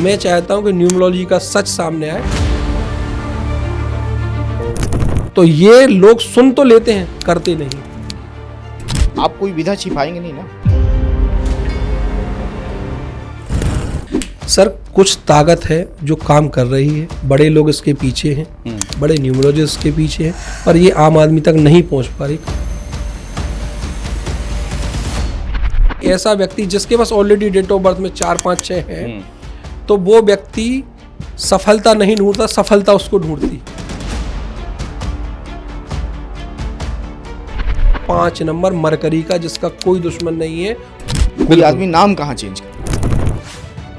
मैं चाहता हूं कि न्यूमरोलॉजी का सच सामने आए। तो ये लोग सुन तो लेते हैं, करते नहीं। आप कोई विधा छिपाएंगे नहीं ना? सर कुछ ताकत है जो काम कर रही है, बड़े लोग इसके पीछे हैं, बड़े न्यूमरोलॉजिस्ट के पीछे हैं, पर ये आम आदमी तक नहीं पहुंच पा रही। ऐसा व्यक्ति जिसके पास ऑलरेडी डेट ऑफ बर्थ में 4, 5, 6 है, तो वो व्यक्ति सफलता नहीं ढूंढता, सफलता उसको ढूंढती। 5 नंबर मरकरी का, जिसका कोई दुश्मन नहीं है। कोई आदमी नाम कहाँ चेंज करे?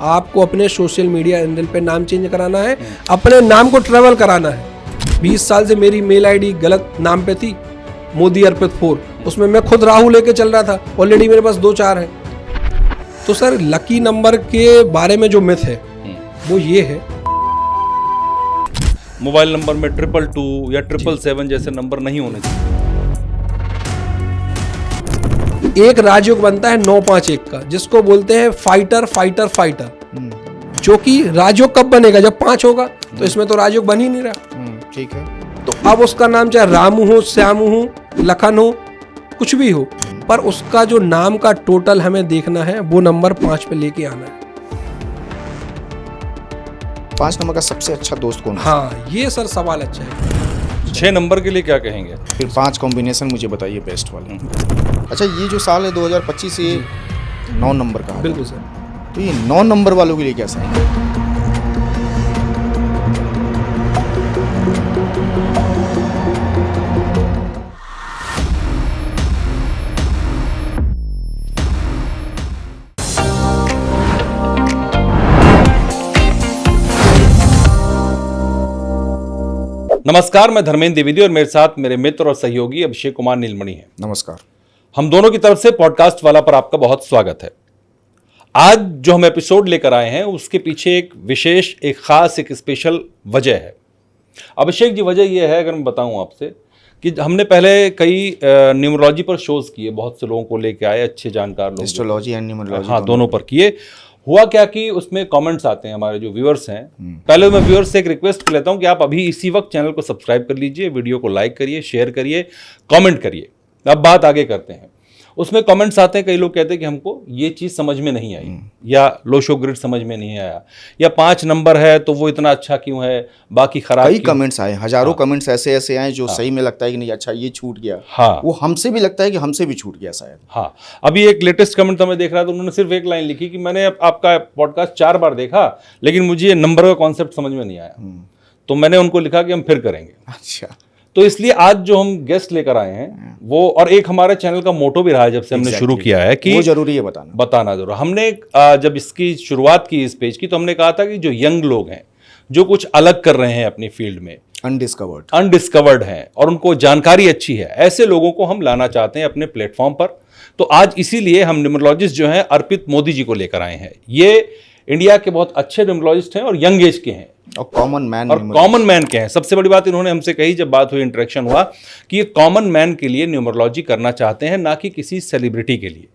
आपको अपने सोशल मीडिया हैंडल पे नाम चेंज कराना है, अपने नाम को ट्रेवल कराना है। 20 साल से मेरी मेल आईडी गलत नाम पे थी, मोदी अर्पित 4, उसमें मैं खुद राहु लेके चल रहा था, ऑलरेडी मेरे पास 2-4 है। तो सर लकी नंबर के बारे में जो मिथ है वो ये है, मोबाइल नंबर में 222 या 777 जैसे नंबर नहीं होने चाहिए। एक राजयोग बनता है 951 का, जिसको बोलते हैं फाइटर फाइटर फाइटर, जो कि राजयोग कब बनेगा? जब 5 होगा। तो इसमें तो राजयोग बन ही नहीं रहा। ठीक है। तो अब उसका नाम चाहे रामू हो, श्यामू हो, लखन हो, कुछ भी हो, पर उसका जो नाम का टोटल हमें देखना है, वो नंबर 5 पे लेके आना है। 5 नंबर का सबसे अच्छा दोस्त कौन है? हाँ, ये सर सवाल अच्छा है। 6 नंबर के लिए क्या कहेंगे? फिर 5 कॉम्बिनेशन मुझे बताइए बेस्ट वाले। अच्छा, ये जो साल है 2025, ये 9 नंबर का है। बिल्कुल सर। तो ये 9 नंबर वालों के लिए क्या साइन है? नमस्कार, मैं धर्मेंद्र द्विवेदी और मेरे साथ मेरे मित्र और सहयोगी अभिषेक कुमार नीलमणि हैं। नमस्कार। हम दोनों की तरफ से पॉडकास्ट वाला पर आपका बहुत स्वागत है। आज जो हम एपिसोड लेकर आए हैं उसके पीछे एक विशेष, एक खास, एक स्पेशल वजह है। अभिषेक जी, वजह यह है, अगर मैं बताऊं आपसे, कि हमने पहले कई न्यूमरोलॉजी पर शोज किए, बहुत से लोगों को लेके आए, अच्छे जानकार लोग, एस्ट्रोलॉजी एंड न्यूमरोलॉजी, हाँ, दोनों पर किए। हुआ क्या कि उसमें कमेंट्स आते हैं, हमारे जो व्यूअर्स हैं। पहले मैं व्यूअर्स से एक रिक्वेस्ट कर लेता हूं कि आप अभी इसी वक्त चैनल को सब्सक्राइब कर लीजिए, वीडियो को लाइक करिए, शेयर करिए, कमेंट करिए। अब बात आगे करते हैं। उसमें कमेंट्स आते हैं, कई लोग कहते हैं कि हमको ये चीज़ समझ में नहीं आई, या लोशो ग्रिड समझ में नहीं आया, या 5 नंबर है तो वो इतना अच्छा क्यों है, बाकी खराब। कई कमेंट्स आए, हजारों कमेंट्स ऐसे आए जो सही में लगता है कि नहीं, अच्छा ये छूट गया। हाँ, वो हमसे भी लगता है कि हमसे भी छूट गया शायद। हाँ, अभी एक लेटेस्ट कमेंट तो मैं देख रहा था, उन्होंने सिर्फ एक लाइन लिखी कि मैंने आपका पॉडकास्ट 4 बार देखा, लेकिन मुझे ये नंबर का कॉन्सेप्ट समझ में नहीं आया। तो मैंने उनको लिखा कि हम फिर करेंगे। अच्छा, तो इसलिए आज जो हम गेस्ट लेकर आए हैं वो, और एक हमारे चैनल का मोटो भी रहा है जब से हमने शुरू किया है, कि वो जरूरी है बताना जरूर। हमने जब इसकी शुरुआत की इस पेज की, तो हमने कहा था कि जो यंग लोग हैं, जो कुछ अलग कर रहे हैं अपनी फील्ड में, अनडिस्कवर्ड हैं और उनको जानकारी अच्छी है, ऐसे लोगों को हम लाना चाहते हैं अपने प्लेटफॉर्म पर। तो आज इसीलिए हम न्यूमरोलॉजिस्ट जो हैं अर्पित मोदी जी को लेकर आए हैं। ये इंडिया के बहुत अच्छे न्यूमरोलॉजिस्ट हैं और यंग एज के हैं, और कॉमन मैन के हैं। सबसे बड़ी बात इन्होंने हमसे कही जब बात हुई, इंटरेक्शन हुआ, कि ये कॉमन मैन के लिए न्यूमरोलॉजी करना चाहते हैं, ना कि किसी सेलिब्रिटी के लिए।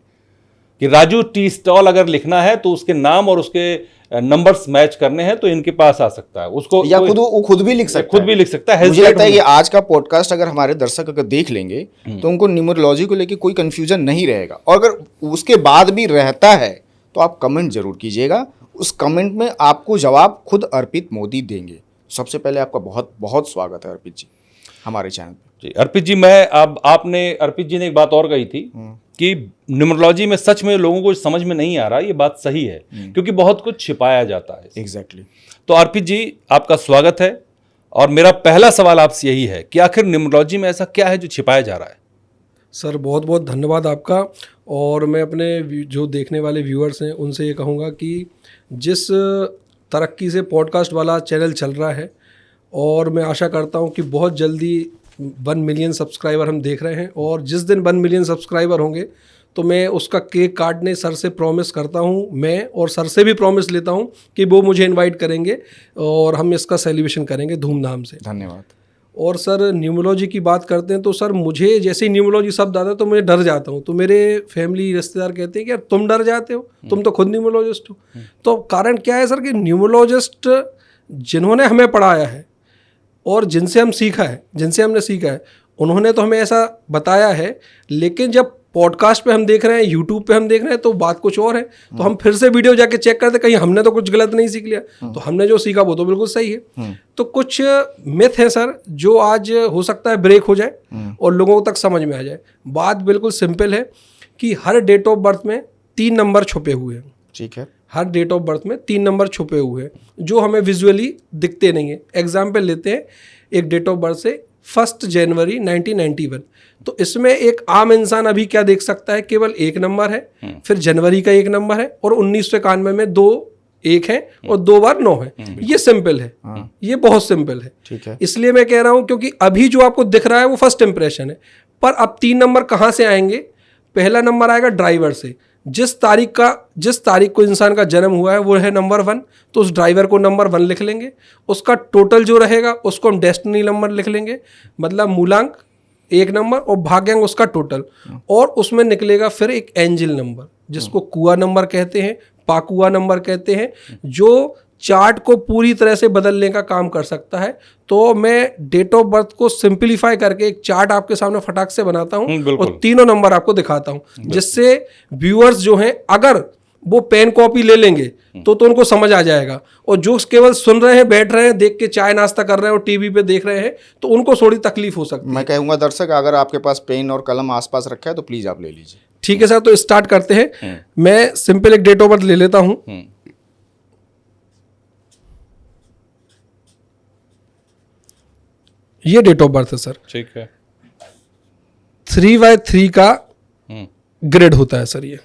कि राजू टी स्टॉल अगर लिखना है तो उसके नाम और उसके नंबर्स मैच करने हैं तो इनके पास आ सकता है, उसको, या वो खुद भी लिख सकता है। मुझे लगता है कि आज का पॉडकास्ट अगर हमारे दर्शक अगर देख लेंगे तो उनको न्यूमरोलॉजी को लेकर कोई कंफ्यूजन नहीं रहेगा। और अगर उसके बाद भी रहता है तो आप कमेंट जरूर कीजिएगा, उस कमेंट में आपको जवाब खुद अर्पित मोदी देंगे। सबसे पहले आपका बहुत बहुत स्वागत है अर्पित जी हमारे चैनल पे। जी अर्पित जी, अर्पित जी ने एक बात और कही थी कि न्यूमरोलॉजी में सच में लोगों को समझ में नहीं आ रहा। ये बात सही है, क्योंकि बहुत कुछ छिपाया जाता है। एग्जैक्टली। तो अर्पित जी, आपका स्वागत है, और मेरा पहला सवाल आपसे यही है कि आखिर न्यूमरोलॉजी में ऐसा क्या है जो छिपाया जा रहा है? सर बहुत बहुत धन्यवाद आपका। और मैं अपने जो देखने वाले व्यूअर्स हैं उनसे ये कहूँगा कि जिस तरक्की से पॉडकास्ट वाला चैनल चल रहा है, और मैं आशा करता हूँ कि बहुत जल्दी 1 मिलियन सब्सक्राइबर हम देख रहे हैं, और जिस दिन 1 मिलियन सब्सक्राइबर होंगे तो मैं उसका केक काटने सर से प्रॉमिस करता हूँ मैं, और सर से भी प्रॉमिस लेता हूँ कि वो मुझे इनवाइट करेंगे और हम इसका सेलिब्रेशन करेंगे धूमधाम से। धन्यवाद। और सर न्यूमरोलॉजी की बात करते हैं तो सर मुझे जैसे ही न्यूमरोलॉजी शब्द आता है तो मैं डर जाता हूँ। तो मेरे फैमिली रिश्तेदार कहते हैं कि यार तुम डर जाते हो, तुम तो खुद न्यूमरोलॉजिस्ट हो। तो कारण क्या है सर कि न्यूमरोलॉजिस्ट जिन्होंने हमें पढ़ाया है और जिनसे हमने सीखा है उन्होंने तो हमें ऐसा बताया है, लेकिन जब पॉडकास्ट पे हम देख रहे हैं, यूट्यूब पे हम देख रहे हैं तो बात कुछ और है। तो हम फिर से वीडियो जाके चेक करते कहीं हमने तो कुछ गलत नहीं सीख लिया। तो हमने जो सीखा वो तो बिल्कुल सही है। तो कुछ मिथ है सर जो आज हो सकता है ब्रेक हो जाए और लोगों तक समझ में आ जाए। बात बिल्कुल सिंपल है कि हर डेट ऑफ बर्थ में 3 नंबर छुपे हुए हैं। ठीक है। हर डेट ऑफ बर्थ में 3 नंबर छुपे हुए हैं जो हमें विजुअली दिखते नहीं है। एग्जाम्पल लेते हैं एक डेट ऑफ बर्थ से 1 जनवरी 1991। तो इसमें एक आम इंसान अभी क्या देख सकता है, केवल 1 नंबर है, फिर जनवरी का 1 नंबर है और 1991 में 2 1 है और 2 बार 9 है। ये सिंपल है, ये बहुत सिंपल है। ठीक है। इसलिए मैं कह रहा हूं क्योंकि अभी जो आपको दिख रहा है वो फर्स्ट इंप्रेशन है, पर अब 3 नंबर कहाँ से आएंगे? पहला नंबर आएगा ड्राइवर से। जिस तारीख को इंसान का जन्म हुआ है वो है नंबर 1, तो उस ड्राइवर को नंबर 1 लिख लेंगे। उसका टोटल जो रहेगा उसको हम डेस्टिनी नंबर लिख लेंगे, मतलब मूलांक 1 नंबर और भाग्यांक उसका टोटल, और उसमें निकलेगा फिर एक एंजल नंबर जिसको कुआ नंबर कहते हैं, पाकुआ नंबर कहते हैं, जो चार्ट को पूरी तरह से बदलने का काम कर सकता है। तो मैं डेट ऑफ बर्थ को सिंपलीफाई करके एक चार्ट आपके सामने फटाक से बनाता हूं और तीनों नंबर आपको दिखाता हूं, जिससे व्यूअर्स जो हैं अगर वो पेन कॉपी ले लेंगे तो उनको समझ आ जाएगा। और जो केवल सुन रहे हैं, बैठ रहे हैं, देख के चाय नाश्ता कर रहे हैं और टीवी पे देख रहे हैं तो उनको थोड़ी तकलीफ हो सकती है। मैं कहूँगा दर्शक अगर आपके पास पेन और कलम आसपास रखा है तो प्लीज़ आप ले लीजिए। ठीक है सर, तो स्टार्ट करते हैं। मैं सिंपल एक डेट ऑफ बर्थ ले लेता हूँ। ये डेट ऑफ बर्थ है सर। ठीक है। 3/3 का ग्रिड होता है सर ये।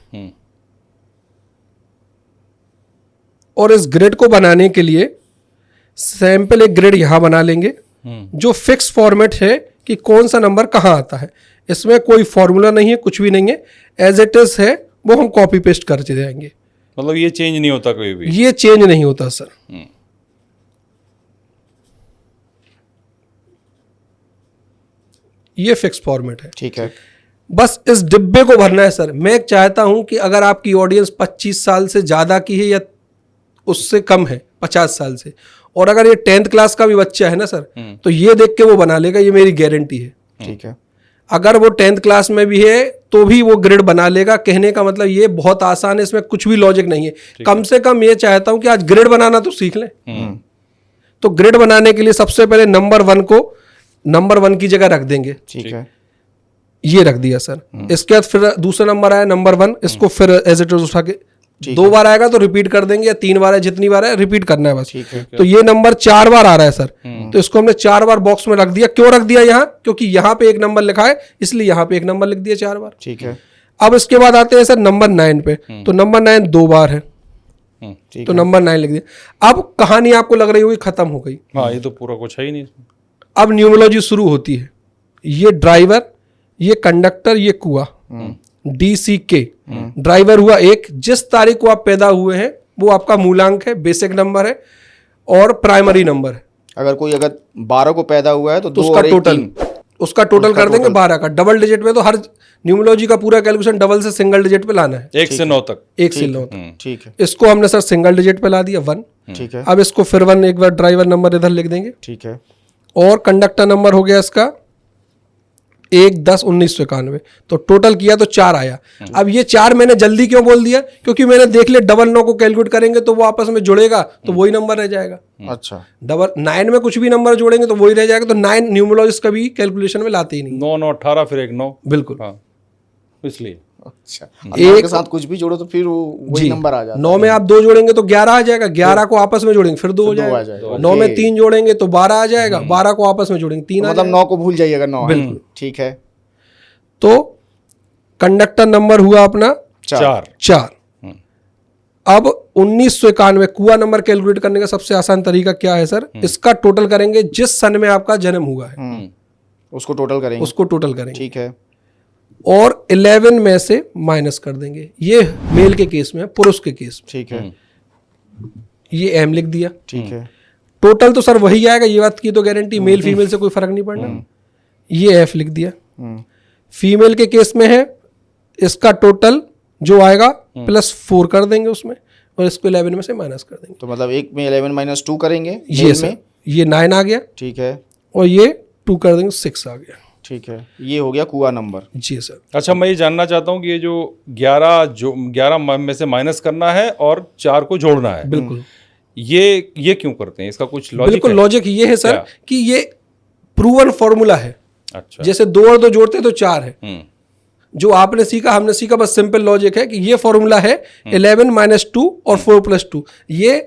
और इस ग्रिड को बनाने के लिए सैंपल एक ग्रिड यहां बना लेंगे जो फिक्स फॉर्मेट है कि कौन सा नंबर कहां आता है। इसमें कोई फॉर्मूला नहीं है, कुछ भी नहीं है, एज इट इज है, वो हम कॉपी पेस्ट करते जाएंगे। मतलब ये चेंज नहीं होता कोई भी? ये चेंज नहीं होता सर। ये फिक्स फॉर्मेट है। ठीक है। बस इस डिब्बे को भरना है सर। मैं चाहता हूं कि अगर आपकी ऑडियंस 25 साल से ज्यादा की है या उससे कम है, 50 साल से, और अगर ये 10th क्लास का भी बच्चा है ना सर, तो ये देख के वो बना लेगा, ये मेरी गारंटी है। ठीक है। अगर वो 10th क्लास में भी है तो भी वो ग्रिड बना लेगा। कहने का मतलब ये बहुत आसान है, इसमें कुछ भी लॉजिक नहीं है। कम से कम ये चाहता हूं कि आज ग्रिड बनाना तो सीख लें। तो ग्रिड बनाने के लिए सबसे पहले नंबर 1 को नंबर 1 की जगह रख देंगे। ठीक है। ये रख दिया सर। इसके बाद फिर दूसरा नंबर आया नंबर 1, इसको फिर एज इट इज उठा के 2 बार आएगा तो रिपीट कर देंगे, या 3 बार है, जितनी बार है रिपीट करना है बस। तो ये नंबर 4 बार आ रहा है सर, तो इसको हमने 4 बार बॉक्स में रख दिया। क्यों रख दिया यहाँ? क्योंकि यहाँ पे एक नंबर लिखा है, इसलिए यहाँ पे एक नंबर लिख दिया 4 बार। ठीक है। अब इसके बाद आते हैं सर नंबर 9 पे। तो नंबर 9 2 बार है, ठीक तो नंबर 9 लिख दिया। अब कहानी आपको लग रही होगी खत्म हो गई। हाँ, ये तो पूरा कुछ है ही नहीं। अब न्यूमरोलॉजी शुरू होती है। ये ड्राइवर, ये कंडक्टर, ये कुआ, DCK। ड्राइवर हुआ 1, जिस तारीख को आप पैदा हुए हैं वो आपका मूलांक है, बेसिक नंबर है और प्राइमरी नंबर है। अगर 12 को पैदा हुआ है तो 2 उसका और 1 टोटल 3। उसका टोटल कर देंगे 12 का। डबल डिजिट में तो हर न्यूमरोलॉजी का पूरा कैलकुलेशन डबल से सिंगल डिजिट पे लाना है। 1 से 9 तक। 1 से 9 तक। ठीक है। इसको हमने सर सिंगल डिजिट पे ला दिया 1। ठीक है। अब इसको फिर 1 एक बार ड्राइवर नंबर इधर लिख देंगे। ठीक है। और कंडक्टर नंबर हो गया इसका 1 10 1991। तो टोटल किया तो 4 आया। अब ये 4 मैंने जल्दी क्यों बोल दिया? क्योंकि मैंने देख लिया डबल 9 को कैलकुलेट करेंगे तो वो आपस में जुड़ेगा तो वही नंबर रह जाएगा। अच्छा। डबल 9 में कुछ भी नंबर जोड़ेंगे तो वही रह जाएगा। तो 9 न्यूमरोलॉजिस्ट कभी कैलकुलेशन में लाते ही नहीं। 9 9 18 फिर एक 9। बिल्कुल। हाँ, इसलिए अच्छा। एक के साथ कुछ भी जोड़ो तो फिर वही नंबर आ जाता है। 9 में आप 2 जोड़ेंगे तो 11 आ जाएगा, 11 को आपस में जोड़ेंगे फिर 2 हो जाएगा। 9 में 3 जोड़ेंगे तो 12 आ जाएगा, 12 को आपस में जोड़ेंगे 3 आ जाएगा। मतलब 9 को भूल जाइएगा, 9। बिल्कुल। ठीक है। तो कंडक्टर नंबर हुआ अपना 4। अब 1991 कुआ नंबर कैलकुलेट करने का सबसे आसान तरीका क्या है सर? इसका टोटल करेंगे जिस सन में आपका जन्म हुआ है, उसको टोटल करेंगे। उसको टोटल करेंगे। ठीक है। और 11 में से माइनस कर देंगे। ये मेल के केस में, पुरुष के केस में। ठीक है। ये M लिख दिया। ठीक है। टोटल तो सर वही आएगा, ये बात की तो गारंटी, मेल फीमेल से कोई फर्क नहीं पड़ना। ये एफ लिख दिया। फीमेल के केस में है इसका टोटल जो आएगा +4 कर देंगे उसमें, और इसको 11 में से माइनस कर देंगे। तो मतलब एक में 11 - 2 करेंगे ये मेल सर में, ये 9 आ गया, ठीक है, और ये 2 कर देंगे 6 आ गया। ठीक है, ये हो गया कुआ नंबर। जी सर। अच्छा, मैं ये जानना चाहता हूँ कि ये जो 11 में से माइनस करना है और 4 को जोड़ना है, बिल्कुल। ये क्यों करते हैं? इसका कुछ लॉजिक बिल्कुल है? लॉजिक ये है सर क्या? कि ये प्रूवन फॉर्मूला है। अच्छा। जैसे 2 और 2 जोड़ते तो 4 है। हम्म। जो आपने सीखा हमने सीखा, बस सिंपल लॉजिक है कि ये फॉर्मूला है 11 - 2 और 4 + 2। ये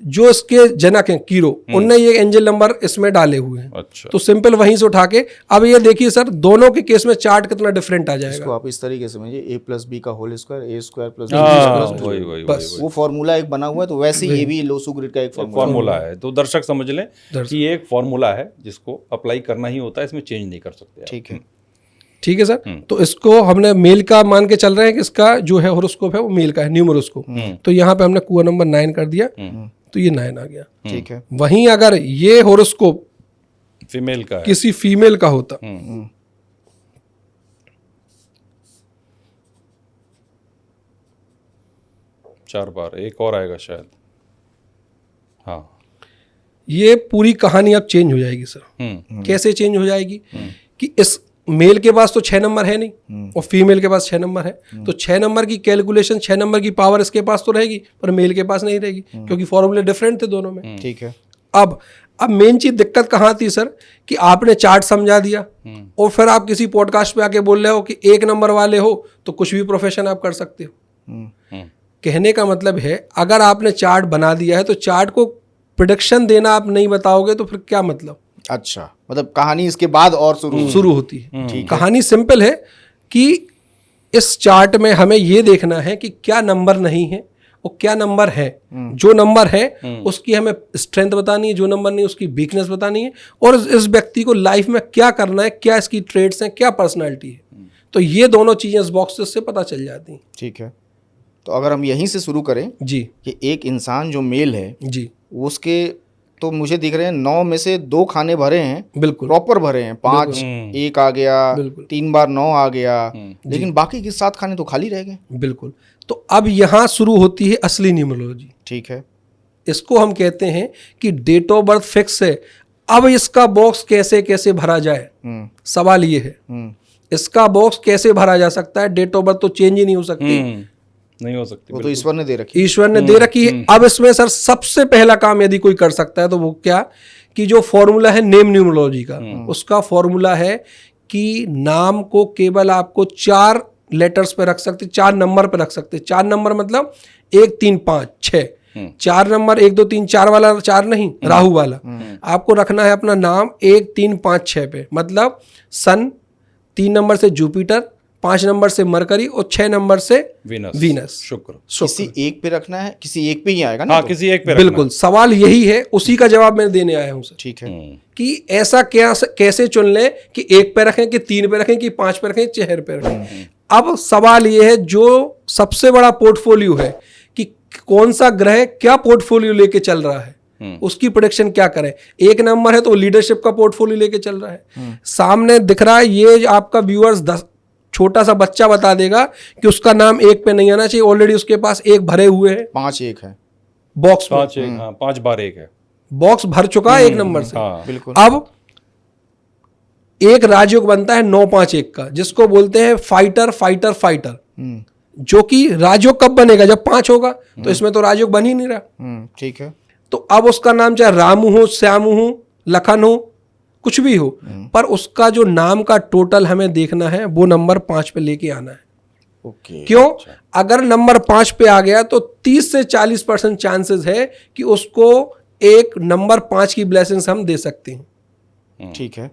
जो इसके जनक हैं कीरो, उनने ये एंजल नंबर इसमें डाले हुए हैं। अच्छा। तो सिंपल वहीं से उठा के, अब ये देखिए सर दोनों के केस में चार्ट कितना डिफरेंट आ जाएगा। इसको आप इस तरीके से समझिए, A + B का होल स्क्वायर, A² + हाँ, B², वही बस। वो फॉर्मूला एक बना हुआ है। तो वैसे ये भी लोसू ग्रिड का एक फॉर्मूला फॉर्मूला है, तो दर्शक समझ लें कि ये एक फॉर्मूला है जिसको अप्लाई करना ही होता है, इसमें चेंज नहीं कर सकते आप। ठीक है। ठीक है सर। तो इसको हमने मेल का मान के चल रहे हैं कि इसका जो है होरोस्कोप है वो मेल का है, न्यूमरोस्कोप। तो यहाँ पे हमने कुआ नंबर 9 कर दिया, तो ये 9 आ गया। ठीक है। वहीं अगर ये होरोस्कोप फीमेल का है। किसी फीमेल का होता, 4 बार, एक और आएगा शायद। हाँ। ये पूरी कहानी अब चेंज हो जाएगी सर। कैसे चेंज हो जाएगी कि इस मेल के पास तो 6 नंबर है नहीं और फीमेल के पास 6 नंबर है, तो 6 नंबर की कैलकुलेशन, 6 नंबर की पावर इसके पास तो रहेगी पर मेल के पास नहीं रहेगी, क्योंकि फॉर्मूले डिफरेंट थे दोनों में। ठीक है। अब मेन चीज दिक्कत कहाँ थी सर कि आपने चार्ट समझा दिया और फिर आप किसी पॉडकास्ट पे आके बोल रहे हो कि 1 नंबर वाले हो तो कुछ भी प्रोफेशन आप कर सकते हो। कहने का मतलब है अगर आपने चार्ट बना दिया है तो चार्ट को प्रेडिक्शन देना आप नहीं बताओगे तो फिर क्या मतलब। अच्छा, मतलब कहानी इसके बाद और शुरू होती है। कहानी सिंपल है कि इस चार्ट में हमें ये देखना है कि क्या नंबर नहीं है और क्या नंबर है। जो नंबर है उसकी हमें स्ट्रेंथ बतानी है, जो नंबर नहीं उसकी वीकनेस बतानी है, और इस व्यक्ति को लाइफ में क्या करना है, क्या इसकी ट्रेड्स हैं, क्या पर्सनैलिटी है। तो ये दोनों चीजें इस बॉक्सेस से पता चल जाती हैं। ठीक है। तो अगर हम यहीं से शुरू करें जी कि एक इंसान जो मेल है जी, उसके तो मुझे दिख रहे हैं 9 में से 2 खाने भरे हैं, बिल्कुल प्रॉपर भरे हैं, 5 1 आ गया, 3 बार 9 आ गया, लेकिन बाकी के 7 खाने तो खाली रह गए। बिल्कुल। तो अब यहाँ शुरू होती है असली न्यूमरोलॉजी। ठीक है। इसको हम कहते हैं कि डेट ऑफ बर्थ फिक्स है, अब इसका बॉक्स कैसे कैसे भरा जाए। सवाल ये है इसका बॉक्स कैसे भरा जा सकता है। डेट ऑफ बर्थ तो चेंज ही नहीं हो सकती, नहीं हो सकती, वो तो ईश्वर ने दे रखी, ईश्वर ने दे रखी है। अब इसमें सर सबसे पहला काम यदि कोई कर सकता है तो वो क्या कि जो फॉर्मूला है नेम न्यूमरोलॉजी का, उसका फॉर्मूला है कि नाम को केवल आपको 4 लेटर्स पे रख सकते, 4 नंबर पे रख सकते। 4 नंबर मतलब 1 3 5 6, 4 नंबर 1 2 3 4 वाला 4 नहीं, राहु वाला। आपको रखना है अपना नाम 1 3 5 6 पे, मतलब सन, 3 नंबर से जुपिटर, 5 नंबर से मरकरी और 6 नंबर से वीनस शुक्र। किसी एक पे रखना है, किसी एक पे ही आएगा ना। हाँ, किसी एक पे बिल्कुल। सवाल यही है, उसी का जवाब मैं देने आया हूं सर। ठीक है। कि ऐसा क्या कैसे चुन लें कि 1 पे रखें कि 3 पे रखें कि 5 पे रखें, 6 पे रखें। अब सवाल ये है जो सबसे बड़ा पोर्टफोलियो है कि कौन सा ग्रह क्या पोर्टफोलियो लेके चल रहा है, उसकी प्रेडिक्शन क्या करें। 1 नंबर है तो लीडरशिप का पोर्टफोलियो लेके चल रहा है। सामने दिख रहा है ये आपका व्यूअर्स 10 छोटा सा बच्चा बता देगा कि उसका नाम 1 पे नहीं आना चाहिए, ऑलरेडी उसके पास 1 भरे हुए हैं, 5 1 है बॉक्स 5 1, हाँ 5 बार 1 है, बॉक्स भर चुका है 1 नंबर से। हाँ बिल्कुल। अब एक राजयोग बनता है 9 5 1 का, जिसको बोलते हैं फाइटर फाइटर फाइटर, जो कि राजयोग कब बनेगा जब 5 होगा, तो इसमें तो राजयोग बन ही नहीं रहा। ठीक है। तो अब उसका नाम चाहे रामू हो, श्यामू हो, लखन हो, कुछ भी हो, पर उसका जो नाम का टोटल हमें देखना है वो नंबर 5 पे लेके आना है। ओके। क्यों? अगर नंबर 5 पे आ गया तो 30 से 40% चांसेस है कि उसको एक नंबर 5 की ब्लेसिंग्स हम दे सकते हैं। ठीक है।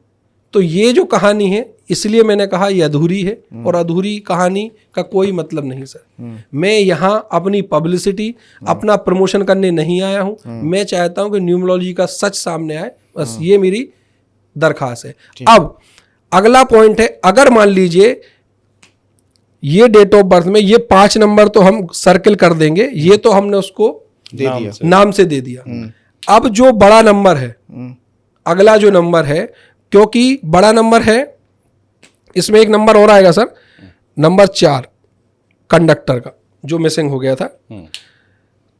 तो ये जो कहानी है, इसलिए मैंने कहा ये अधूरी है, और अधूरी कहानी का कोई मतलब नहीं सर। मैं यहाँ अपनी पब्लिसिटी, अपना प्रमोशन करने नहीं आया हूँ। मैं चाहता हूँ कि न्यूमरोलॉजी का सच सामने आए, बस ये मेरी दरखास्त है। अब अगला पॉइंट है, अगर मान लीजिए ये डेट ऑफ बर्थ में ये 5 नंबर तो हम सर्किल कर देंगे, ये तो हमने उसको दे दिया, नाम से दे दिया। अब जो बड़ा नंबर है, अगला जो नंबर है, क्योंकि बड़ा नंबर है, इसमें एक नंबर और आएगा सर, नंबर 4 कंडक्टर का जो मिसिंग हो गया था।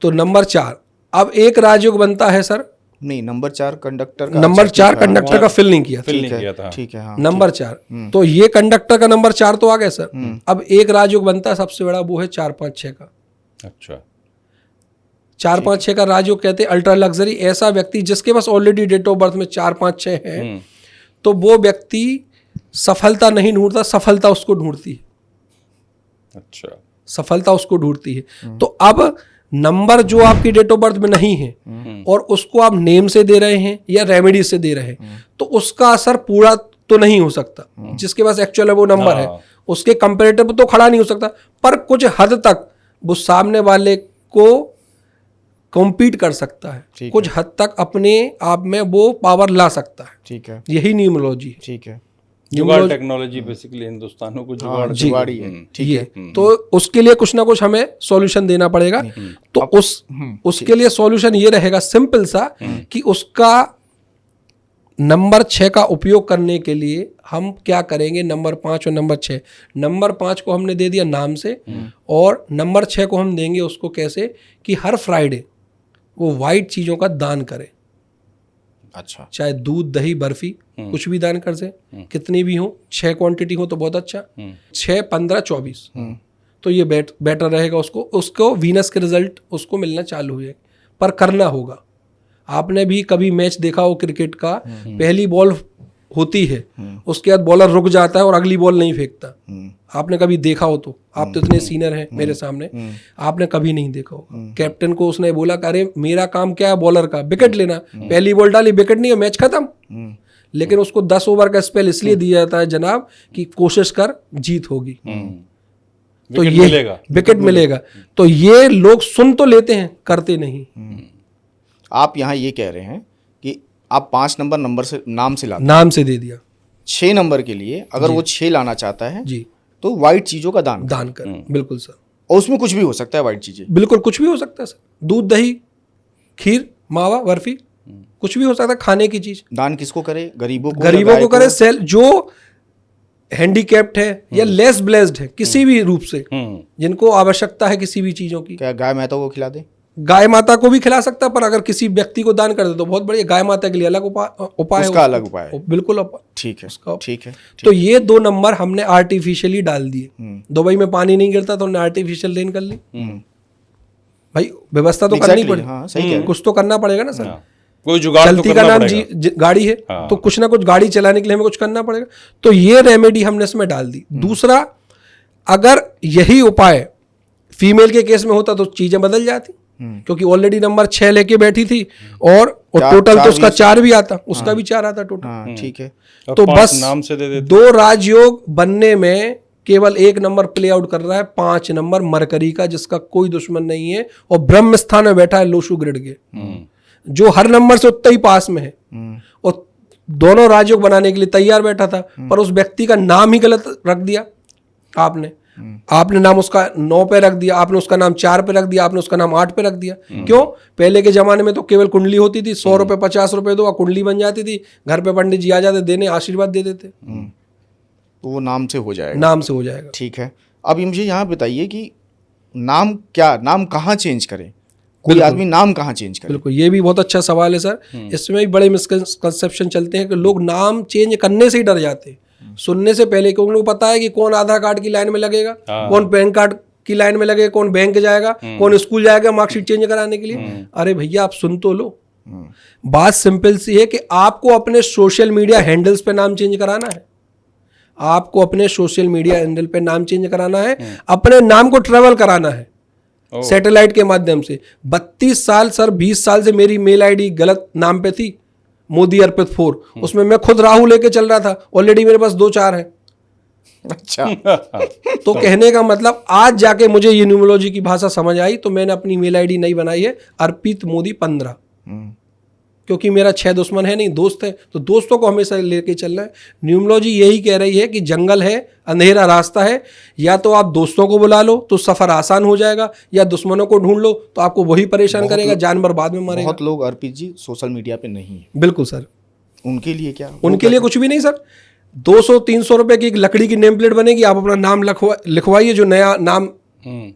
तो नंबर 4 अब एक राजयोग बनता है सर। नहीं, नंबर 4 कंडक्टर का, नंबर अच्छा, 4 ठीक है, कंडक्टर का फिल नहीं किया था। फिल ठीक नहीं है, किया था। ठीक है, हाँ, नंबर 4 तो ये कंडक्टर का नंबर 4 तो आ गया सर। अब एक राजयोग बनता है सबसे बड़ा, वो है 4 5 6 का। अच्छा, 4 5 6 का राजयोग कहते हैं अल्ट्रा लग्जरी। ऐसा व्यक्ति जिसके पास ऑलरेडी डेट ऑफ बर्थ में 4 5 6 है, तो वो व्यक्ति सफलता नहीं ढूंढता, सफलता उसको ढूंढती है। अच्छा, सफलता उसको ढूंढती है। तो अब नंबर जो आपकी डेट ऑफ बर्थ में नहीं है और उसको आप नेम से दे रहे हैं या रेमेडी से दे रहे हैं, तो उसका असर पूरा तो नहीं हो सकता। जिसके पास एक्चुअल वो नंबर है उसके कंपेरेटिव तो खड़ा नहीं हो सकता, पर कुछ हद तक वो सामने वाले को कॉम्पीट कर सकता है, कुछ हद तक अपने आप में वो पावर ला सकता है। ठीक है, यही न्यूमरोलॉजी है। ठीक है, जुगाड़ टेक्नोलॉजी बेसिकली हिंदुस्तानों को जुगाड़ जुगाड़ी है, ठीक ये है। तो उसके लिए कुछ ना कुछ हमें सॉल्यूशन देना पड़ेगा। तो उसके लिए सॉल्यूशन ये रहेगा सिंपल सा कि उसका नंबर 6 का उपयोग करने के लिए हम क्या करेंगे, नंबर 5 और नंबर 6, नंबर 5 को हमने दे दिया नाम से, और नंबर 6 को हम देंगे उसको कैसे कि हर फ्राइडे वो वाइट चीज़ों का दान करे। अच्छा, चाहे दूध दही बर्फी कुछ भी दान कर दे, कितनी भी हो, 6 क्वांटिटी हो तो बहुत अच्छा, 6 15 24 तो ये बेटर रहेगा। उसको वीनस के रिजल्ट उसको मिलना चालू हो जाएगा, पर करना होगा। आपने भी कभी मैच देखा हो क्रिकेट का, पहली बॉल होती है, उसके बाद बॉलर रुक जाता है और अगली बॉल नहीं फेंकता। आपने कभी देखा हो तो, आप तो इतने सीनियर हैं मेरे सामने, आपने कभी नहीं देखा होगा। कैप्टन को उसने बोला अरे मेरा काम क्या है बॉलर का, विकेट लेना, पहली बॉल डाली विकेट नहीं है, मैच खत्म। लेकिन उसको 10 ओवर का स्पेल इसलिए दिया जाता है जनाब कि कोशिश कर जीत होगी, तो ये विकेट मिलेगा। तो ये लोग सुन तो लेते हैं, करते नहीं। आप यहाँ ये कह रहे हैं कि आप 5 नंबर से नाम से लाते, नाम से दे दिया। 6 नंबर के लिए अगर वो 6 लाना चाहता है जी, तो वाइट चीजों का दान कर। बिल्कुल सर, और उसमें कुछ भी हो सकता है, वाइट चीजें बिल्कुल कुछ भी हो सकता है सर, दूध दही खीर मावा बर्फी कुछ भी हो सकता है, खाने की चीज। दान किसको करे, गरीबों को, गरीबों को करे, सेल जो हैंडीकैप्ड है या लेस ब्लेस्ड है किसी भी रूप से, जिनको आवश्यकता है किसी भी चीजों की, क्या गाय माता को खिला दे? गाय माता को भी खिला सकता है, पर अगर किसी व्यक्ति को दान कर दे तो बहुत बढ़िया। गाय माता के लिए अलग उपाय है, उसका अलग उपाय है। बिल्कुल ठीक है, उसका। ठीक है। तो ये 2 नंबर हमने आर्टिफिशियली डाल दिए। दुबई में पानी नहीं गिरता तो हमने आर्टिफिशियल रेन कर ली। भाई व्यवस्था तो करनी Exactly, हाँ, सही कह रहे पड़ेगी, हैं। कुछ तो करना पड़ेगा ना सर। कोई जुगाड़ तो चलती का करना नाम पड़ेगा। गाड़ी है, तो कुछ ना कुछ गाड़ी चलाने के लिए हमें कुछ करना पड़ेगा। तो ये रेमेडी हमने इसमें डाल दी। दूसरा, अगर यही उपाय फीमेल के केस में होता तो चीजें बदल जाती, क्योंकि ऑलरेडी नंबर 6 लेके बैठी थी और टोटल तो उसका 4 भी आता, उसका भी 4 आता टोटल। हाँ, ठीक है। तो अब 5 बस नाम से दे देते। 2 राजयोग बनने में केवल 1 नंबर प्ले आउट कर रहा है, 5 नंबर मरकरी का, जिसका कोई दुश्मन नहीं है और ब्रह्म स्थान में बैठा है लोशु ग्रिड के, जो हर नंबर से उतना ही पास में है और दोनों राजयोग बनाने के लिए तैयार बैठा था, पर उस व्यक्ति का नाम ही गलत रख दिया आपने नाम उसका 9 पे रख दिया, आपने उसका नाम 4 पे रख दिया, आपने उसका नाम 8 पे रख दिया। क्यों? पहले के जमाने में तो केवल कुंडली होती थी, 100 रुपए 50 रुपए दो, कुंडली बन जाती थी, घर पे पंडित जी आ जाते देने, आशीर्वाद दे देते, तो वो नाम से हो जाएगा। नाम से हो जाएगा। ठीक है। अब ये मुझे यहाँ बताइए कि नाम कहाँ चेंज करें, कोई आदमी नाम कहाँ चेंज करे? बिल्कुल, ये भी बहुत अच्छा सवाल है सर। इसमें भी बड़े मिसकंसेप्शन चलते हैं कि लोग नाम चेंज करने से ही डर जाते हैं, सुनने से पहले, क्योंकि उनको पता है कि कौन आधार कार्ड की लाइन में लगेगा, कौन पैन कार्ड की लाइन में लगेगा, कौन बैंक जाएगा, कौन स्कूल जाएगा मार्कशीट चेंज कराने के लिए। अरे भैया आप सुन तो लो, बात सिंपल सी है कि आपको अपने सोशल मीडिया हैंडल्स पे नाम चेंज कराना है, आपको अपने सोशल मीडिया हैंडल पे नाम चेंज कराना है, अपने नाम को ट्रेवल कराना है सैटेलाइट के माध्यम से। 32 साल सर, 20 साल से मेरी मेल आईडी गलत नाम पे थी, मोदी अर्पित 4, उसमें मैं खुद राहु लेके चल रहा था, ऑलरेडी मेरे पास 2-4 है। अच्छा। तो कहने का मतलब आज जाके मुझे ये न्यूमरोलॉजी की भाषा समझ आई, तो मैंने अपनी मेल आईडी नई बनाई है, अर्पित मोदी 15। क्योंकि मेरा 6 दुश्मन है नहीं, दोस्त है, तो दोस्तों को हमेशा लेके चलना है। न्यूमरोलॉजी यही कह रही है कि जंगल है, अंधेरा रास्ता है, या तो आप दोस्तों को बुला लो तो सफ़र आसान हो जाएगा, या दुश्मनों को ढूंढ लो तो आपको वही परेशान करेगा, जानवर बाद में मरेगा। बहुत लोग अर्पित जी सोशल मीडिया पे नहीं है, बिल्कुल सर। उनके लिए क्या? उनके लिए कुछ भी नहीं सर, 200-300 रुपए की एक लकड़ी की नेम प्लेट बनेगी, आप अपना नाम लिखवाइए, जो नया नाम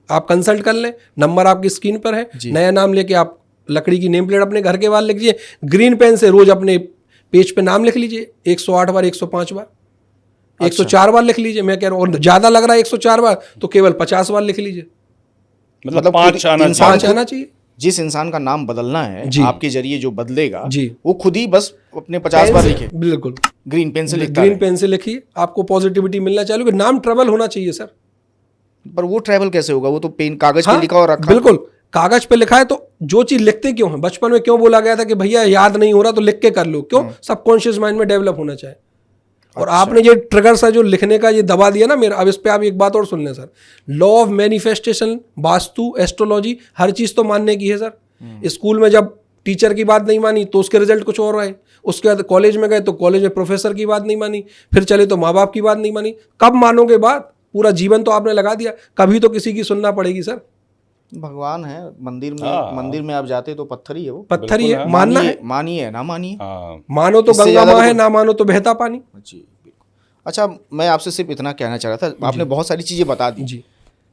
आप कंसल्ट कर लें, नंबर आपकी स्क्रीन पर है, नया नाम लेके आप लकड़ी की नेम प्लेट अपने घर के बाहर लिख लीजिए, ग्रीन पेन से रोज अपने पेज पे नाम लिख लीजिए, 108 बार, 105 बार, 104 बार लिख लीजिए। मैं कह रहा हूँ, और ज्यादा लग रहा है 104 बार तो केवल 50 बार लिख लीजिए, मतलब 5 आना चाहिए। जिस इंसान का नाम बदलना है आपके जरिए जो बदलेगा जी, वो खुद ही बस अपने 50 बार लिखे, बिल्कुल ग्रीन पेन से लिखता ग्रीन पेन से लिखिए, आपको पॉजिटिविटी मिलना चालू कि नाम ट्रेवल होना चाहिए सर। पर वो ट्रैवल कैसे होगा? वो तो पेन कागज पे लिखा और रखा। बिल्कुल, कागज पे लिखा है तो जो चीज लिखते क्यों है? बचपन में क्यों बोला गया था कि भैया याद नहीं हो रहा तो लिख के कर लो? क्यों? सबकॉन्शियस माइंड में डेवलप होना चाहिए। और आपने ये ट्रिगर सा जो लिखने का ये दबा दिया ना मेरा, अब इस पे आप एक बात और सुन लें sir, law of manifestation, vastu, astrology, हर चीज तो मानने की है सर। स्कूल में जब टीचर की बात नहीं मानी तो उसके रिजल्ट कुछ और आए, उसके बाद कॉलेज में गए तो कॉलेज में प्रोफेसर की बात नहीं मानी, फिर चले तो माँ बाप की बात नहीं मानी। कब मानोगे बात? पूरा जीवन तो आपने लगा दिया, कभी तो किसी की सुनना पड़ेगी सर। भगवान है मंदिर में आप जाते तो पत्थर ही है, वो पत्थर ही है, मानना है, मानिए ना मानिए, मानो तो गंगा माँ है, ना मानो तो बहता पानी। जी बिल्कुल। अच्छा, मैं आपसे सिर्फ इतना कहना चाह रहा था, आपने बहुत सारी चीजें बता दी जी,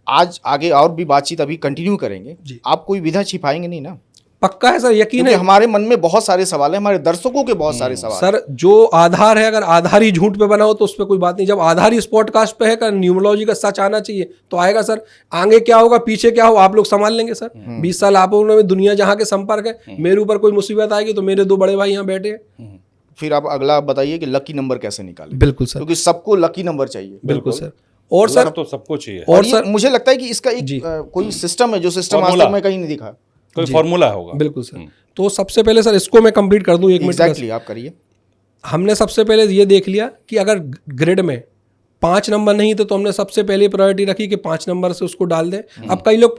आज आगे और भी बातचीत अभी कंटिन्यू करेंगे जी। आप कोई विधा छिपाएंगे नहीं ना? पक्का है सर, यकीन है। हमारे मन में बहुत सारे सवाल है, हमारे दर्शकों के बहुत सारे सवाल सर। जो आधार है, अगर आधार ही झूठ पे बना हो तो उस पर कोई बात नहीं, जब आधार ही इस पॉडकास्ट पे है कि न्यूमरोलॉजी का सच आना चाहिए तो आएगा सर। आगे क्या होगा, पीछे क्या हो, आप लोग संभाल लेंगे सर। 20 साल आप लोगों में दुनिया जहाँ के संपर्क है, मेरे ऊपर कोई मुसीबत आएगी तो मेरे 2 बड़े भाई यहाँ बैठे हैं। फिर आप अगला बताइए कि लकी नंबर कैसे निकाले? बिल्कुल सर, क्योंकि सबको लकी नंबर चाहिए। बिल्कुल सर। और सर तो सबको चाहिए। और सर मुझे लगता है कि इसका एक कोई सिस्टम है, जो सिस्टम आज तक मैं कहीं नहीं दिखा, कोई फॉर्मूला होगा। बिल्कुल सर। तो सबसे पहले सर इसको मैं कंप्लीट कर दूं 1 मिनट। एग्जैक्टली, आप करिए। हमने सबसे पहले ये देख लिया कि अगर ग्रिड में 5 नंबर नहीं थे तो हमने सबसे पहले प्रायोरिटी रखी कि 5 नंबर से उसको डाल दें। अब कई लोग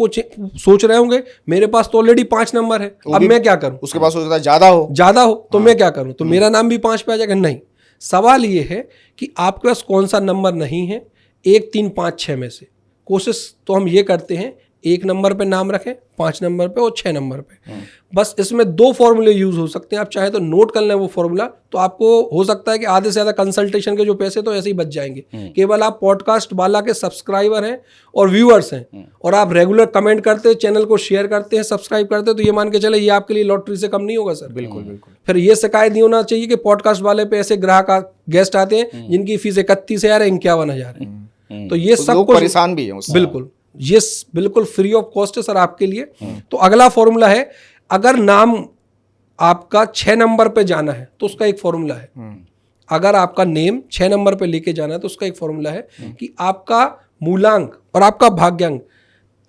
सोच रहे होंगे मेरे पास तो ऑलरेडी 5 नंबर है, अब मैं क्या करूं? उसके पास सोचता है ज्यादा हो तो मैं क्या करूं, तो मेरा नाम भी 5 पे आ जाएगा? नहीं, सवाल ये है कि आपके पास कौन सा नंबर नहीं है 1, 3, 5, 6 में से। कोशिश तो हम ये करते हैं 1 नंबर पे नाम रखें, 5 नंबर पे और 6 नंबर पे। बस इसमें 2 फॉर्मूले यूज हो सकते हैं, आप चाहे तो नोट कर लें वो फॉर्मूला, तो आपको हो सकता है कि आधे से ज़्यादा कंसल्टेशन के जो पैसे तो ऐसे ही बच जाएंगे। केवल आप पॉडकास्ट वाला के सब्सक्राइबर हैं और व्यूअर्स हैं, और आप रेगुलर कमेंट करते हैं, चैनल को शेयर करते हैं, सब्सक्राइब करते हैं, तो ये मान के चले ये आपके लिए लॉटरी से कम नहीं होगा सर। बिल्कुल बिल्कुल। फिर ये शिकायत नहीं होना चाहिए कि पॉडकास्ट वाले पे ऐसे ग्राहक गेस्ट आते हैं जिनकी फीस 31,000 है, 51,000 है। तो ये सब कुछ परेशान भी है। बिल्कुल, ये बिल्कुल फ्री ऑफ कॉस्ट है सर आपके लिए। तो अगला फॉर्मूला है, अगर नाम आपका 6 नंबर पे जाना है तो उसका एक फॉर्मूला है। अगर आपका नेम 6 नंबर पे लेके जाना है तो उसका एक फॉर्मूला है कि आपका मूलांक और आपका भाग्यांक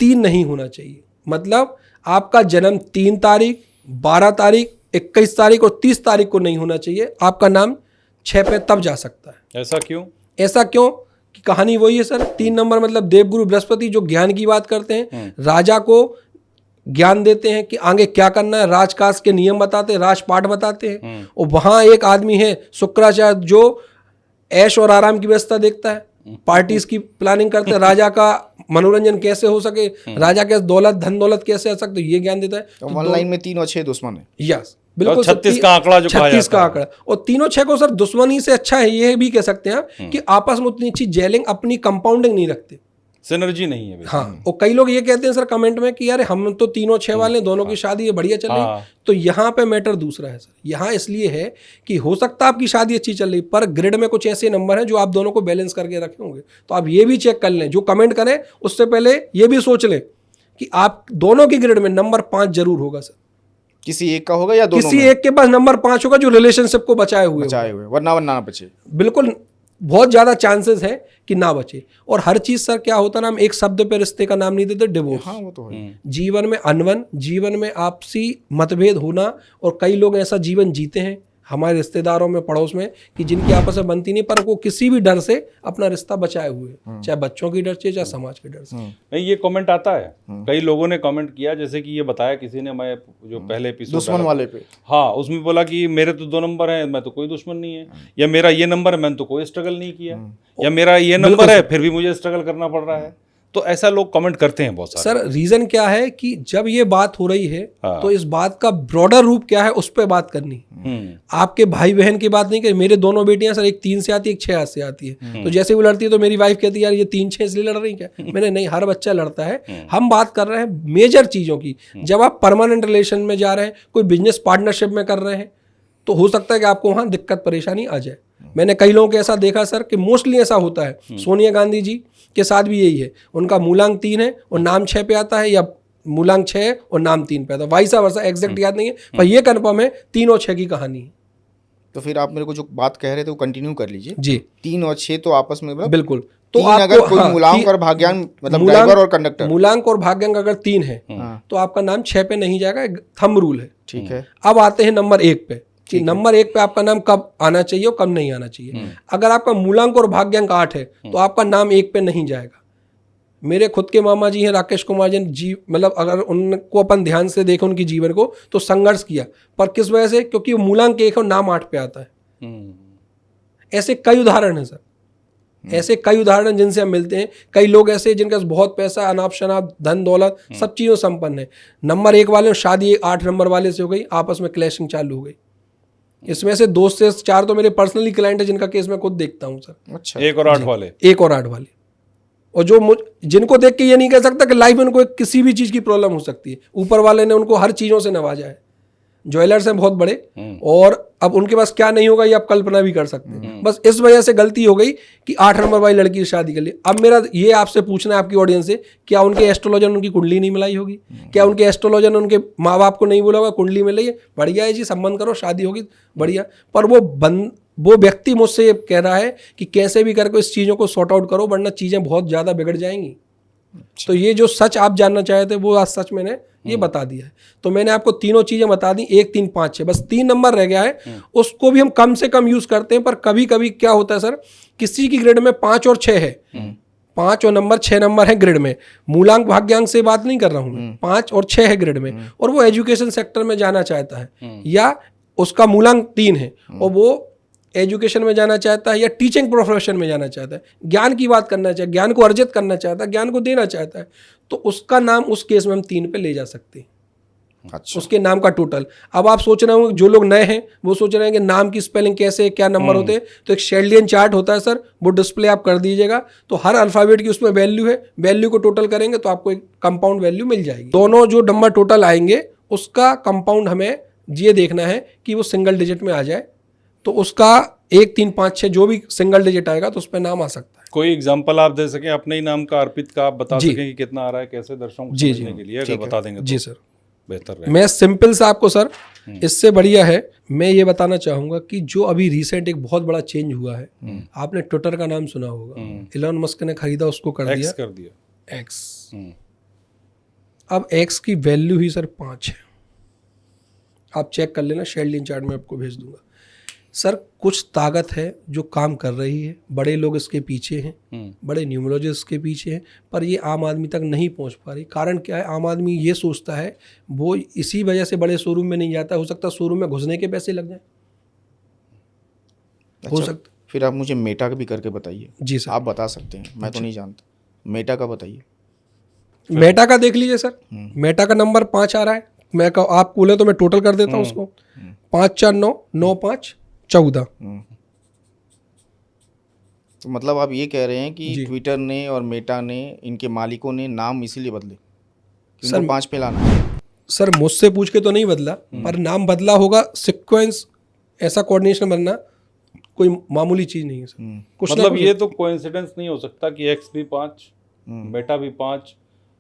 3 नहीं होना चाहिए। मतलब आपका जन्म 3 तारीख, 12 तारीख, 21 तारीख और 30 तारीख को नहीं होना चाहिए। आपका नाम 6 पे तब जा सकता है। ऐसा क्यों? ऐसा क्यों कि कहानी वही है सर, 3 नंबर मतलब देवगुरु बृहस्पति जो ज्ञान की बात करते हैं, राजा को ज्ञान देते हैं कि आगे क्या करना है, राजकाज के नियम बताते हैं, राजपाठ बताते हैं। और वहां एक आदमी है शुक्राचार्य जो ऐश और आराम की व्यवस्था देखता है, पार्टीज की प्लानिंग करते हैं, राजा का मनोरंजन कैसे हो सके, राजा के दौलत धन दौलत कैसे आ सकते, ये ज्ञान देता है। तो ऑनलाइन में 3 और 6 दुश्मन है। यस बिल्कुल, 36 का आंकड़ा जो 36 का आंकड़ा, और 3 और 6 को सर दुश्मनी से अच्छा है, ये भी कह सकते हैं कि आपस में उतनी अच्छी जेलिंग, अपनी कंपाउंडिंग नहीं रखते, सिनर्जी नहीं है। हाँ, और कई लोग ये कहते हैं सर कमेंट में कि यार हम तो 3 और 6 वाले, दोनों की शादी है बढ़िया चल रही, तो यहाँ पे मैटर दूसरा है सर। यहाँ इसलिए है कि हो सकता है आपकी शादी अच्छी चल रही, पर ग्रिड में कुछ ऐसे नंबर हैं जो आप दोनों को बैलेंस करके रखे होंगे। तो आप ये भी चेक कर लें, जो कमेंट करें उससे पहले ये भी सोच लें कि आप दोनों की ग्रिड में नंबर 5 जरूर होगा सर। किसी एक का होगा या दोनों किसी एक के पास नंबर 5 होगा जो रिलेशनशिप को बचाए हुए, वरना ना बचे। बिल्कुल, बहुत ज्यादा चांसेस है कि ना बचे। और हर चीज सर क्या होता है ना, हम एक शब्द पे रिश्ते का नाम नहीं देते, डिवोर्स। हाँ, वो तो है। जीवन में अनबन, जीवन में आपसी मतभेद होना, और कई लोग ऐसा जीवन जीते हैं, हमारे रिश्तेदारों में, पड़ोस में, कि जिनकी आपस में बनती नहीं, पर वो किसी भी डर से अपना रिश्ता बचाए हुए, चाहे बच्चों की डर से, चाहे समाज के डर से। नहीं, ये कमेंट आता है, कई लोगों ने कमेंट किया, जैसे कि ये बताया किसी ने, मैं जो पहले एपिसोड दुश्मन वाले पे, हाँ, उसमें बोला कि मेरे तो 2 नंबर हैं, मैं तो कोई दुश्मन नहीं है, या मेरा ये नंबर है, मैंने तो कोई स्ट्रगल नहीं किया, या मेरा ये नंबर है फिर भी मुझे स्ट्रगल करना पड़ रहा है। तो ऐसा लोग कमेंट करते हैं बहुत सारे। सर रीजन क्या है कि जब ये बात हो रही है तो इस बात का ब्रॉडर रूप क्या है, उस पर बात करनी। आपके भाई बहन की बात नहीं, कि मेरे दोनों बेटियां सर, एक 3 से आती है, एक 6 से आती है, तो जैसे वो लड़ती है तो मेरी वाइफ कहती है यार ये 3-6 इसलिए लड़ रही क्या? मैंने नहीं, हर बच्चा लड़ता है। हम बात कर रहे हैं मेजर चीजों की। जब आप परमानेंट रिलेशन में जा रहे हैं, कोई बिजनेस पार्टनरशिप में कर रहे हैं, तो हो सकता है कि आपको वहां दिक्कत परेशानी आ जाए। मैंने कई लोगों के ऐसा देखा सर कि मोस्टली ऐसा होता है। सोनिया गांधी जी के साथ भी यही है, उनका मूलांक 3 है और नाम 6 पे आता है, या मूलांक 6 है और नाम 3 पे आता है, वाइसा वर्सा, एग्जैक्ट याद नहीं है, पर ये कन्फर्म है 3 और 6 की कहानी है। तो फिर आप मेरे को जो बात कह रहे थे वो कंटिन्यू कर लीजिए जी। 3 और 6 तो आपस में मतलब बिल्कुल। तो अगर कोई मूलांक और भाग्यांक, मतलब ड्राइवर और कंडक्टर, मूलांक और भाग्यांक अगर 3 है तो आपका नाम 6 पे नहीं जाएगा, थंब रूल है। ठीक है। अब आते हैं नंबर 1 पे, कि नंबर 1 पे आपका नाम कब आना चाहिए और कब नहीं आना चाहिए। अगर आपका मूलांक और भाग्यांक 8 है तो आपका नाम 1 पे नहीं जाएगा। मेरे खुद के मामा जी हैं राकेश कुमार जी, मतलब अगर उनको अपन ध्यान से देखें उनकी जीवन को, तो संघर्ष किया, पर किस वजह से? क्योंकि वो मूलांक 1 और नाम 8 पे आता है। ऐसे कई उदाहरण हैं सर, ऐसे कई उदाहरण जिनसे हम मिलते हैं। कई लोग ऐसे जिनके पास बहुत पैसा, अनाप शनाप, धन दौलत, सब चीज़ों संपन्न है। नंबर 1 वाले शादी 8 नंबर वाले से हो गई, आपस में क्लैशिंग चालू हो गई। इसमें से 2 से 4 तो मेरे पर्सनली क्लाइंट है, जिनका केस मैं खुद देखता हूँ सर। अच्छा। 1 और 8 वाले, 1 और 8 वाले, और जो जिनको देख के ये नहीं कह सकता कि लाइफ में उनको किसी भी चीज़ की प्रॉब्लम हो सकती है। ऊपर वाले ने उनको हर चीज़ों से नवाजा है। ज्वेलर्स हैं बहुत बड़े, और अब उनके पास क्या नहीं होगा ये आप कल्पना भी कर सकते हैं। बस इस वजह से गलती हो गई कि 8 नंबर वाली लड़की की शादी कर ली। अब मेरा ये आपसे पूछना है, आपकी ऑडियंस से, क्या उनके एस्ट्रोलॉजर ने उनकी कुंडली नहीं मिलाई होगी? क्या उनके एस्ट्रोलॉजर ने उनके माँ बाप को नहीं बोला होगा कुंडली मिल रही है, बढ़िया है जी, संबंध करो, शादी होगी, बढ़िया। पर वो व्यक्ति मुझसे ये कह रहा है कि कैसे भी करके इस चीज़ों को सॉर्ट आउट करो, वरना चीज़ें बहुत ज़्यादा बिगड़ जाएंगी। तो ये जो सच आप जानना चाहे थे, वो आज सच मैंने ये बता दिया है। तो मैंने आपको तीनों चीजें बता दी, 1, 3, 5, 6, बस 3 नंबर रह गया है। उसको भी हम कम से कम यूज करते हैं, पर कभी कभी क्या होता है सर, किसी की ग्रेड में 5 और 6 है, 5 और नंबर 6 नंबर है ग्रेड में। मूलांक भाग्यांक से बात नहीं कर रहा हूं मैं, 5 और 6 है ग्रेड में, और वो एजुकेशन सेक्टर में जाना चाहता है, या उसका मूलांक 3 है और वो एजुकेशन में जाना चाहता है, या टीचिंग प्रोफेशन में जाना चाहता है, ज्ञान की बात करना चाहता है, ज्ञान को अर्जित करना चाहता है, ज्ञान को देना चाहता है, तो उसका नाम उस केस में हम 3 पे ले जा सकते हैं। अच्छा। उसके नाम का टोटल। अब आप सोच रहे होंगे, जो लोग नए हैं वो सोच रहे हैं कि नाम की स्पेलिंग कैसे, क्या नंबर होते हैं। तो एक शेल्डियन चार्ट होता है सर, वो डिस्प्ले आप कर दीजिएगा, तो हर अल्फाबेट की उसमें वैल्यू है, वैल्यू को टोटल करेंगे तो आपको एक कंपाउंड वैल्यू मिल जाएगी। दोनों जो नंबर टोटल आएंगे उसका कंपाउंड हमें ये देखना है कि वो सिंगल डिजिट में आ जाए, तो उसका 1, 3, 5, 6 जो भी सिंगल डिजिट आएगा तो उस पर नाम आ सकता है। कोई एग्जांपल आप दे सकें अपने ही नाम का, अर्पित का, आप बता सकें कि कितना आ रहा है, कैसे दर्शकों को समझने के लिए अगर बता देंगे जी तो सर, बेहतर रहेगा। मैं सिंपल सा आपको सर, इससे बढ़िया है, मैं ये बताना चाहूंगा कि जो अभी रिसेंट एक बहुत बड़ा चेंज हुआ है, आपने ट्विटर का नाम सुना होगा, इलॉन मस्क ने खरीदा, उसको कर दिया एक्स। अब एक्स की वैल्यू ही सर 5 है, आप चेक कर लेना, शेल्डियन चार्ट में आपको भेज दूंगा सर। कुछ ताकत है जो काम कर रही है, बड़े लोग इसके पीछे हैं, बड़े न्यूमरोलॉजिस्ट इसके पीछे हैं, पर ये आम आदमी तक नहीं पहुंच पा रही। कारण क्या है? आम आदमी ये सोचता है, वो इसी वजह से बड़े शोरूम में नहीं जाता, हो सकता है शोरूम में घुसने के पैसे लग जाए, हो सकता। फिर आप मुझे मेटा भी करके बताइए। जी सर, आप बता सकते हैं, मैं तो नहीं जानता। मेटा का बताइए। मेटा का देख लीजिए सर, मेटा का नंबर 5 आ रहा है। मैं आप बोले तो मैं टोटल कर देता हूँ उसको, 5, 4, 9, 9, 5, 14। तो मतलब आप ये कह रहे हैं कि ट्विटर ने और मेटा ने, इनके मालिकों ने नाम इसीलिए बदले कि सर 5 पे लाना है। सर मुझसे पूछ के तो नहीं बदला, पर नाम बदला होगा, सीक्वेंस ऐसा कोऑर्डिनेशन बनना कोई मामूली चीज नहीं है सर। कुछ मतलब ये तो कोइंसिडेंस नहीं हो सकता कि एक्स भी 5, मेटा भी 5,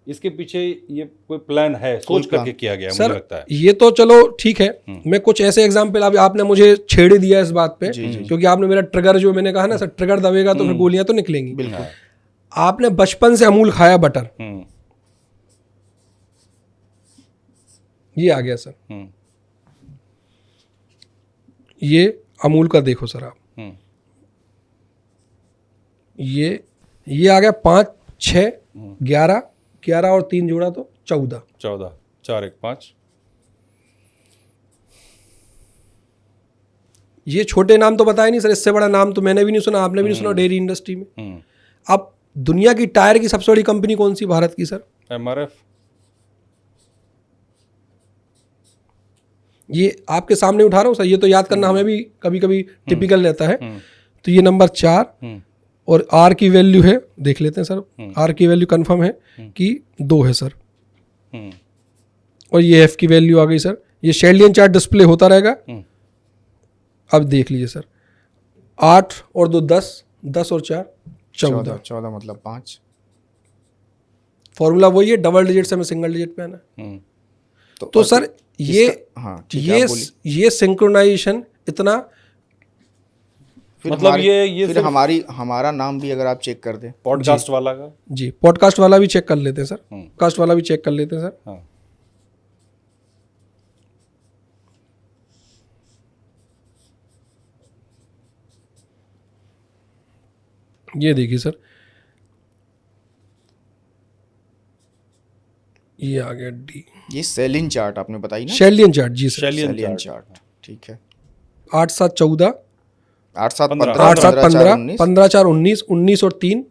इसके पीछे ये कोई प्लान है, सोच करके किया गया मुझे लगता है। ये तो चलो ठीक है, मैं कुछ ऐसे एग्जांपल, अभी आपने मुझे छेड़ दिया इस बात पे, क्योंकि आपने मेरा ट्रिगर, जो मैंने कहा ना सर, ट्रिगर दबेगा तो फिर गोलियां तो निकलेंगी। बिल्कुल। आपने बचपन से अमूल खाया बटर, ये आ गया सर, ये अमूल का देखो सर आप, हम्म, ये आ गया 5 6 11 11 और 3 जोड़ा तो 14। 14 4 1 5। ये छोटे नाम तो बताए नहीं सर, इससे बड़ा नाम तो मैंने भी नहीं सुना, आपने भी नहीं सुना डेयरी इंडस्ट्री में। अब दुनिया की टायर की सबसे बड़ी कंपनी कौन सी भारत की सर? MRF। ये आपके सामने उठा रहा हूँ सर, ये तो याद करना हमें भी कभी कभी टिपिकल रहता है। तो ये नंबर 4 और आर की वैल्यू है, देख लेते हैं सर, आर की वैल्यू कंफर्म है कि 2 है सर। और ये एफ की वैल्यू आ गई सर। ये शेल्डियन चार्ट डिस्प्ले होता रहेगा। अब देख लीजिए सर, 8 और 2 10, 10 और 4 14। 14 मतलब 5। फॉर्मूला वही है, डबल डिजिट से हमें सिंगल डिजिट पे आना है। तो सर ये हाँ, ठीक है, आप बोलिए। ये सिंक्रोनाइजेशन इतना, फिर मतलब ये फिर हमारा नाम भी अगर आप चेक कर दें पॉडकास्ट वाला का। जी पॉडकास्ट वाला भी चेक कर लेते हैं सर, कास्ट वाला भी चेक कर लेते हैं सर। हाँ, ये देखिए सर, ये आ गया डी, ये सेलिंग चार्ट आपने बताई ना, शेल्डियन चार्ट। जी सर, शेलियन सेलियन चार्ट। चार्ट, ठीक है। 8 7 14, 8 7 15, 15, 8 7 15, 19, 15 4 19, 19 और 3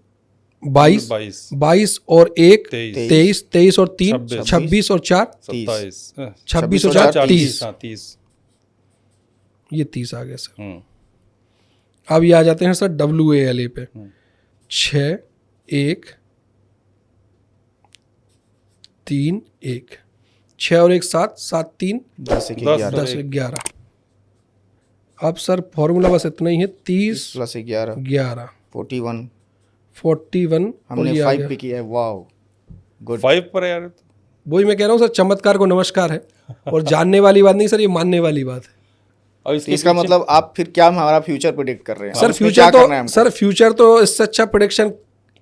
22, 22 और 1 23, 23 और 3 26 और 4 27 26 और 4 30, 30। ये 30 आ गया सर। अब ये आ जाते हैं सर WALA पे, 6 1 3 1, 6 और 1 7, 7 3 10 1 10, 11 10 11। अब सर फॉर्मूला बस इतना ही है, 30 प्लस 11 11 41। 41 और हमने ये आ 5 गया। पे किया है, वाओ गुड। 5 पर है यार। वही मैं कह रहा हूँ सर, चमत्कार को नमस्कार है। और जानने वाली बात नहीं सर, ये मानने वाली बात है और तो इसका मतलब आप फिर क्या हमारा फ्यूचर प्रेडिक्ट कर रहे हैं? सर। अब इसमें फ्यूचर क्या करना है तो हमको? सर फ्यूचर तो इससे अच्छा प्रोडिक्शन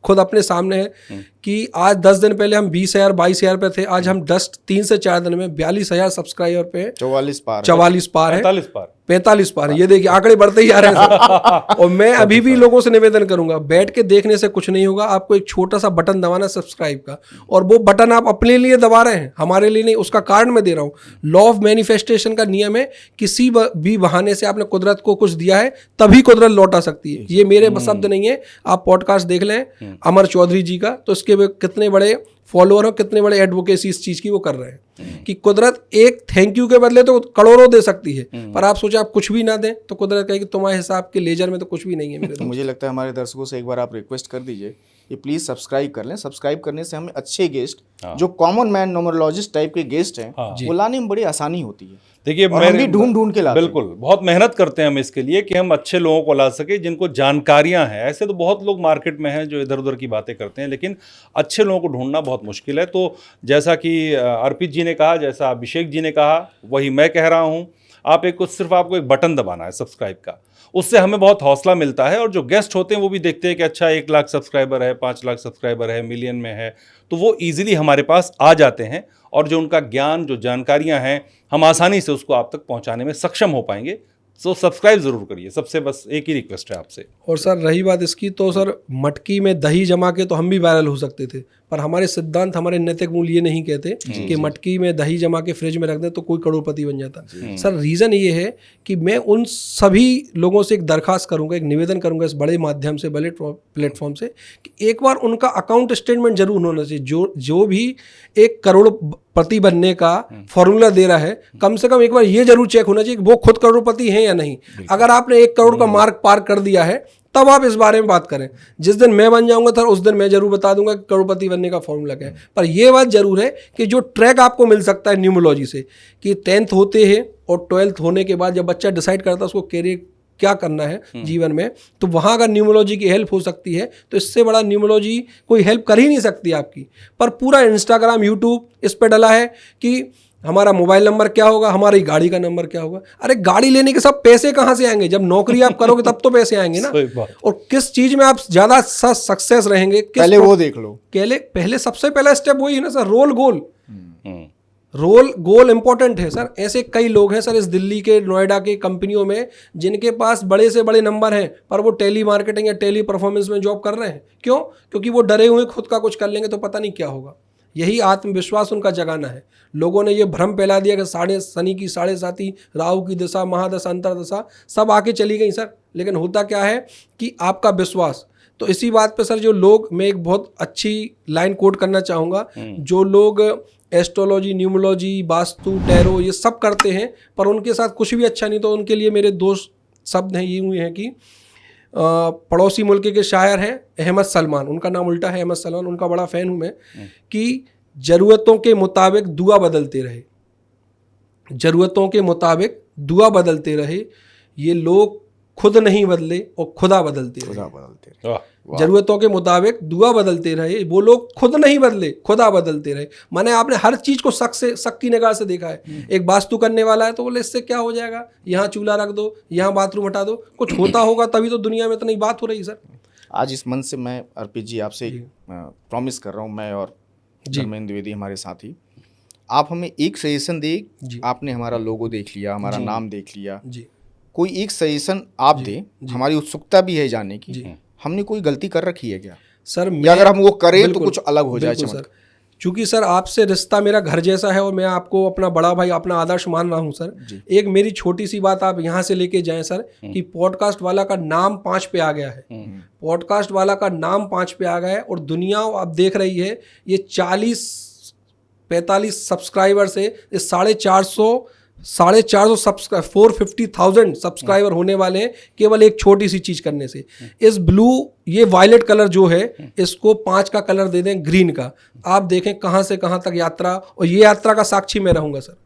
खुद अपने सामने है कि आज 10 दिन पहले हम 20,000 22,000 पे थे, आज हम 3 से 4 दिन में 42,000 सब्सक्राइबर पे हैं। 44 पार है। 44 पार है, 45 पर। 45 पार है। ये देखिए आंकड़े बढ़ते ही आ रहे हैं सर। और मैं अभी भी लोगों से निवेदन करूंगा, बैठ के देखने से कुछ नहीं होगा, आपको एक छोटा सा बटन दबाना सब्सक्राइब का, और वो बटन आप अपने लिए दबा रहे हैं, हमारे लिए नहीं। उसका कारण मैं दे रहा हूँ, लॉ ऑफ मैनिफेस्टेशन का नियम है, किसी भी बहाने से आपने कुदरत को कुछ दिया है तभी कुदरत लौटा सकती है। ये मेरे शब्द नहीं है, आप पॉडकास्ट देख लें अमर चौधरी जी का, तो इसके कितने बड़े फॉलोअर हो, कितने बड़े एडवोकेसी इस चीज की वो कर रहे हैं कि कुदरत एक थैंक यू के बदले तो करोड़ों दे सकती है, पर आप सोचे आप कुछ भी ना दें तो कुदरत कहेगी तुम्हारे हिसाब के लेजर में तो कुछ भी नहीं है मेरे दोस्त। मुझे लगता है हमारे दर्शकों से एक बार आप रिक्वेस्ट कर दीजिए कि प्लीज सब्सक्राइब कर लें। सब्सक्राइब करने से हमें अच्छे गेस्ट, जो कॉमन मैन न्यूमरोलॉजिस्ट टाइप के गेस्ट हैं, वो लाने में बड़ी आसानी होती है। देखिए और हम भी ढूंढ के लाते हैं। बिल्कुल बहुत मेहनत करते हैं हम इसके लिए कि हम अच्छे लोगों को ला सके जिनको जानकारियां हैं। ऐसे तो बहुत लोग मार्केट में हैं जो इधर उधर की बातें करते हैं, लेकिन अच्छे लोगों को ढूंढना बहुत मुश्किल है। तो जैसा कि अर्पित जी ने कहा, जैसा अभिषेक जी ने कहा, वही मैं कह रहा हूं, सिर्फ आपको एक बटन दबाना है सब्सक्राइब का, उससे हमें बहुत हौसला मिलता है। और जो गेस्ट होते हैं वो भी देखते हैं कि अच्छा 1 लाख सब्सक्राइबर है, 5 लाख सब्सक्राइबर है, मिलियन में है, तो वो ईजिली हमारे पास आ जाते हैं और जो उनका ज्ञान, जो जानकारियां हैं, हम आसानी से उसको आप तक पहुंचाने में सक्षम हो पाएंगे। सो सब्सक्राइब जरूर करिए, सबसे बस एक ही रिक्वेस्ट है आपसे। और सर रही बात इसकी, तो सर मटकी में दही जमा के तो हम भी वायरल हो सकते थे, पर हमारे सिद्धांत, हमारे नैतिक मूल्य ये नहीं कहते कि मटकी में दही जमा के फ्रिज में रख दें तो कोई करोड़पति बन जाता। सर रीज़न ये है कि मैं उन सभी लोगों से एक दरखास्त करूंगा, एक निवेदन करूंगा इस बड़े माध्यम से, बड़े प्लेटफॉर्म से, कि एक बार उनका अकाउंट स्टेटमेंट जरूर होना चाहिए। जो भी 1 करोड़पति बनने का फॉर्मूला दे रहा है, कम से कम एक बार ये जरूर चेक होना चाहिए कि वो खुद करोड़पति हैं या नहीं। अगर आपने 1 करोड़ का मार्क पार कर दिया है तब आप इस बारे में बात करें। जिस दिन मैं बन जाऊंगा सर, उस दिन मैं जरूर बता दूंगा कि करोड़पति बनने का फॉर्मूला क्या है। पर यह बात जरूर है कि जो ट्रैक आपको मिल सकता है न्यूमरोलॉजी से, कि 10th होते हैं और 12th होने के बाद जब बच्चा डिसाइड करता है उसको कैरियर क्या करना है जीवन में, तो वहाँ अगर न्यूमरोलॉजी की हेल्प हो सकती है तो इससे बड़ा न्यूमरोलॉजी कोई हेल्प कर ही नहीं सकती आपकी। पर पूरा इंस्टाग्राम, यूट्यूब इस पर डला है कि हमारा मोबाइल नंबर क्या होगा, हमारी गाड़ी का नंबर क्या होगा। अरे गाड़ी लेने के सब पैसे कहाँ से आएंगे? जब नौकरी आप करोगे तब तो पैसे आएंगे ना। और किस चीज में आप ज्यादा सक्सेस रहेंगे, पहले वो देख लो। पहले सबसे पहला स्टेप वही है ना सर, रोल गोल। गोल इंपॉर्टेंट है सर। ऐसे कई लोग हैं सर इस दिल्ली के नोएडा के कंपनियों में जिनके पास बड़े से बड़े नंबर हैं, पर वो टेली मार्केटिंग या टेली परफॉर्मेंस में जॉब कर रहे हैं। क्यों? क्योंकि वो डरे हुए खुद का कुछ कर लेंगे तो पता नहीं क्या होगा। यही आत्मविश्वास उनका जगाना है। लोगों ने ये भ्रम फैला दिया कि शनि की 7.5, राहु की दशा, महादशा, अंतरदशा सब आके चली गई सर। लेकिन होता क्या है कि आपका विश्वास। तो इसी बात पे सर जो लोग, मैं एक बहुत अच्छी लाइन कोट करना चाहूँगा, जो लोग एस्ट्रोलॉजी, न्यूमोलॉजी, वास्तु, टैरो ये सब करते हैं पर उनके साथ कुछ भी अच्छा नहीं, तो उनके लिए मेरे दोस्त शब्द हैं ये हुए हैं कि पड़ोसी मुल्क के शायर हैं अहमद सलमान, उनका नाम उल्टा है अहमद सलमान, उनका बड़ा फ़ैन हूँ मैं, कि ज़रूरतों के मुताबिक दुआ बदलते रहे, ज़रूरतों के मुताबिक दुआ बदलते रहे, ये लोग खुद नहीं बदले और खुदा बदलते रहे। जरूरतों के मुताबिक दुआ बदलते रहे, वो लोग खुद नहीं बदले, खुदा बदलते रहे। माने आपने हर चीज को शक की निगाह से देखा है। एक वास्तु करने वाला है तो बोले इससे क्या हो जाएगा, यहाँ चूल्हा रख दो, यहाँ बाथरूम हटा दो, कुछ होता होगा तभी तो दुनिया में इतनी बात हो रही सर। आज इस मंच से मैं अर्पित जी आपसे प्रॉमिस कर रहा हूँ, मैं और धर्मेंद्र द्विवेदी हमारे साथी, आप हमें एक सजेशन दे। आपने हमारा लोगो देख लिया, हमारा नाम देख लिया, कोई एक सजेशन आप दे, हमारी उत्सुकता भी है जानने की, हमने कोई गलती कर रखी है क्या सर? या अगर हम वो करें तो कुछ अलग हो जाए चमक? चूंकि सर आपसे रिश्ता मेरा घर जैसा है और मैं आपको अपना बड़ा भाई, अपना आदर्श मान रहा हूं सर। एक मेरी छोटी सी बात आप यहाँ से लेके जाएं सर, कि पॉडकास्ट वाला का नाम 5 पे आ गया है। पॉडकास्ट वाला का नाम 5 पे आ गया है और दुनिया आप देख रही है, ये 40-45 सब्सक्राइबर से 450,000 सब्सक्राइबर होने वाले हैं केवल एक छोटी सी चीज करने से। इस ये वायलेट कलर जो है, इसको 5 का कलर दे दें ग्रीन का, आप देखें कहां से कहां तक यात्रा, और ये यात्रा का साक्षी मैं रहूंगा सर।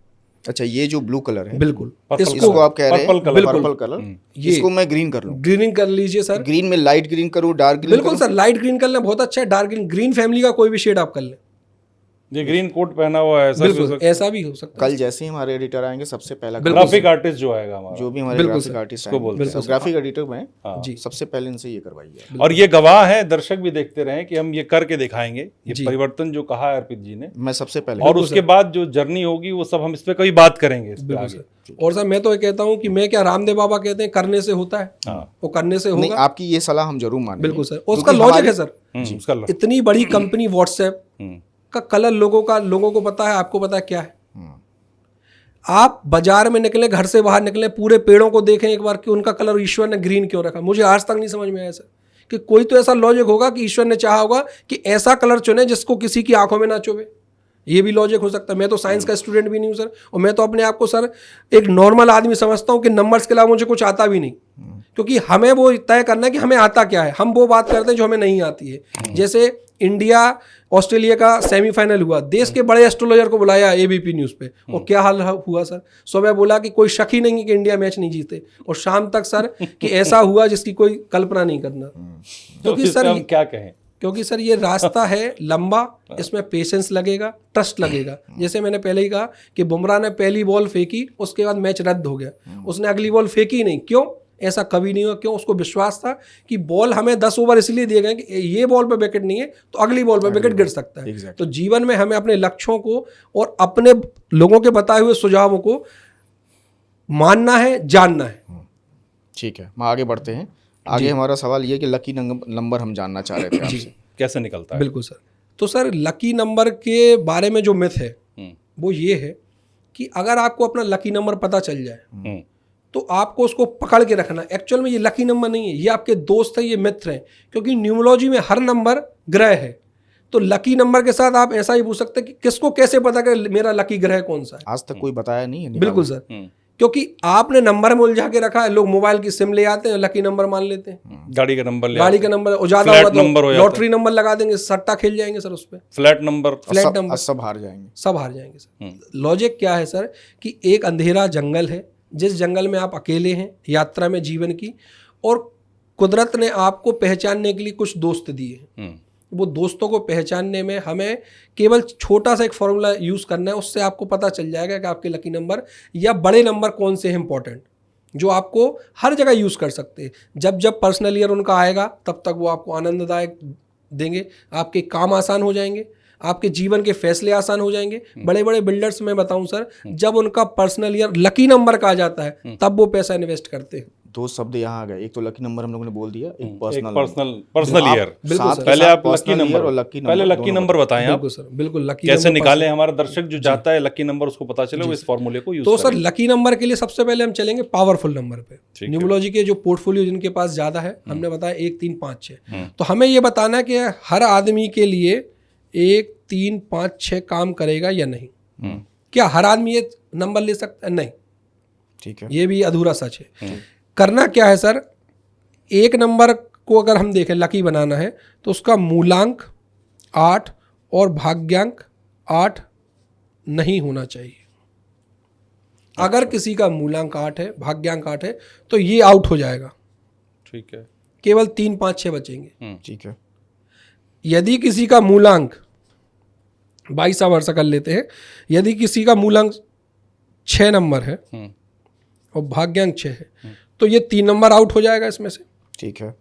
अच्छा, ये जो ब्लू कलर है, बिल्कुल इसको आप कह रहे हैं पर्पल कलर, इसको मैं ग्रीन कर लूं? ग्रीनिंग कर लीजिए सर। ग्रीन में लाइट ग्रीन करूं, डार्क ग्रीन? बिल्कुल सर, लाइट ग्रीन कर लें, बहुत अच्छा है। डार्क ग्रीन फैमिली का कोई भी शेड आप कर लें। ये ग्रीन कोट पहना हुआ है, ऐसा भी हो सकता है। कल जैसे ही हमारे एडिटर आएंगे, सबसे पहला ग्राफिक आर्टिस्ट जो आएगा हमारा, जो भी हमारे ग्राफिक आर्टिस्ट हैं, ग्राफिक एडिटर में जी, सबसे पहले इनसे ये करवाइए। और ये गवाह है, दर्शक भी देखते रहे कि हम ये करके दिखाएंगे, ये परिवर्तन जो कहा है अर्पित जी ने, मैं सबसे पहले, और उसके बाद जो जर्नी होगी वो सब हम इस पे कभी बात करेंगे इस पे आगे। और सर मैं तो ये कहता हूँ कि मैं क्या, रामदेव बाबा कहते हैं करने से होता है, वो करने से होगा। आपकी ये सलाह हम जरूर मानेंगे। बिल्कुल सर, उसका लॉजिक है सर। इतनी बड़ी कंपनी व्हाट्सएप का कलर लोगों को पता है, आपको पता है क्या है? आप बाजार में निकले, घर से बाहर निकले, पूरे पेड़ों को देखें एक बार कि उनका कलर ईश्वर ने ग्रीन क्यों रखा। मुझे आज तक नहीं समझ में आया सर, कि कोई तो ऐसा लॉजिक होगा कि ईश्वर ने चाहा होगा कि ऐसा कलर चुने जिसको किसी की आंखों में ना चुभे। ये भी लॉजिक हो सकता है। मैं तो साइंस का स्टूडेंट भी नहीं हूँ सर, और मैं तो अपने आप को सर एक नॉर्मल आदमी समझता हूँ कि नंबर्स के अलावा मुझे कुछ आता भी नहीं, क्योंकि हमें वो तय करना है कि हमें आता क्या है। हम वो बात करते हैं जो हमें नहीं आती है। जैसे इंडिया ऑस्ट्रेलिया का सेमीफाइनल हुआ, देश के बड़े एस्ट्रोलॉजर को बुलाया एबीपी न्यूज़ पे, और क्या हाल हुआ सर? सुबह बोला कि कोई शक ही नहीं कि इंडिया मैच नहीं जीते, और शाम तक सर कि ऐसा हुआ जिसकी कोई कल्पना नहीं करना। क्योंकि सर हम क्या कहें, क्योंकि सर ये रास्ता है लंबा, इसमें पेशेंस लगेगा, ट्रस्ट लगेगा। जैसे मैंने पहले ही कहा कि बुमराह ने पहली बॉल फेंकी, उसके बाद मैच रद्द हो गया, उसने अगली बॉल फेंकी नहीं। क्यों? ऐसा कभी नहीं हुआ। क्यों? उसको विश्वास था कि बॉल हमें 10 ओवर इसलिए दिए गए कि ये बॉल पे विकेट नहीं है तो अगली बॉल पे विकेट गिर सकता है। तो जीवन में हमें अपने लक्ष्यों को और अपने लोगों के बताए हुए सुझावों को मानना है, जानना है। ठीक है, हम आगे बढ़ते हैं। आगे हमारा सवाल ये कि लकी नंबर हम जानना चाह रहे थे आपसे, कैसे निकलता है? बिल्कुल सर। तो सर लकी नंबर के बारे में जो मिथ है वो ये है कि अगर आपको अपना लकी नंबर पता चल जाए तो आपको उसको पकड़ के रखना। एक्चुअल में ये लकी नंबर नहीं है, ये आपके दोस्त हैं, ये मित्र हैं, क्योंकि न्यूमरोलॉजी में हर नंबर ग्रह है। तो लकी नंबर के साथ आप ऐसा ही पूछ सकते हैं कि किसको कैसे पता कि मेरा लकी ग्रह कौन सा है। आज तक कोई बताया नहीं है। बिल्कुल सर, क्योंकि आपने नंबर में उलझा के रखा है। लोग मोबाइल की सिम ले आते हैं, लकी नंबर मान लेते हैं, गाड़ी का नंबर ज्यादा होगा तो लॉटरी नंबर लगा देंगे, सट्टा खेल जाएंगे सर उस पर, फ्लैट नंबर सब हार जाएंगे, सब हार जाएंगे सर। लॉजिक क्या है सर कि एक अंधेरा जंगल है, जिस जंगल में आप अकेले हैं यात्रा में जीवन की, और कुदरत ने आपको पहचानने के लिए कुछ दोस्त दिए हैं। वो दोस्तों को पहचानने में हमें केवल छोटा सा एक फॉर्मूला यूज़ करना है, उससे आपको पता चल जाएगा कि आपके लकी नंबर या बड़े नंबर कौन से हैं इंपॉर्टेंट, जो आपको हर जगह यूज़ कर सकते हैं। जब जब पर्सनल ईयर उनका आएगा तब तक वो आपको आनंददायक देंगे, आपके काम आसान हो जाएंगे, आपके जीवन के फैसले आसान हो जाएंगे। बड़े बड़े बिल्डर्स में बताऊं सर, जब उनका पर्सनल ईयर लकी नंबर का आ जाता है तब वो पैसा इन्वेस्ट करते हैं। दो शब्द यहाँ आ गए, एक तो लकी नंबर हम लोगों ने बोल दिया, एक पर्सनल ईयर। बिल्कुल सर, पहले आप लकी personal year नंबर और lucky पहले number लकी दोनों नंबर बताएं आप, बिल्कुल सर, बिल्कुल लकी कैसे नंबर निकालें, हमारा दर्शक जो चाहता है लकी नंबर उसको पता चले वो इस फॉर्मूले को यूज तो सर लकी नंबर के लिए सबसे पहले हम चलेंगे पावरफुल नंबर पे। ठीक है। न्यूमरोलॉजी के जो पोर्टफोलियो जिनके पास ज्यादा है, हमने बताया 1 3 5 6, तो हमें ये बताना है कि हर आदमी के लिए 1 3 5 6 काम करेगा या नहीं। क्या हर आदमी ये नंबर ले सकता है? नहीं, ठीक है, ये भी अधूरा सच है। करना क्या है सर, एक नंबर को अगर हम देखें लकी बनाना है तो उसका मूलांक 8 और भाग्यांक 8 नहीं होना चाहिए। अगर किसी का मूलांक 8 है, भाग्यांक 8 है, तो ये आउट हो जाएगा। ठीक है, केवल 3 5 6 बचेंगे। ठीक है, यदि किसी का मूलांक 22 वर्ष कर लेते हैं, यदि किसी का मूलांक 6 नंबर है और भाग्यांक 6 है, तो ये 3 नंबर आउट हो जाएगा इसमें से। ठीक है,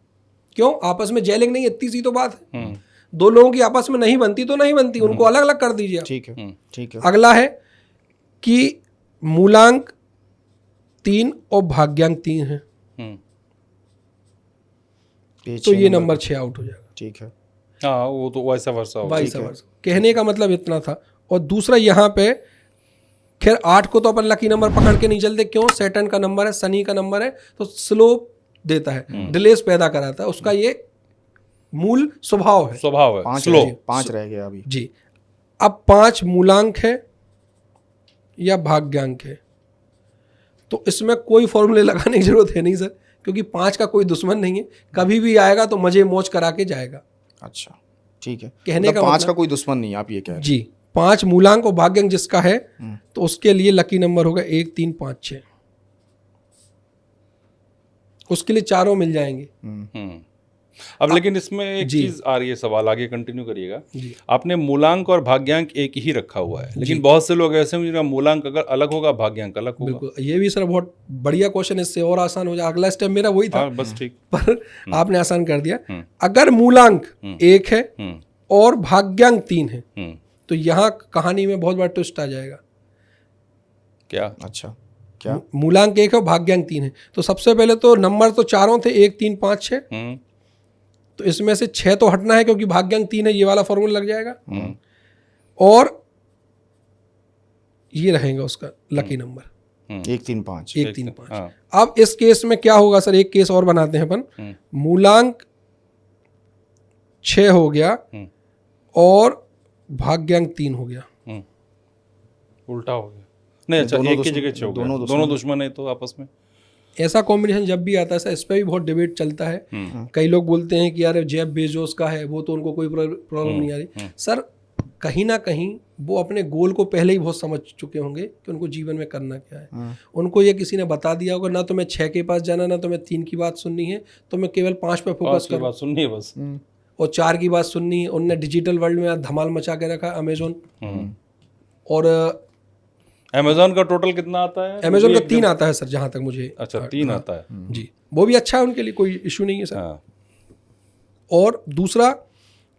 क्यों? आपस में जेलिंग नहीं, इतनी सी तो बात है। दो लोगों की आपस में नहीं बनती तो नहीं बनती, उनको अलग अलग कर दीजिए आप। ठीक है, ठीक है, अगला है कि मूलांक 3 और भाग्यांक 3 है, तो ये नंबर 6 आउट हो जाएगा। ठीक है, हाँ वो तो वैसा वर्षा होगा। 22 वर्ष। कहने का मतलब इतना था। और दूसरा यहाँ पे, खैर 8 को तो अपन लकी नंबर पकड़ के नहीं चलते, क्यों? सैटर्न का नंबर है, शनि का नंबर है, तो स्लो देता है, डिलेस पैदा कराता है, उसका ये मूल स्वभाव है। स्वभाव है, 5 स्लो। 5 रह गया अभी। जी। अब 5 मूलांक है या भाग्यांक है, तो इसमें कोई फॉर्मूले लगाने की जरूरत है नहीं सर, क्योंकि 5 का कोई दुश्मन नहीं है, कभी भी आएगा तो मजे मौज करा के जाएगा। अच्छा, ठीक है, कहने मतलब का 5 मतलब- का कोई दुश्मन नहीं, आप ये कह रहे हैं। जी, 5 मूलांक और भाग्यांक जिसका है, तो उसके लिए लकी नंबर होगा 1 3 5 6। उसके लिए चारों मिल जाएंगे। अब लेकिन इसमें एक चीज आ रही है, सवाल आगे कंटिन्यू करिएगा। आपने मूलांक और भाग्यांक एक ही रखा हुआ है, लेकिन बहुत से लोग ऐसे हैं जिनका मूलांक अगर अलग होगा भाग्यांक अलग होगा। बिल्कुल, ये भी सर बहुत बढ़िया क्वेश्चन, इससे और आसान हो जाए। अगला स्टेप मेरा वही था, हाँ बस ठीक। पर आपने आसान कर दिया। अगर मूलांक 1 है और भाग्यांक 3 है, तो यहाँ कहानी में बहुत बड़ा ट्विस्ट आ जाएगा। क्या? अच्छा, क्या? मूलांक 1 है और भाग्यांक 3 है, तो सबसे पहले तो नंबर तो चारों थे, 1 3 5 6, तो इसमें से 6 तो हटना है क्योंकि भाग्यांक 3 है, ये वाला फॉर्मूला लग जाएगा। और ये रहेगा उसका लकी नंबर 1 3 5। 1 3 5। अब इस केस में क्या होगा सर, एक केस और बनाते हैं अपन। मूलांक 6 हो गया और भाग्यांक 3 हो गया, उल्टा हो गया। नहीं अच्छा, एक की जगह 6 हो गया, दोनों दुश्मन है तो आपस में। ऐसा कॉम्बिनेशन जब भी आता है सर, इस पर भी बहुत डिबेट चलता है। कई लोग बोलते हैं कि यार जेफ बेजोस का है, वो तो उनको कोई प्रॉब्लम नहीं आ रही। सर कहीं ना कहीं वो अपने गोल को पहले ही बहुत समझ चुके होंगे कि उनको जीवन में करना क्या है। उनको ये किसी ने बता दिया होगा, ना तो मैं 6 के पास जाना, ना तो मैं 3 की बात सुननी है, तो मैं केवल 5 पे फोकस करूँ, बात सुननी है बस, और 4 की बात सुननी है। उनने डिजिटल वर्ल्ड में धमाल मचा के रखा अमेजोन। और अमेजोन का टोटल कितना आता है? अमेजोन का 3 आता है सर, जहाँ तक मुझे। अच्छा 3 आता है जी, वो भी अच्छा है, उनके लिए कोई इशू नहीं है सर। हाँ। और दूसरा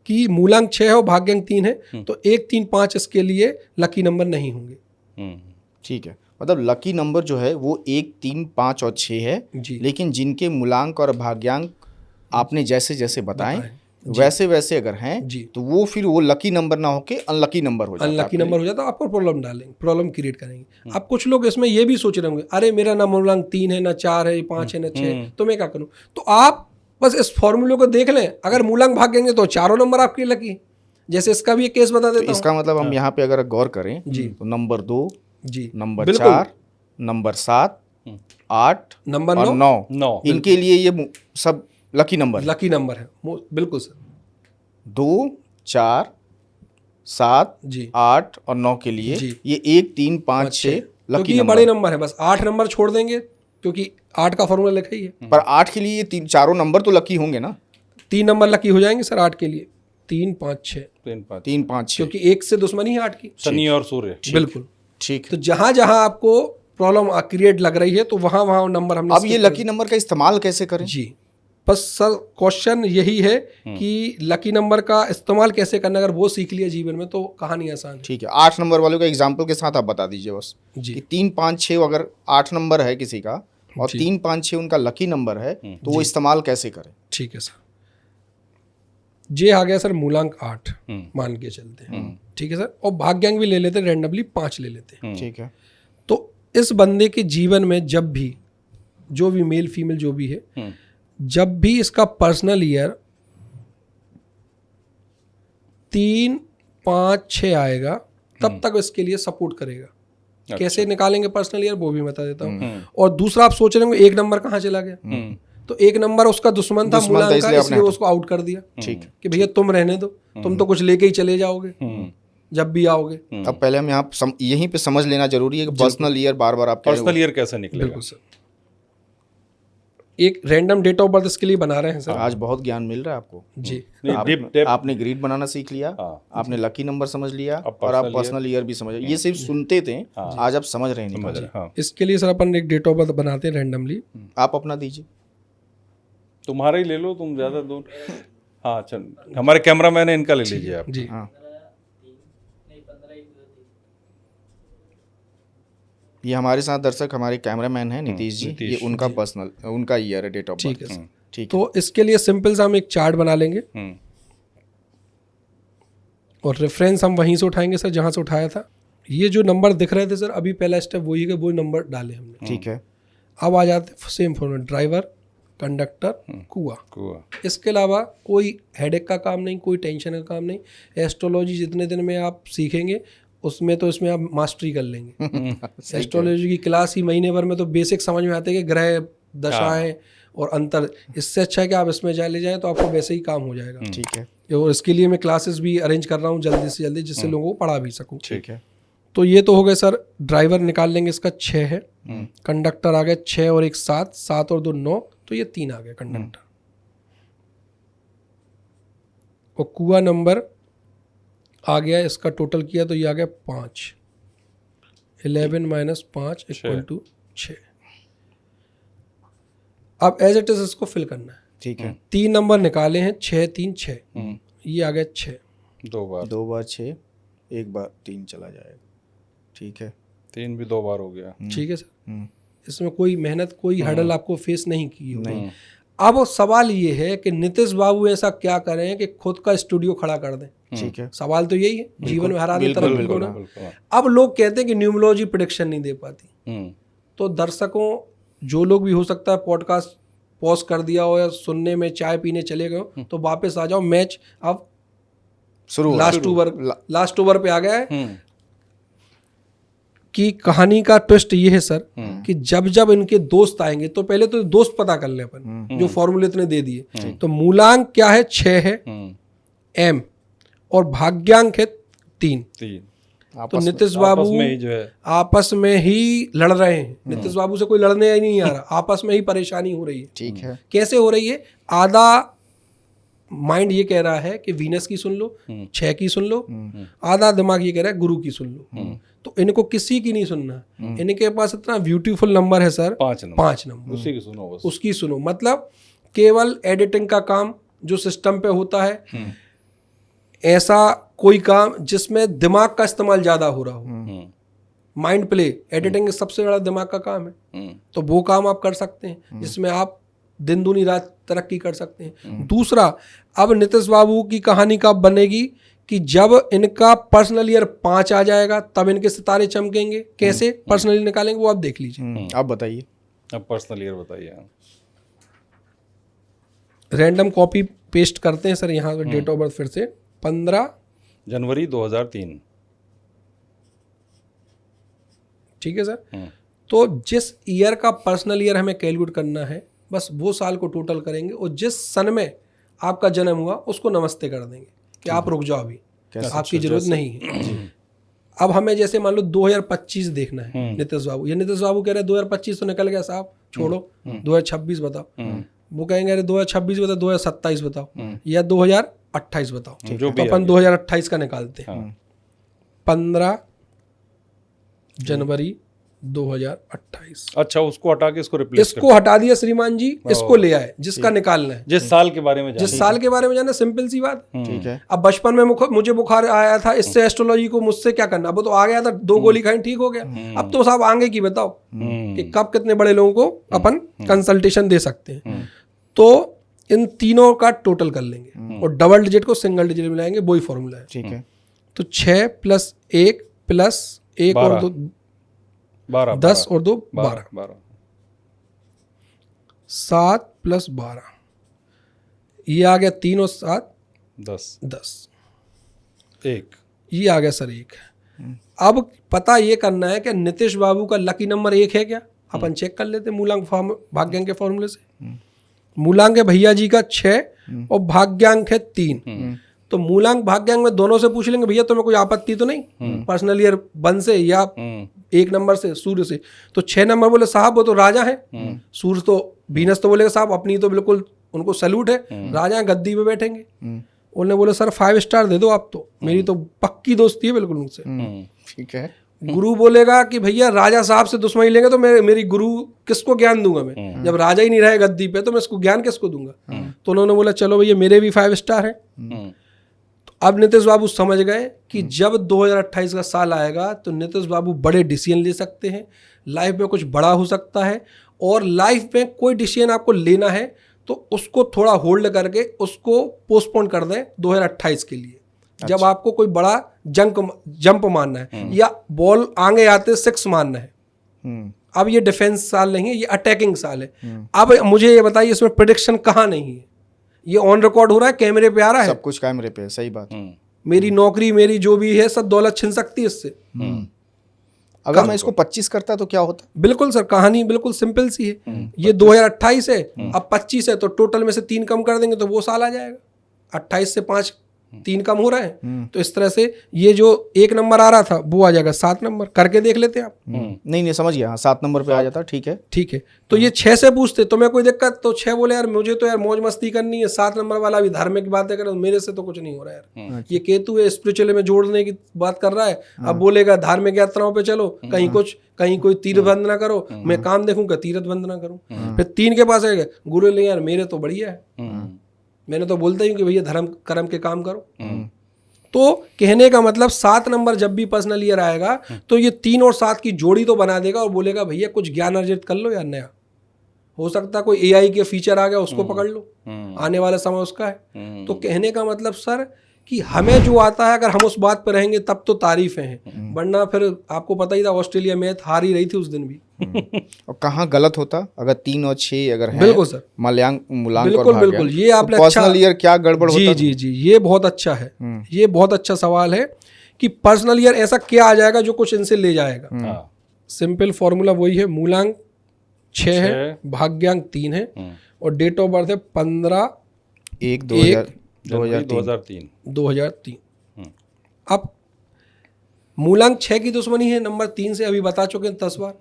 कि मूलांक 6 है और भाग्यांक 3 है, तो 1 3 5 इसके लिए लकी नंबर नहीं होंगे। ठीक है, मतलब लकी नंबर जो है वो 1 3 5 और 6 है जी। लेकिन जिनके मूलांक और भाग्यांक आपने जैसे जैसे बताएं वैसे वैसे अगर हैं जी, तो वो फिर वो लकी नंबर ना होके अनलकी नंबर हो जाता है। अनलकी नंबर हो जाता है, आपको प्रॉब्लम डालेंगे, प्रॉब्लम क्रिएट करेंगे। अब कुछ लोग इसमें ये भी सोच रहे होंगे, अरे मेरा ना मूलांक 3 है, ना 4 है, 5 है, ना 6, तो मैं क्या करूं? तो आप बस इस फॉर्मूले को देख लें, अगर मूलांक भागेंगे तो चारों नंबर आपके लकी। जैसे इसका भी एक केस बता देता हूं। इसका मतलब हम यहाँ पे अगर गौर करें तो नंबर 2 जी, नंबर 4 नंबर 7 8 नंबर और 9 इनके लिए ये सब लकी नंबर लकी नंबर है। बिल्कुल सर। 2 4 7 जी, 8 और 9 के लिए जी। ये 1 3 5 6 क्योंकि लकी ये नंबर बड़े नंबर है, बस 8 नंबर छोड़ देंगे क्योंकि 8 का फॉर्मूला लिखा ही है। पर 8 के लिए ये चारों नंबर तो लकी होंगे ना? 3 नंबर लकी हो जाएंगे सर 8 के लिए, 3 5 6, 3 5 6 क्योंकि 1 से दुश्मनी है 8 की। शनि और सूर्य। बिल्कुल ठीक तो जहां जहां आपको प्रॉब्लम क्रिएट लग रही है तो वहां वहां नंबर हमने अब ये लकी नंबर का इस्तेमाल कैसे करें? जी, बस सर क्वेश्चन यही है कि लकी नंबर का इस्तेमाल कैसे करना, अगर वो सीख लिया जीवन में तो कहानी आसान है। ठीक है, 8 नंबर वालों का एग्जाम्पल के साथ आप बता दीजिए बस जी। कि 3 5 6 अगर 8 नंबर है किसी का और जी। 3 5 6 उनका लकी नंबर है तो वो इस्तेमाल कैसे करें? ठीक है सर, ये आ गया सर मूलांक 8 मान के चलते हैं, ठीक है सर, और भाग्यांक भी ले लेते हैं, रैंडमली 5 ले लेते हैं। ठीक है। तो इस बंदे के जीवन में जब भी जो भी मेल फीमेल जो भी है, जब भी इसका पर्सनल ईयर 3 5 6 आएगा तब तक इसके लिए सपोर्ट करेगा। कैसे निकालेंगे पर्सनल ईयर वो भी बता देता हूँ। और दूसरा आप सोच रहे होंगे एक नंबर कहाँ चला गया, तो एक नंबर उसका दुश्मन था मूलांक का, इसलिए उसको आउट कर दिया। ठीक कि भैया तुम रहने दो, तुम तो कुछ लेके ही चले जाओगे जब भी आओगे। अब पहले हम यहाँ यहीं पे समझ लेना जरूरी है कि पर्सनल ईयर बार बार आप कह रहे हो। पर्सनल ईयर कैसे निकलेगा? बिल्कुल सर, एक रैंडम डेट ऑफ बर्थ इसके लिए बना रहे हैं सर। आज बहुत ज्ञान मिल रहा है आपको जी। आपने ग्रिड बनाना सीख लिया, आपने लकी नंबर समझ लिया और आप पर्सनल ईयर भी समझ, ये सिर्फ सुनते थे, आज आप समझ रहे हैं। इसके लिए सर अपन एक डेट ऑफ बर्थ बनाते हैं रैंडमली। आप अपना दीजिए। तुम्हारा ही ले लो, तुम ज्यादा दूर। हाँ चल, हमारे कैमरामैन है, इनका ले लीजिए आप। जी। हाँ, ये हमारे साथ दर्शक हमारे कैमरामैन हैं नीतीश जी, ये उनका पर्सनल उनका ईयर है, डेट ऑफ ठीक है बर्थ। सर। ठीक है। तो इसके लिए सिंपल सा हम एक चार्ट बना लेंगे और रेफरेंस हम वहीं से उठाएंगे सर जहां से उठाया था। ये जो नंबर दिख रहे थे सर अभी पहला स्टेप वही है, वो नंबर डाले हमने। ठीक है। अब आ जाते सेम फॉर्मेट, ड्राइवर, कंडक्टर, कुआ। इसके अलावा कोई हेडेक का काम नहीं, कोई टेंशन का काम नहीं। एस्ट्रोलॉजी जितने दिन में आप सीखेंगे उसमें तो इसमें आप मास्टरी कर लेंगे। एस्ट्रोलॉजी की क्लास ही महीने भर में तो बेसिक समझ में आते हैं कि ग्रह दशाएं और अंतर। इससे अच्छा है कि आप इसमें ले जाएं तो आपको वैसे ही काम हो जाएगा। ठीक है। और इसके लिए मैं क्लासेस भी अरेंज कर रहा हूँ जल्दी से जल्दी, जिससे लोगों को पढ़ा भी सकूँ। ठीक है। तो ये तो हो गए सर, ड्राइवर निकाल लेंगे, इसका 6 है। कंडक्टर आ गया 6 और 1 7, 7 और 2 9, तो ये 3 आ गया कंडक्टर। और कुआ नंबर आ गया, इसका टोटल किया तो ये आ गया 5। 11 - 5 = 6। अब एज इट इज इसको फिल करना है। ठीक है। 3 नंबर निकाले हैं, 6 3 6, ये आ गया 6। 2 बार 6, 1 बार 3 चला जाएगा। ठीक है। 3 भी 2 बार हो गया। ठीक है सर, इसमें कोई मेहनत कोई हर्डल आपको फेस नहीं की होगी। अब सवाल ये है कि नीतीश बाबू ऐसा क्या करें कि खुद का स्टूडियो खड़ा कर दें। ठीक है। सवाल तो यही है, जीवन में हर आदमी तरक्की को ना। बिल्कुल। अब लोग कहते हैं कि न्यूमरोलॉजी प्रेडिक्शन नहीं दे पाती। तो दर्शकों, जो लोग भी हो सकता है पॉडकास्ट पॉज कर दिया हो या सुनने में चाय पीने चले गए हो, तो वापस आ जाओ। मैच अब शुरू, लास्ट ओवर पे आ गया है। कि कहानी का ट्विस्ट ये है सर कि जब जब इनके दोस्त आएंगे तो पहले तो दोस्त पता कर ले अपन, जो फॉर्मूले इतने दे दिए। तो मूलांक क्या है, 6 है, एम, और भाग्यांक है 3। तो नीतीश बाबू आपस में ही लड़ रहे हैं। नीतीश बाबू से कोई लड़ने ही नहीं आ रहा, आपस में ही परेशानी हो रही है। ठीक है। कैसे हो रही है? आधा माइंड ये कह रहा है कि वीनस की सुन लो, 6 की सुन लो, आधा दिमाग ये कह रहा है गुरु की सुन लो। तो इनको किसी की नहीं सुनना। इनके पास इतना ब्यूटीफुल नंबर है सर, 5 नंबर, उसी की सुनो बस। उसकी सुनो। मतलब केवल एडिटिंग का काम जो सिस्टम पे होता है, ऐसा कोई काम जिसमें दिमाग का इस्तेमाल ज्यादा हो रहा हो, माइंड प्ले, एडिटिंग सबसे बड़ा दिमाग का काम है। तो वो काम आप कर सकते हैं जिसमें आप दिन दूनी रात तरक्की कर सकते हैं। दूसरा, अब नीतीश बाबू की कहानी कब बनेगी कि जब इनका पर्सनल ईयर 5 आ जाएगा तब इनके सितारे चमकेंगे। कैसे पर्सनली निकालेंगे वो आप देख लीजिए। आप बताइए। अब पर्सनल ईयर बताइए। रैंडम कॉपी पेस्ट करते हैं सर यहाँ पे। डेट ऑफ बर्थ फिर से 15 जनवरी 2003। ठीक है सर। तो जिस ईयर का पर्सनल ईयर हमें कैलकुलेट करना है, बस वो साल को टोटल करेंगे और जिस सन में आपका जन्म हुआ उसको नमस्ते कर देंगे कि आप रुक जाओ, अभी आपकी जरूरत नहीं है। अब हमें जैसे मान लो 2025 देखना है नीतीश बाबू, ये नीतीश बाबू कह रहे हैं 2025 तो निकल गया साहब, छोड़ो 2026 बताओ। वो कहेंगे अरे 2026 बताओ, 2027 बताओ या 2028 बताओ। तो अपन 2028 का निकालते हैं। 15 जनवरी 2028। अच्छा, उसको हटा के इसको रिप्लेस इसको हटा दिया श्रीमान जी, इसको ले आए जिसका निकालना है। जिस साल के बारे में जिस साल के बारे में जाना, सिंपल सी बात। ठीक है। अब बचपन में मुझे बुखार आया था, इससे एस्ट्रोलॉजी को मुझसे क्या करना, अब तो आ गया था, 2 गोली खाई ठीक हो गया। अब तो साहब आगे की बताओ कि कब कितने बड़े लोगों को अपन कंसल्टेशन दे सकते हैं। तो इन तीनों का टोटल कर लेंगे और डबल डिजिट को सिंगल डिजिट में लाएंगे, वही फॉर्मूला है। ठीक है। तो 6 + 1 + 1 और 2 12, 10 और 2 12, 12, 7 + 12, ये आ गया 3 और 7 10, 1। ये आ गया सर 1। अब पता ये करना है कि नीतीश बाबू का लकी नंबर 1 है क्या, अपन चेक कर लेते मूलांक भाग्यांक के फॉर्मूले से। मूलांक है भैया जी का 6 और भाग्यांक है 3। तो मूलांक भाग्यांक में दोनों से पूछ लेंगे, भैया तुम्हें कोई आपत्ति तो नहीं पर्सनल ईयर 1 से या 1 नंबर से, सूर्य से। तो 6 नंबर बोले साहब वो तो राजा है, सूर्य तो वीनस तो बोलेगा साहब अपनी तो बिल्कुल उनको सैल्यूट है, राजा है, गद्दी पे बैठेंगे। उन्होंने बोले सर 5 स्टार दे दो आप तो, मेरी तो पक्की दोस्ती है बिल्कुल उनसे। ठीक है। गुरु बोलेगा कि भैया राजा साहब से दुश्मनी लेंगे तो मेरी गुरु किसको ज्ञान दूंगा मैं, जब राजा ही नहीं रहे गद्दी पे तो मैं इसको ज्ञान किसको दूंगा। तो उन्होंने बोला चलो भैया मेरे भी 5 स्टार है। तो अब नीतीश बाबू समझ गए कि जब 2028 का साल आएगा तो नीतीश बाबू बड़े डिसीजन ले सकते हैं, लाइफ में कुछ बड़ा हो सकता है। और लाइफ में कोई डिसीजन आपको लेना है तो उसको थोड़ा होल्ड करके उसको पोस्टपोन कर दें 2028 के लिए। जब आपको कोई बड़ा जंप मारना है या बॉल आगे आते 6 मारना है। अब ये डिफेंस साल नहीं है, ये अटैकिंग साल है। अब मुझे ये बताइए इसमें प्रेडिक्शन कहाँ नहीं है, ये ऑन रिकॉर्ड हो रहा है, कैमरे पे आ रहा है, सब कुछ कैमरे पे है। सही बात। मेरी नौकरी मेरी जो भी है सब दौलत छिन सकती है इससे। अगर मैं इसको 25 करता तो क्या होता? बिल्कुल सर, कहानी बिल्कुल सिंपल सी है। ये 2028 है, अब 25 है, तो टोटल में से 3 कम कर देंगे तो वो साल आ जाएगा। 28 से 5 3 कम हो रहा है, तो इस तरह से ये जो 1 नंबर आ रहा था वो आ जाएगा 7 नंबर। करके देख लेते हैं आप। नहीं समझ गया। हाँ 7 नंबर पे आ जाता। ठीक है। ठीक है। तो ये 6 से पूछते तो मैं कोई दिक्कत, तो 6 बोले यार मुझे तो यार मौज मस्ती करनी है, 7 नंबर वाला भी धार्मिक बातें करे, मेरे से तो कुछ नहीं हो रहा यार। ये केतु है स्पिरिचुअल में जोड़ने की बात कर रहा है, अब बोलेगा धार्मिक यात्राओं पे चलो, कहीं कुछ कहीं कोई तीर्थ वंदना करो, मैं काम देखूंगा तीर्थ वंदना करूं। फिर 3 के पास आएगा गुरु ले यार मेरे तो बढ़िया है, मैंने तो बोलता ही कि भैया धर्म कर्म के काम करो। तो कहने का मतलब 7 नंबर जब भी पर्सनल ईयर आएगा तो ये 3 और 7 की जोड़ी तो बना देगा और बोलेगा भैया कुछ ज्ञान अर्जित कर लो यार नया। हो सकता है कोई AI के फीचर आ गया उसको पकड़ लो, आने वाला समय उसका है। तो कहने का मतलब सर कि हमें जो आता है अगर हम उस बात पर रहेंगे तब तो तारीफें हैं, वरना फिर आपको पता ही था ऑस्ट्रेलिया मैच हार ही रही थी उस दिन भी। और कहाँ गलत होता अगर 3 और 6 अगर है? बिल्कुल सर, मूलांक बिल्कुल बिल्कुल। ये आपने तो पर्सनल ईयर क्या गड़बड़ होता? जी, ये बहुत अच्छा है, ये बहुत अच्छा सवाल है कि पर्सनल ईयर ऐसा क्या आ जाएगा जो कुछ इनसे ले जाएगा। सिंपल फॉर्मूला वही है, मूलांक 6 है, भाग्यांक 3 है और डेट ऑफ बर्थ है 15/1/2003। अब मूलांक 6 की दुश्मनी है नंबर 3 से, अभी बता चुके हैं 10 बार।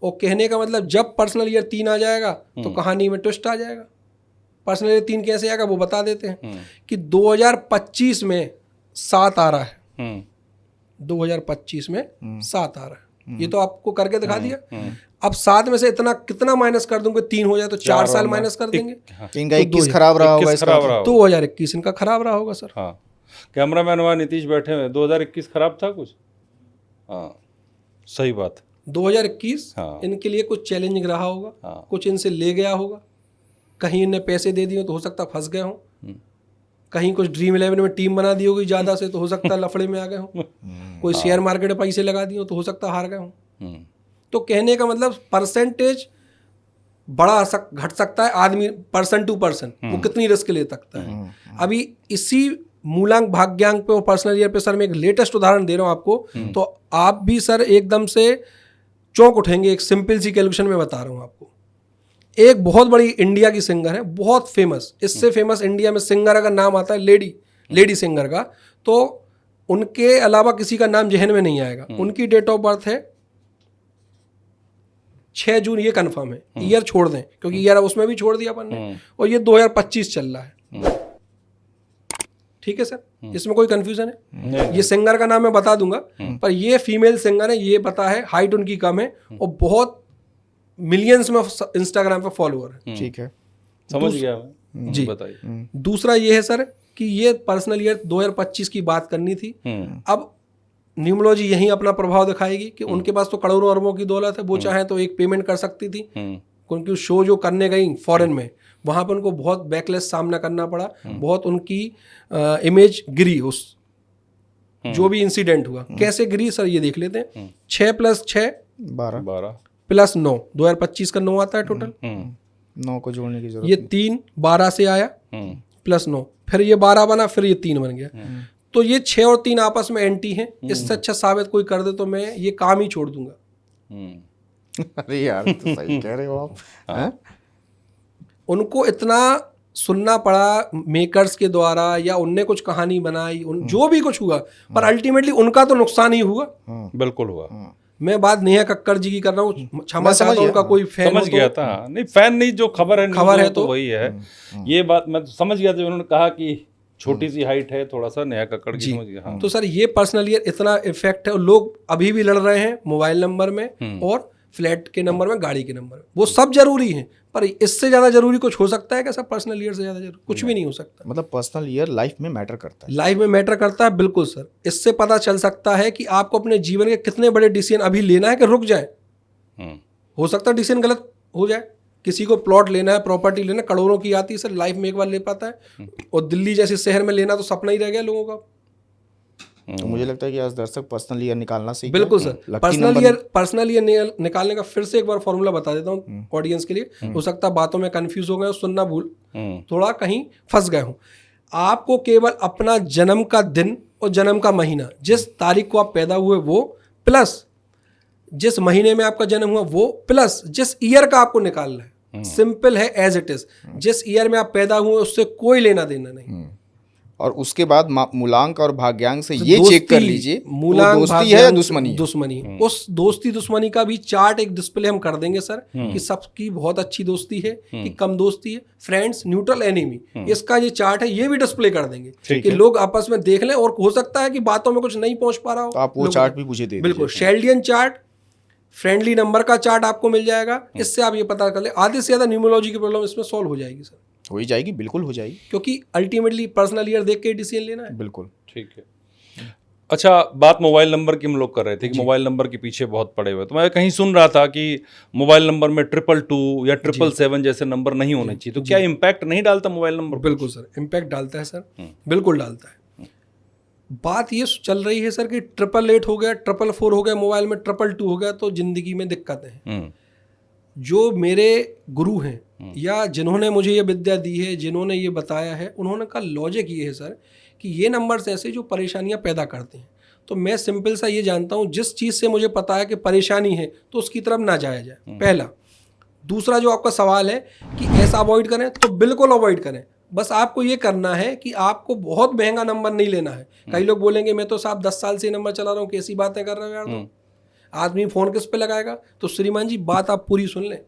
और कहने का मतलब जब पर्सनल ईयर 3 आ जाएगा तो कहानी में ट्विस्ट आ जाएगा। पर्सनल ईयर 3 कैसे आएगा वो बता देते हैं कि 2025 में 7 आ रहा है, 2025 में 7 आ रहा है, ये तो आपको करके दिखा दिया। अब 7 में से इतना कितना माइनस कर दूंगे, 3 हो जाए तो 4 साल माइनस कर देंगे। इनका 21 खराब रहा होगा, 2021 इनका खराब रहा होगा सर। हाँ, कैमरामैन वहाँ नीतीश बैठे हुए, 2021 खराब था कुछ। हाँ सही बात। 2021 इनके लिए कुछ चैलेंजिंग रहा होगा, कुछ इनसे ले गया होगा, कहीं इन्हें पैसे दे दिए तो हो सकता फंस गए हों, कहीं कुछ ड्रीम 11 में टीम बना दी होगी ज़्यादा से तो हो सकता है लफड़े में आ गए हों, कोई शेयर मार्केट में पैसे लगा दिए हो तो हो सकता हार गए हों। तो कहने का मतलब परसेंटेज बड़ा घट सकता है, आदमी पर्सन टू पर्सन वो कितनी रिस्क ले सकता है। अभी इसी मूलांक भाग्यांक पे और पर्सनल ईयर पे सर मैं एक लेटेस्ट उदाहरण दे रहा हूँ आपको, तो आप भी सर एकदम से चौंक उठेंगे। एक सिंपल सी कैलकुलेशन में बता रहा हूँ आपको। एक बहुत बड़ी इंडिया की सिंगर है, बहुत फेमस, इससे फेमस इंडिया में सिंगर अगर नाम आता है लेडी सिंगर का, तो उनके अलावा किसी का नाम जहन में नहीं आएगा। उनकी डेट ऑफ बर्थ है 6 जून, ये कंफर्म है। ईयर छोड़ दें क्योंकि ईयर उसमें भी छोड़ दिया अपन ने, और ये 2025 चल रहा है। ठीक है सर, इसमें कोई कंफ्यूजन है? नहीं, ये सिंगर का नाम मैं बता दूंगा, पर ये फीमेल सिंगर है, ये पता है, हाइट उनकी कम है और बहुत मिलियंस में इंस्टाग्राम पे फॉलोअर है। ठीक है, समझ गया मैं। जी बताइए। दूसरा ये है सर कि ये पर्सनल ईयर 2025 की बात करनी थी। अब न्यूमरोलॉजी यही अपना प्रभाव दिखाएगी कि उनके पास तो करोड़ों अरबों की दौलत है, वो चाहे तो एक पेमेंट कर सकती थी, क्योंकि शो जो करने गई फॉरेन में वहां पर उनको बहुत बैकलेस सामना करना पड़ा, बहुत उनकी इमेज गिरी। उस जो भी इंसिडेंट हुआ कैसे गिरी सर ये देख लेते हैं। 6 + 6 12 + 9, 2025 का 9 आता है टोटल। 9 को जोड़ने की जरूरत ये 3 12 से आया +9, फिर ये 12 बना, फिर ये 3 बन गया। तो ये 6 और 3 आपस में एंटी हैं। इससे अच्छा साबित कोई कर दे तो मैं ये काम ही छोड़ दूंगा। अरे यार तो सही कह रहे हो आप। हैं? उनको इतना सुनना पड़ा मेकर्स के द्वारा, या उनने कुछ कहानी बनाई, जो भी कुछ हुआ, पर अल्टीमेटली उनका तो नुकसान ही हुआ। बिल्कुल हुआ। मैं बात नेहा कक्कड़ जी की कर रहा हूँ, क्षमा चाहता हूं, उनका कोई फैन समझ गया था। नहीं फैन नहीं, जो खबर है खबर है तो वही है। ये बात मैं तो समझ गया था, उन्होंने कहा कि छोटी सी हाइट है, थोड़ा सा नेहा कक्कड़ की, समझ गया। हाँ। तो सर ये पर्सनल ईयर इतना इफेक्ट है, और लोग अभी भी लड़ रहे हैं मोबाइल नंबर में और फ्लैट के नंबर में, गाड़ी के नंबर में। वो सब जरूरी है, पर इससे ज्यादा जरूरी कुछ हो सकता है क्या सर? पर्सनल ईयर से ज्यादा जरूरी कुछ भी नहीं हो सकता। मतलब पर्सनल ईयर लाइफ में मैटर करता है। लाइफ में मैटर करता है, बिल्कुल सर। इससे पता चल सकता है कि आपको अपने जीवन के कितने बड़े डिसीजन अभी लेना है कि रुक जाए। हो सकता है डिसीजन गलत हो जाए। किसी को प्लॉट लेना है, प्रॉपर्टी लेना है, करोड़ों की आती है सर, लाइफ में एक बार ले पाता है, और दिल्ली जैसे शहर में लेना तो सपना ही रह गया लोगों का। तो मुझे लगता है कि आज दर्शक पर्सनल ईयर निकालना सीख बिल्कुल सर। पर्सनल ईयर निकालने का फिर से एक बार फॉर्मूला बता देता हूँ ऑडियंस के लिए। हो सकता है बातों में कंफ्यूज हो गए हो, सुनना भूल थोड़ा कहीं फंस गए हो। आपको केवल अपना जन्म का दिन और जन्म का महीना, जिस तारीख को आप पैदा हुए वो, प्लस जिस महीने में आपका जन्म हुआ वो, प्लस जिस ईयर का आपको निकालना है। सिंपल है, एज इट इज। जिस ईयर में आप पैदा हुए उससे कोई लेना देना नहीं। और उसके बाद मूलांक और भाग्यांक से ये चेक कर लीजिए मूलांक दोस्ती है या दुश्मनी है। दुश्मनी। उस दोस्ती दुश्मनी का भी चार्ट एक डिस्प्ले हम कर देंगे सर, कि सबकी बहुत अच्छी दोस्ती है कि कम दोस्ती है, फ्रेंड्स, न्यूट्रल, एनिमी। इसका ये चार्ट है, ये भी डिस्प्ले कर देंगे कि लोग आपस में देख लें। और हो सकता है कि बातों में कुछ नहीं पहुंच पा रहा हो, तो आप वो चार्ट भी मुझे दे दीजिए। बिल्कुल, शेल्डियन चार्ट, फ्रेंडली नंबर का चार्ट आपको मिल जाएगा। इससे आप ये पता कर ले, आधे से ज्यादा न्यूमरोलॉजी की प्रॉब्लम इसमें सॉल्व हो जाएगी सर। हो ही जाएगी, बिल्कुल हो जाएगी, क्योंकि अल्टीमेटली पर्सनल ईयर देख के डिसीजन लेना है। बिल्कुल। ठीक है। अच्छा, बात मोबाइल नंबर की हम लोग कर रहे थे कि मोबाइल नंबर के पीछे बहुत पड़े हुए। तो मैं कहीं सुन रहा था कि मोबाइल नंबर में 222 या 777 जैसे नंबर नहीं होने चाहिए। तो क्या इम्पैक्ट नहीं डालता मोबाइल नंबर? बिल्कुल सर, इम्पैक्ट डालता है सर, बिल्कुल डालता है। बात ये चल रही है सर कि 888 हो गया, 444 हो गया, मोबाइल में 222 हो गया, तो जिंदगी में दिक्कतें हैं। जो मेरे गुरु हैं या जिन्होंने मुझे ये विद्या दी है, जिन्होंने ये बताया है, उन्होंने कहा लॉजिक ये है सर कि ये नंबर्स ऐसे जो परेशानियां पैदा करते हैं। तो मैं सिंपल सा ये जानता हूँ, जिस चीज़ से मुझे पता है कि परेशानी है तो उसकी तरफ ना जाया जाए, पहला। दूसरा जो आपका सवाल है कि ऐसा अवॉइड करें, तो बिल्कुल अवॉइड करें। बस आपको ये करना है कि आपको बहुत महंगा नंबर नहीं लेना है। कई लोग बोलेंगे मैं तो साहब 10 साल से नंबर चला रहा हूँ, कैसी बातें कर रहे हो यार। तो आदमी फोन किस पे लगाएगा? तो श्रीमान जी बात आप पूरी सुन लें,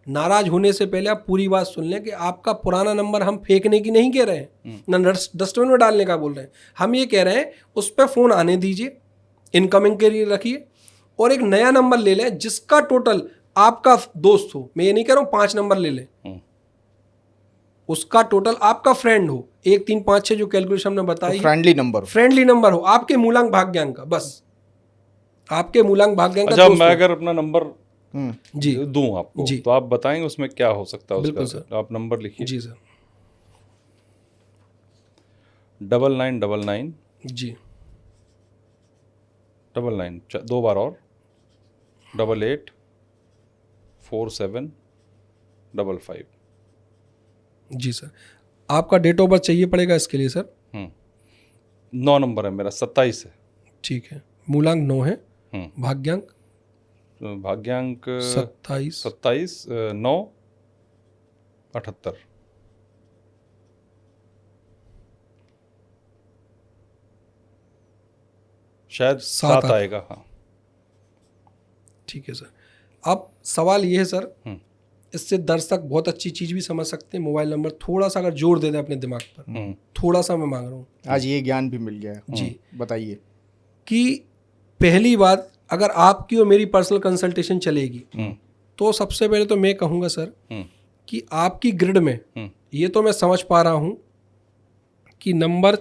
नाराज होने से पहले आप पूरी बात सुन लें कि आपका पुराना नंबर हम फेंकने की नहीं कह रहे हैं, ना डस्टबिन में डालने का बोल रहे हैं। हम ये कह रहे हैं उस पर फोन आने दीजिए, इनकमिंग के लिए रखिए, और एक नया नंबर ले लें जिसका टोटल आपका दोस्त हो। मैं ये नहीं कह रहा हूँ 5 नंबर ले लें, उसका टोटल आपका फ्रेंड हो। 1 3 5 6 जो कैलकुलेशन हमने बताई, फ्रेंडली नंबर हो, आपके मूलांक भाग्यांक का, बस आपके मूलांक भाग्यांक का। अच्छा, मैं अगर अपना नंबर जी दूं आपको जी, तो आप बताएंगे उसमें क्या हो सकता है? बिल्कुल उसका सर। आप नंबर लिखिए। जी सर। 9999 जी 99 2 बार और 88 47 55। जी सर। आपका डेट ऑफ बर्थ चाहिए पड़ेगा इसके लिए सर? 9 नंबर है मेरा, 27 है। ठीक है, मूलांक 9 है, भाग्यांक भाग्यांक 27 9 78। शायद 7 आएगा। हाँ ठीक है सर। अब सवाल ये है सर, इससे दर्शक बहुत अच्छी चीज़ भी समझ सकते हैं। मोबाइल नंबर थोड़ा सा अगर जोर दे दें अपने दिमाग पर, थोड़ा सा मैं मांग रहा हूँ आज ये ज्ञान भी मिल गया है। जी, बताइए। कि पहली बात, अगर आपकी और मेरी पर्सनल कंसल्टेशन चलेगी तो सबसे पहले तो मैं कहूँगा सर कि आपकी ग्रिड में ये तो मैं समझ पा रहा हूँ कि नंबर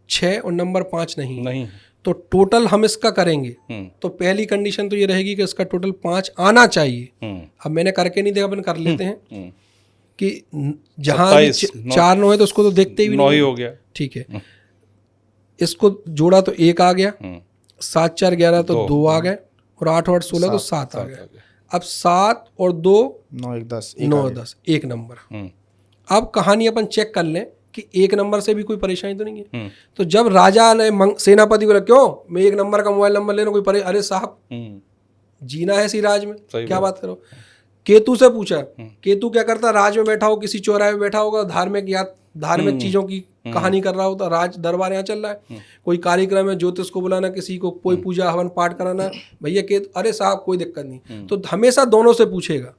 6 और नंबर 5 नहीं, तो टोटल हम इसका करेंगे तो पहली कंडीशन तो ये रहेगी कि इसका टोटल 5 आना चाहिए। अब मैंने करके नहीं देखा, अपन कर लेते हैं कि जहाँ 4 9 है तो उसको तो देखते ही भी 9 ही हो गया। ठीक है, इसको जोड़ा तो 1 आ गया, 7 4 11 तो 2 आ गए, और 8 8 16 तो 7 आ गया। अब 7 और 2 9 1 10 9 10 एक नंबर। अब कहानी अपन चेक कर लें कि एक नंबर से भी कोई परेशानी तो नहीं है। तो जब राजा ने सेनापति को, क्यों मैं एक नंबर का मोबाइल नंबर लेना, कोई अरे साहब जीना है इसी राज में, क्या बात करो। केतु से पूछा, केतु क्या करता, राज में बैठा हो, किसी चौराहे में बैठा होगा, धार्मिक चीजों की कहानी कर रहा होता, राज दरबार यहाँ चल रहा है, कोई कार्यक्रम है, ज्योतिष को बुलाना, किसी को कोई पूजा हवन पाठ कराना, भैया केतु, अरे साहब कोई दिक्कत नहीं। तो हमेशा दोनों से पूछेगा,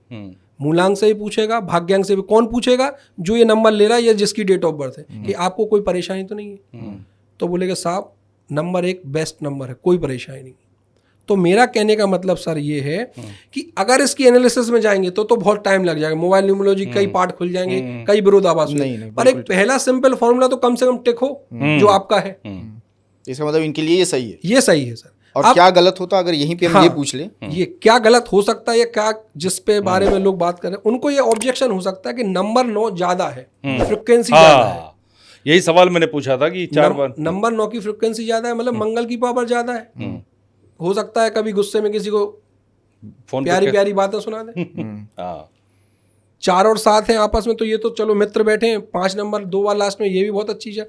मूलांक से भी पूछेगा, भाग्यांक से भी। कौन पूछेगा? जो ये नंबर ले रहा है या जिसकी डेट ऑफ बर्थ है, कि आपको कोई परेशानी तो नहीं है। तो बोलेगा साहब नंबर 1 बेस्ट नंबर है, कोई परेशानी नहीं। तो मेरा कहने का मतलब सर ये है कि अगर इसकी एनालिसिस में जाएंगे तो बहुत टाइम लग जाएगा, मोबाइल न्यूमरोलॉजी कई पार्ट खुल जाएंगे, कई विरोधाभास होंगे, पर एक पहला सिंपल फॉर्मूला तो कम से कम टिक हो जो आपका है। इसका मतलब इनके लिए ये सही है, ये सही है सर। और क्या गलत होता अगर यहीं पे हम ये पूछ लें, ये क्या गलत हो सकता है, या क्या जिस पे बारे में लोग बात कर रहे हैं उनको ये ऑब्जेक्शन हो सकता है कि नंबर 9 ज्यादा है, फ्रिक्वेंसी ज्यादा है। यही सवाल मैंने पूछा था कि 4 बार नंबर 9 की फ्रिक्वेंसी ज्यादा है, मतलब मंगल की पावर ज्यादा है। हो सकता है कभी गुस्से में किसी को फोन प्यारी प्यारी बातें सुना दे। 4 और 7 हैं आपस में, तो ये तो चलो मित्र बैठे हैं। 5 नंबर 2 बार लास्ट में, ये भी बहुत अच्छी है।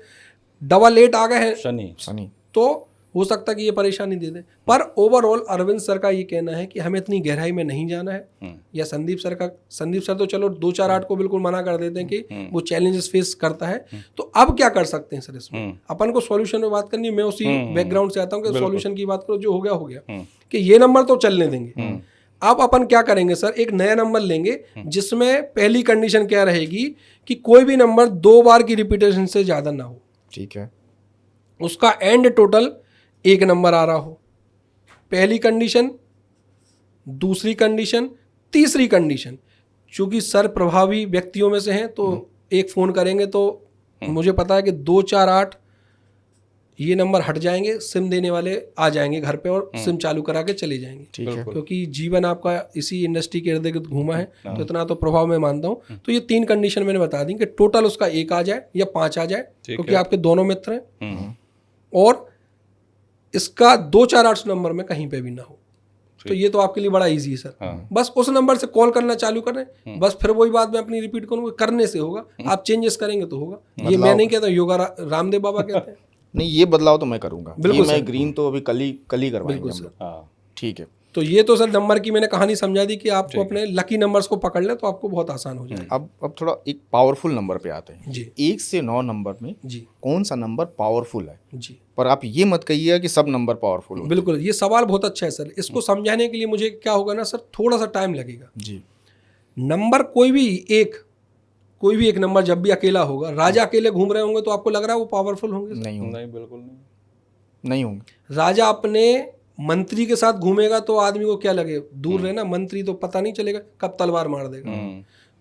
डबल 8 आ गए हैं शनि, तो हो सकता है कि ये परेशानी दे दे। पर ओवरऑल अरविंद सर का ये कहना है कि हमें इतनी गहराई में नहीं जाना है, या संदीप सर तो चलो 2 4 8 को बिल्कुल मना कर देते हैं कि वो चैलेंजेस फेस करता है। तो अब क्या कर सकते हैं सर इसमें? अपन को सॉल्यूशन में बात करनी है। मैं उसी बैकग्राउंड से आता हूँ कि सॉल्यूशन की बात करो, जो हो गया कि ये नंबर तो चलने देंगे। अब अपन क्या करेंगे सर, एक नया नंबर लेंगे जिसमें पहली कंडीशन क्या रहेगी कि कोई भी नंबर 2 बार की रिपीटेशन से ज्यादा ना हो। ठीक है, उसका एंड टोटल 1 नंबर आ रहा हो, पहली कंडीशन। दूसरी कंडीशन, तीसरी कंडीशन, चूंकि सर प्रभावी व्यक्तियों में से हैं तो एक फोन करेंगे तो मुझे पता है कि 2 4 8 ये नंबर हट जाएंगे, सिम देने वाले आ जाएंगे घर पे और सिम चालू करा के चले जाएंगे। ठीक है, क्योंकि जीवन आपका इसी इंडस्ट्री के इर्द गिर्द घूमा है, तो इतना तो प्रभाव मैं मानता हूँ। तो ये 3 कंडीशन मैंने बता दी कि टोटल उसका 1 आ जाए या 5 आ जाए, क्योंकि आपके दोनों मित्र हैं, और इसका 2 4 8 नंबर में कहीं पे भी ना हो। तो ये तो आपके लिए बड़ा इजी है सर। बस उस नंबर से कॉल करना चालू करें, बस फिर वही बात मैं अपनी रिपीट करूंगा, करने से होगा। आप चेंजेस करेंगे तो होगा। ये मैं नहीं कहता, योगा रामदेव बाबा कहते हैं। नहीं, ये बदलाव तो मैं करूंगा। बिल्कुल मैं ग्रीन तो अभी कल ही करवाएंगे हम लोग। ठीक है, तो ये तो सर नंबर की मैंने कहानी समझा दी कि आपको अपने लकी नंबर्स को पकड़ ले तो आपको बहुत आसान हो जाए। अब थोड़ा एक पावरफुल नंबर पे आते हैं जी। 1 से 9 नंबर में जी कौन सा नंबर पावरफुल है? जी, पर आप ये मत कहिएगा कि सब नंबर पावरफुल हो। बिल्कुल, ये सवाल बहुत अच्छा है सर। इसको समझाने के लिए मुझे क्या होगा ना सर, थोड़ा सा टाइम लगेगा। जी, नंबर कोई भी एक नंबर जब भी अकेला होगा, राजा अकेले घूम रहे होंगे तो आपको लग रहा है वो पावरफुल होंगे? नहीं होंगे, नहीं, बिल्कुल नहीं होंगे। राजा अपने मंत्री के साथ घूमेगा तो आदमी को क्या लगे, दूर रहना, मंत्री तो पता नहीं चलेगा कब तलवार मार देगा।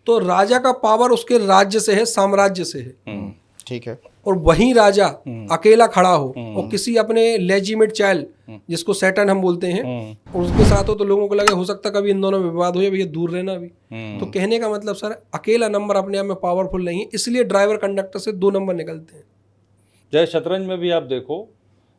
तो राजा का पावर उसके राज्य से है, साम्राज्य से है। ठीक है, और वहीं राजा अकेला खड़ा हो और किसी अपने लेजिमेट चाइल्ड, जिसको सैटर्न हम बोलते हैं, और उसके साथ हो तो लोगों को लगे हो सकता कभी इन दोनों में विवाद हो जाए, भैया दूर रहना अभी। तो कहने का मतलब सर, अकेला नंबर अपने आप में पावरफुल नहीं है, इसलिए ड्राइवर कंडक्टर से 2 नंबर निकलते हैं। चाहे शतरंज में भी आप देखो,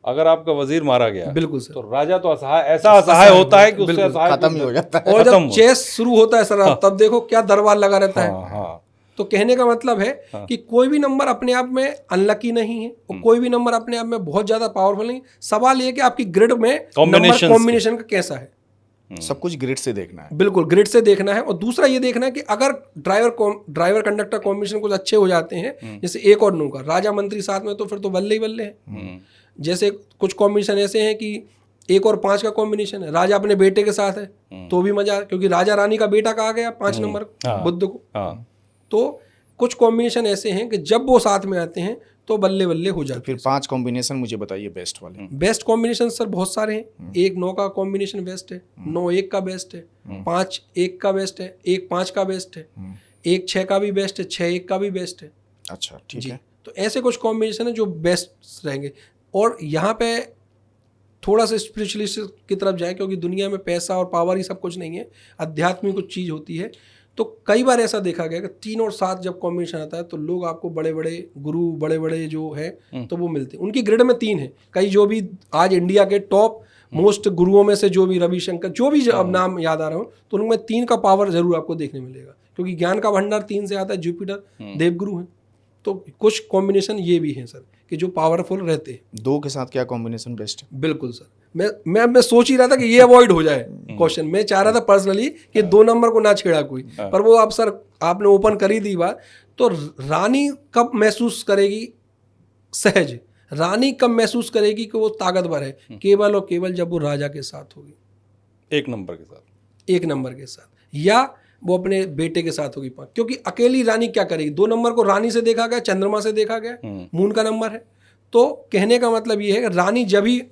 अगर आपका वजीर मारा गया, बिल्कुल सर, तो राजा तो ऐसा असहाय होता है कि उससे असहाय खत्म ही हो जाता है। और जब चेस शुरू होता है सर, तब देखो क्या दरबार लगा रहता है। तो कहने का मतलब है कि कोई भी नंबर अपने आप में अनलकी नहीं है, और कोई भी नंबर अपने आप में बहुत ज्यादा पावरफुल नहीं। सवाल ये कि आपकी ग्रिड में नंबर कॉम्बिनेशन का कैसा है, सब कुछ ग्रिड से देखना है। बिल्कुल ग्रिड से देखना है। और दूसरा ये देखना है कि अगर ड्राइवर कंडक्टर कॉम्बिनेशन कुछ अच्छे हो जाते हैं, जैसे 1 और 9 का, राजा मंत्री साथ में, तो फिर तो बल्ले ही बल्ले है। जैसे कुछ कॉम्बिनेशन ऐसे हैं कि 1 और 5 का कॉम्बिनेशन है, राजा अपने बेटे के साथ है तो भी मजा, क्योंकि राजा रानी का बेटा कहा गया 5 नंबर बुध को। तो कुछ कॉम्बिनेशन ऐसे हैं कि जब वो साथ में आते हैं तो बल्ले बल्ले हो जाते फिर 5 कॉम्बिनेशन मुझे बताइए बेस्ट वाले। बेस्ट कॉम्बिनेशन सर बहुत सारे हैं। 1-9 का कॉम्बिनेशन बेस्ट है, 9-1 का बेस्ट है, 5-1 का बेस्ट है, 1-5 का बेस्ट है, 1-6 का भी बेस्ट है, 6-1 का भी बेस्ट है। अच्छा ठीक है। तो ऐसे कुछ कॉम्बिनेशन है जो बेस्ट रहेंगे। और यहाँ पे थोड़ा सा स्पिरिचुअलिस्ट की तरफ जाए, क्योंकि दुनिया में पैसा और पावर ही सब कुछ नहीं है, अध्यात्मिक कुछ चीज़ होती है। तो कई बार ऐसा देखा गया कि 3 और 7 जब कॉम्बिनेशन आता है तो लोग आपको बड़े बड़े गुरु, बड़े बड़े जो है तो वो मिलते हैं। उनकी ग्रिड में 3 है। कई जो भी आज इंडिया के टॉप मोस्ट गुरुओं में से जो भी रविशंकर, जो भी अब नाम याद आ रहा हो, तो उनमें 3 का पावर जरूर आपको देखने मिलेगा, क्योंकि ज्ञान का भंडार 3 से आता है। जुपिटर देवगुरु हैं। तो कुछ कॉम्बिनेशन ये भी हैं सर कि जो पावरफुल रहते हैं। 2 के साथ क्या कॉम्बिनेशन बेस्ट है? बिल्कुल सर, मैं सोच ही रहा था कि ये अवॉइड हो जाए क्वेश्चन। मैं चाह रहा था पर्सनली कि 2 नंबर को ना छेड़ा कोई, पर वो आप सर आपने ओपन कर ही दी बात। तो रानी कब महसूस करेगी सहज, रानी कब महसूस करेगी कि वो ताकतवर है? केवल और केवल जब वो राजा के साथ होगी, 1 नंबर के साथ, 1 नंबर के साथ, या वो अपने बेटे के साथ होगी। क्योंकि अकेली रानी क्या करेगी? 2 नंबर को रानी से देखा गया, चंद्रमा से देखा गया, मून का नंबर है। तो कहने का मतलब ये है कि रानी जब भी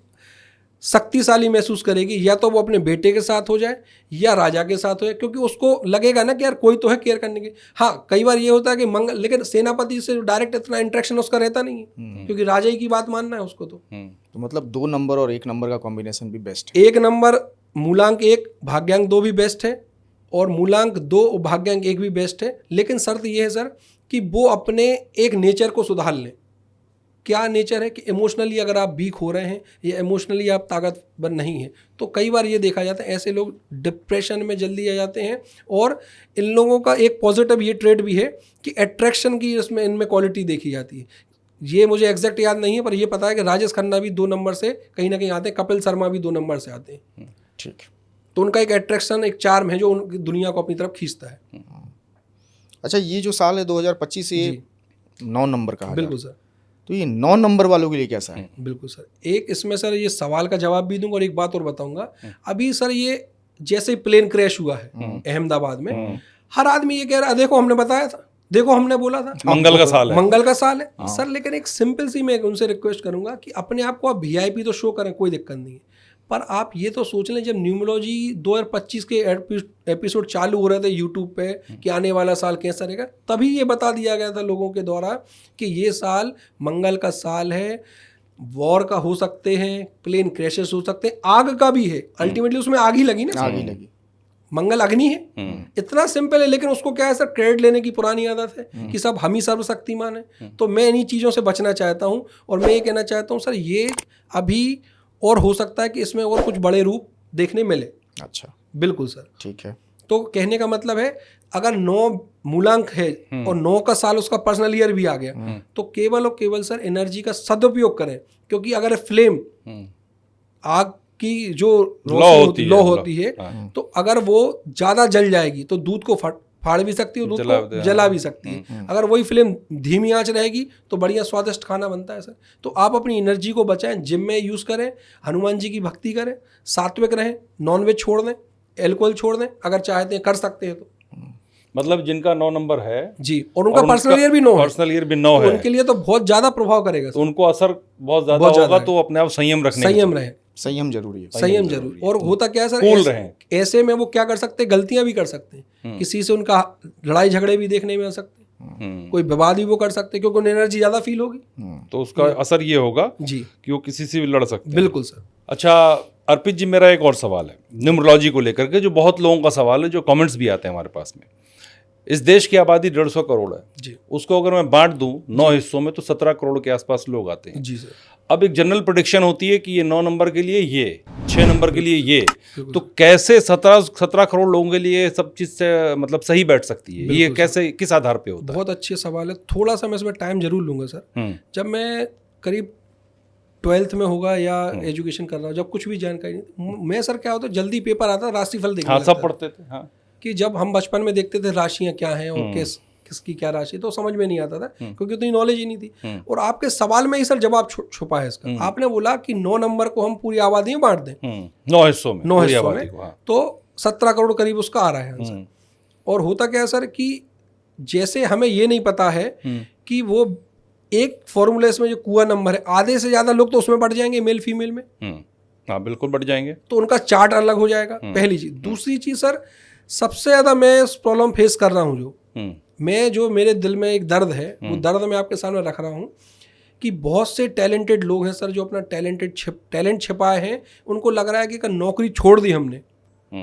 शक्तिशाली महसूस करेगी, या तो वो अपने बेटे के साथ हो जाए या राजा के साथ हो जाए, क्योंकि उसको लगेगा ना कि यार कोई तो है केयर करने की। हाँ, कई बार ये होता है कि मंगल, लेकिन सेनापति से डायरेक्ट इतना इंटरेक्शन उसका रहता नहीं है, क्योंकि राजा ही की बात मानना है उसको। तो मतलब 2 नंबर और 1 नंबर का कॉम्बिनेशन भी बेस्ट है। 1 नंबर मूलांक 1 भाग्यांक 2 भी बेस्ट है, और मूलांक 2 और भाग्यांक 1 भी बेस्ट है। लेकिन शर्त यह है सर कि वो अपने एक नेचर को सुधार लें। क्या नेचर है कि इमोशनली अगर आप वीक हो रहे हैं या इमोशनली आप ताकतवर नहीं हैं, तो कई बार ये देखा जाता है ऐसे लोग डिप्रेशन में जल्दी आ जाते हैं। और इन लोगों का एक पॉजिटिव ये ट्रेड भी है कि अट्रैक्शन की इसमें इनमें क्वालिटी देखी जाती है। ये मुझे एग्जैक्ट याद नहीं है, पर ये पता है कि राजेश खन्ना भी 2 नंबर से कहीं ना कहीं आते हैं, कपिल शर्मा भी 2 नंबर से आते हैं। ठीक। तो उनका एक अट्रैक्शन, एक चार्म है जो उनकी दुनिया को अपनी तरफ खींचता है। अच्छा, ये जो साल है 2025 ये 9 नंबर का है। बिल्कुल सर। तो ये 9 नंबर वालों के लिए कैसा है? बिल्कुल सर। एक इसमें सर ये सवाल का जवाब भी दूंगा और एक बात और बताऊंगा। अभी सर ये जैसे प्लेन क्रैश हुआ है अहमदाबाद में, हर आदमी ये कह रहा है देखो हमने बताया था, देखो हमने बोला था, मंगल का साल है, मंगल का साल है सर। लेकिन एक सिंपल सी मैं उनसे रिक्वेस्ट करूंगा कि अपने आप को आप VIP तो शो करें, कोई दिक्कत नहीं है, पर आप ये तो सोच लें जब न्यूमरोलॉजी 2025 के एपिसोड चालू हो रहे थे यूट्यूब पे कि आने वाला साल कैसा रहेगा, तभी ये बता दिया गया था लोगों के द्वारा कि ये साल मंगल का साल है, वॉर का हो सकते हैं, प्लेन क्रैशेस हो सकते हैं, आग का भी है। अल्टीमेटली उसमें आग ही लगी ना, आग ही लगी। मंगल अग्नि है, इतना सिंपल है। लेकिन उसको क्या है सर, क्रेडिट लेने की पुरानी आदत है कि सब हम ही सर्वशक्तिमान है। तो मैं इन्हीं चीज़ों से बचना चाहता हूँ और मैं ये कहना चाहता हूँ सर ये अभी और हो सकता है कि इसमें और कुछ बड़े रूप देखने मिले। अच्छा, बिल्कुल सर, ठीक है। तो कहने का मतलब है अगर 9 मूलांक है और 9 का साल उसका पर्सनल ईयर भी आ गया, तो केवल और केवल सर एनर्जी का सदुपयोग करें। क्योंकि अगर फ्लेम आग की जो लौ होती है तो अगर वो ज़्यादा जल जाएगी तो दूध को फाड़ भी सकती है, दूध को जला भी सकती है। अगर वही फ्लेम धीमी आंच रहेगी तो बढ़िया स्वादिष्ट खाना बनता है सर। तो आप अपनी एनर्जी को बचाएं, जिम में यूज़ करें, हनुमान जी की भक्ति करें, सात्विक रहें, नॉनवेज छोड़ दें, एल्कोहल छोड़ दें, अगर चाहते हैं कर सकते हैं तो। मतलब जिनका 9 नंबर है जी, और उनका पर्सनल ईयर भी 9 है, पर्सनल ईयर भी 9 है, उनके लिए तो बहुत ज़्यादा प्रभाव करेगा, तो उनको असर बहुत ज़्यादा होगा। तो अपने आप संयम रखने, संयम रहे, संयम जरूरी है, संयम जरूरी। और होता क्या है सर, कूल रहें। ऐसे में वो क्या कर सकते हैं, गलतियां भी कर सकते हैं, किसी से उनका लड़ाई झगड़े भी देखने में आ सकते हैं, कोई विवाद भी वो कर सकते हैं, क्योंकि उन्हें एनर्जी ज़्यादा फील होगी, तो उसका असर ये होगा जी कि वो किसी से भी लड़ सकते हैं। बिल्कुल सर। अच्छा अर्पित जी, मेरा एक और सवाल है न्यूमरोलॉजी को लेकर के, जो बहुत लोगों का सवाल है, जो कमेंट्स भी आते हैं हमारे पास में। इस देश की आबादी 150 करोड़ है जी, उसको अगर मैं बांट दूं 9 हिस्सों में तो 17 करोड़ के आसपास लोग आते हैं जी सर। अब एक जनरल प्रेडिक्शन होती है कि ये 9 नंबर के लिए ये, 6 नंबर के लिए ये, तो कैसे 17 करोड़ लोगों के लिए सब चीज़ से मतलब सही बैठ सकती है? ये कैसे, किस आधार पे होता है? बहुत अच्छे सवाल है, थोड़ा सा मैं इसमें टाइम जरूर लूँगा सर। जब मैं करीब 12th में होगा या एजुकेशन कर रहा हूँ, जब कुछ भी जानकारी नहीं, मैं सर क्या होता है जल्दी पेपर आता राशिफल देखने हाँ, लगता सब पढ़ते थे। हाँ, कि जब हम बचपन में देखते थे राशियाँ क्या हैं और किसकी क्या राशि, तो समझ में नहीं आता था क्योंकि उतनी नॉलेज ही नहीं थी। और आपके सवाल में ही सर जवाब छुपा है इसका। आपने बोला कि 9 नंबर को हम पूरी आबादी में बांट दें 9 हिस्सों में, 9 पूरी हिस्सों आबादी में, को, हाँ। तो 17 करोड़ करीब उसका आ रहा है आंसर। और होता क्या है सर कि जैसे हमें ये नहीं पता है कि वो एक फॉर्मूले में जो कुआ नंबर है, आधे से ज्यादा लोग तो उसमें बढ़ जाएंगे मेल फीमेल में, हाँ बिल्कुल बढ़ जाएंगे, तो उनका चार्ट अलग हो जाएगा, पहली चीज। दूसरी चीज सर, सबसे ज्यादा मैं इस प्रॉब्लम फेस कर रहा हूँ, जो मेरे दिल में एक दर्द है, वो दर्द मैं आपके सामने रख रहा हूँ कि बहुत से टैलेंटेड लोग हैं सर जो अपना टैलेंट छिपाए हैं। उनको लग रहा है कि अगर नौकरी छोड़ दी हमने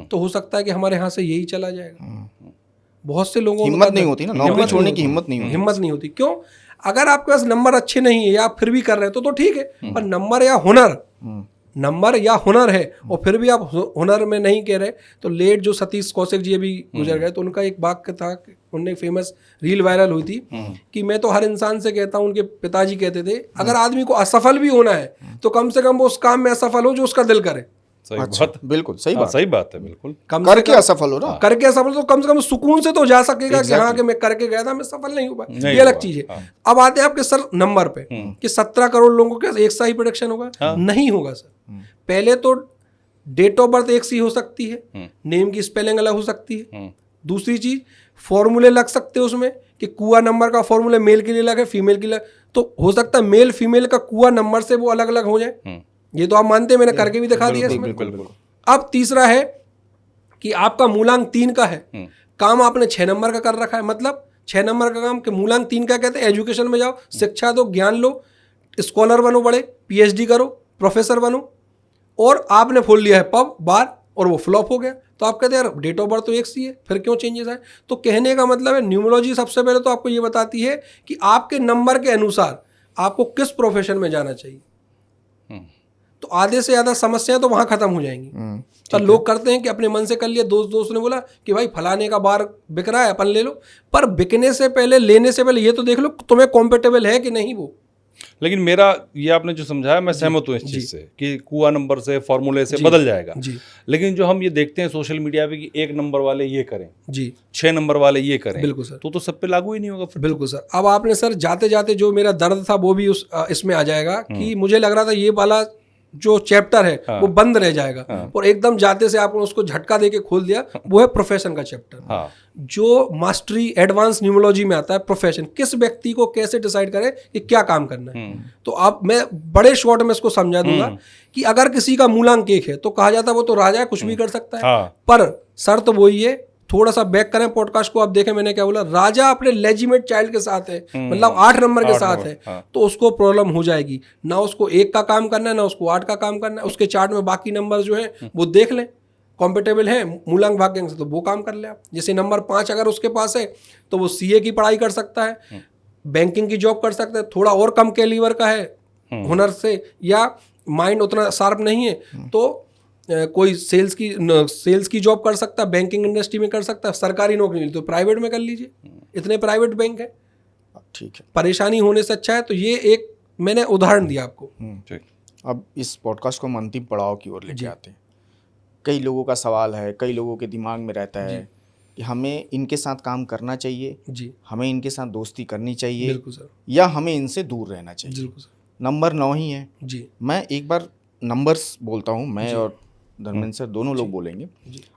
तो हो सकता है कि हमारे यहाँ से यही चला जाएगा। बहुत से लोगों हिम्मत नहीं होती ना, नौकरी छोड़ने की हिम्मत नहीं होती। क्यों? अगर आपके पास नंबर अच्छे नहीं है या फिर भी कर रहे हैं तो ठीक है, पर नंबर या हुनर है और फिर भी आप हुनर में नहीं कह रहे, तो लेट जो सतीश कौशिक जी अभी गुजर गए, तो उनका एक वाक्य था, उनने फेमस रील वायरल हुई थी कि मैं तो हर इंसान से कहता हूं, उनके पिताजी कहते थे, अगर आदमी को असफल भी होना है तो कम से कम वो उस काम में असफल हो जो उसका दिल करे। सही बात, बिल्कुल सही बात, सही बात है, बिल्कुल। करके असफल हो ना, करके असफल तो कम से कम सुकून से तो जा सकेगा कि हाँ कि मैं करके गया था, मैं सफल नहीं हुआ, ये अलग चीज है। अब आते हैं आपके सर नंबर पे कि 17 करोड़ लोगों के एक सा ही प्रोडक्शन होगा, नहीं होगा सर। पहले तो डेट ऑफ बर्थ एक सी हो सकती है, नेम की स्पेलिंग अलग हो सकती है। दूसरी चीज, फॉर्मूले लग सकते हैं उसमें कि कुआ नंबर का फॉर्मूला मेल के लिए अलग है, फीमेल के लिए, तो हो सकता है मेल फीमेल का कुआ नंबर से वो अलग अलग हो जाए। ये तो आप मानते हैं, मैंने करके भी दिखा दिया इसमें। अब तीसरा है कि आपका मूलांक 3 का है, काम आपने 6 नंबर का कर रखा है, मतलब 6 नंबर का काम के मूलांक 3 का कहते हैं। एजुकेशन में जाओ, शिक्षा दो, ज्ञान लो, स्कॉलर बनो, बड़े पीएचडी करो, प्रोफेसर बनो, और आपने खोल लिया है पब बार और वो फ्लॉप हो गया, तो आप कहते हैं यार डेट ऑफ बर्थ तो एक सी है, फिर क्यों चेंजेस आए? तो कहने का मतलब है, न्यूमरोलॉजी सबसे पहले तो आपको ये बताती है कि आपके नंबर के अनुसार आपको किस प्रोफेशन में जाना चाहिए, तो आधे से ज्यादा समस्याएं तो वहां खत्म हो जाएंगी। तो लोग करते हैं कि अपने मन से कर लिया, दोस्त ने बोला कि भाई फलाने का बार बिक रहा है, अपन ले लो, पर बिकने से पहले, लेने से पहले ये तो देख लो तुम्हें कॉम्पेटेबल है कि नहीं वो। लेकिन मेरा ये आपने जो समझाया, मैं सहमत हूँ इस चीज से कि कुआ नंबर से, फॉर्मूले से बदल जाएगा। लेकिन जो हम ये देखते हैं सोशल मीडिया पे कि 1 नंबर वाले ये करें, 6 नंबर वाले ये करें, बिल्कुल सर, तो सब पे लागू ही नहीं होगा फिर। बिल्कुल सर। अब आपने सर जाते जाते जो मेरा दर्द था वो भी इसमें आ जाएगा कि मुझे लग रहा था ये वाला जो चैप्टर है वो बंद रह जाएगा, और एकदम जाते से आपने उसको झटका देके खोल दिया, वो है प्रोफेशन का चैप्टर। जो मास्टरी एडवांस न्यूमरोलॉजी में आता है, प्रोफेशन, किस व्यक्ति को कैसे डिसाइड करे कि क्या काम करना है। तो अब मैं बड़े शॉर्ट में इसको समझा दूंगा कि अगर किसी का मूलांक 1 है तो कहा जाता है वो तो राजा है, कुछ भी कर सकता है, पर शर्त वही है, थोड़ा सा बैक करें पॉडकास्ट को, आप देखें मैंने क्या बोला, राजा अपने लेजिमेट चाइल्ड के साथ है, मतलब 8 नंबर के साथ है, तो उसको प्रॉब्लम हो जाएगी ना, उसको 1 का काम करना है ना उसको 8 का काम करना है। उसके चार्ट में बाकी नंबर जो है वो देख लें, कॉम्पेटेबल है मूलांक भाग्यांक से, तो वो काम कर ले आप। जैसे नंबर 5 अगर उसके पास है तो वो सीए की पढ़ाई कर सकता है, बैंकिंग की जॉब कर सकता है, थोड़ा और कम कैलिबर का है हुनर से, या माइंड उतना शार्प नहीं है तो कोई सेल्स की जॉब कर सकता है, बैंकिंग इंडस्ट्री में कर सकता है, सरकारी नौकरी मिली तो प्राइवेट में कर लीजिए, इतने प्राइवेट बैंक है। ठीक है, परेशानी होने से अच्छा है। तो ये एक मैंने उदाहरण दिया आपको। अब इस पॉडकास्ट को हम अंतिम पड़ाव की ओर लेके आते हैं। कई लोगों का सवाल है, कई लोगों के दिमाग में रहता है कि हमें इनके साथ काम करना चाहिए जी, हमें इनके साथ दोस्ती करनी चाहिए, बिल्कुल सर, या हमें इनसे दूर रहना चाहिए। बिल्कुल सर। नंबर 9 ही है जी। मैं एक बार नंबर्स बोलता हूँ, मैं और धर्मेंद्र सर दोनों लोग बोलेंगे,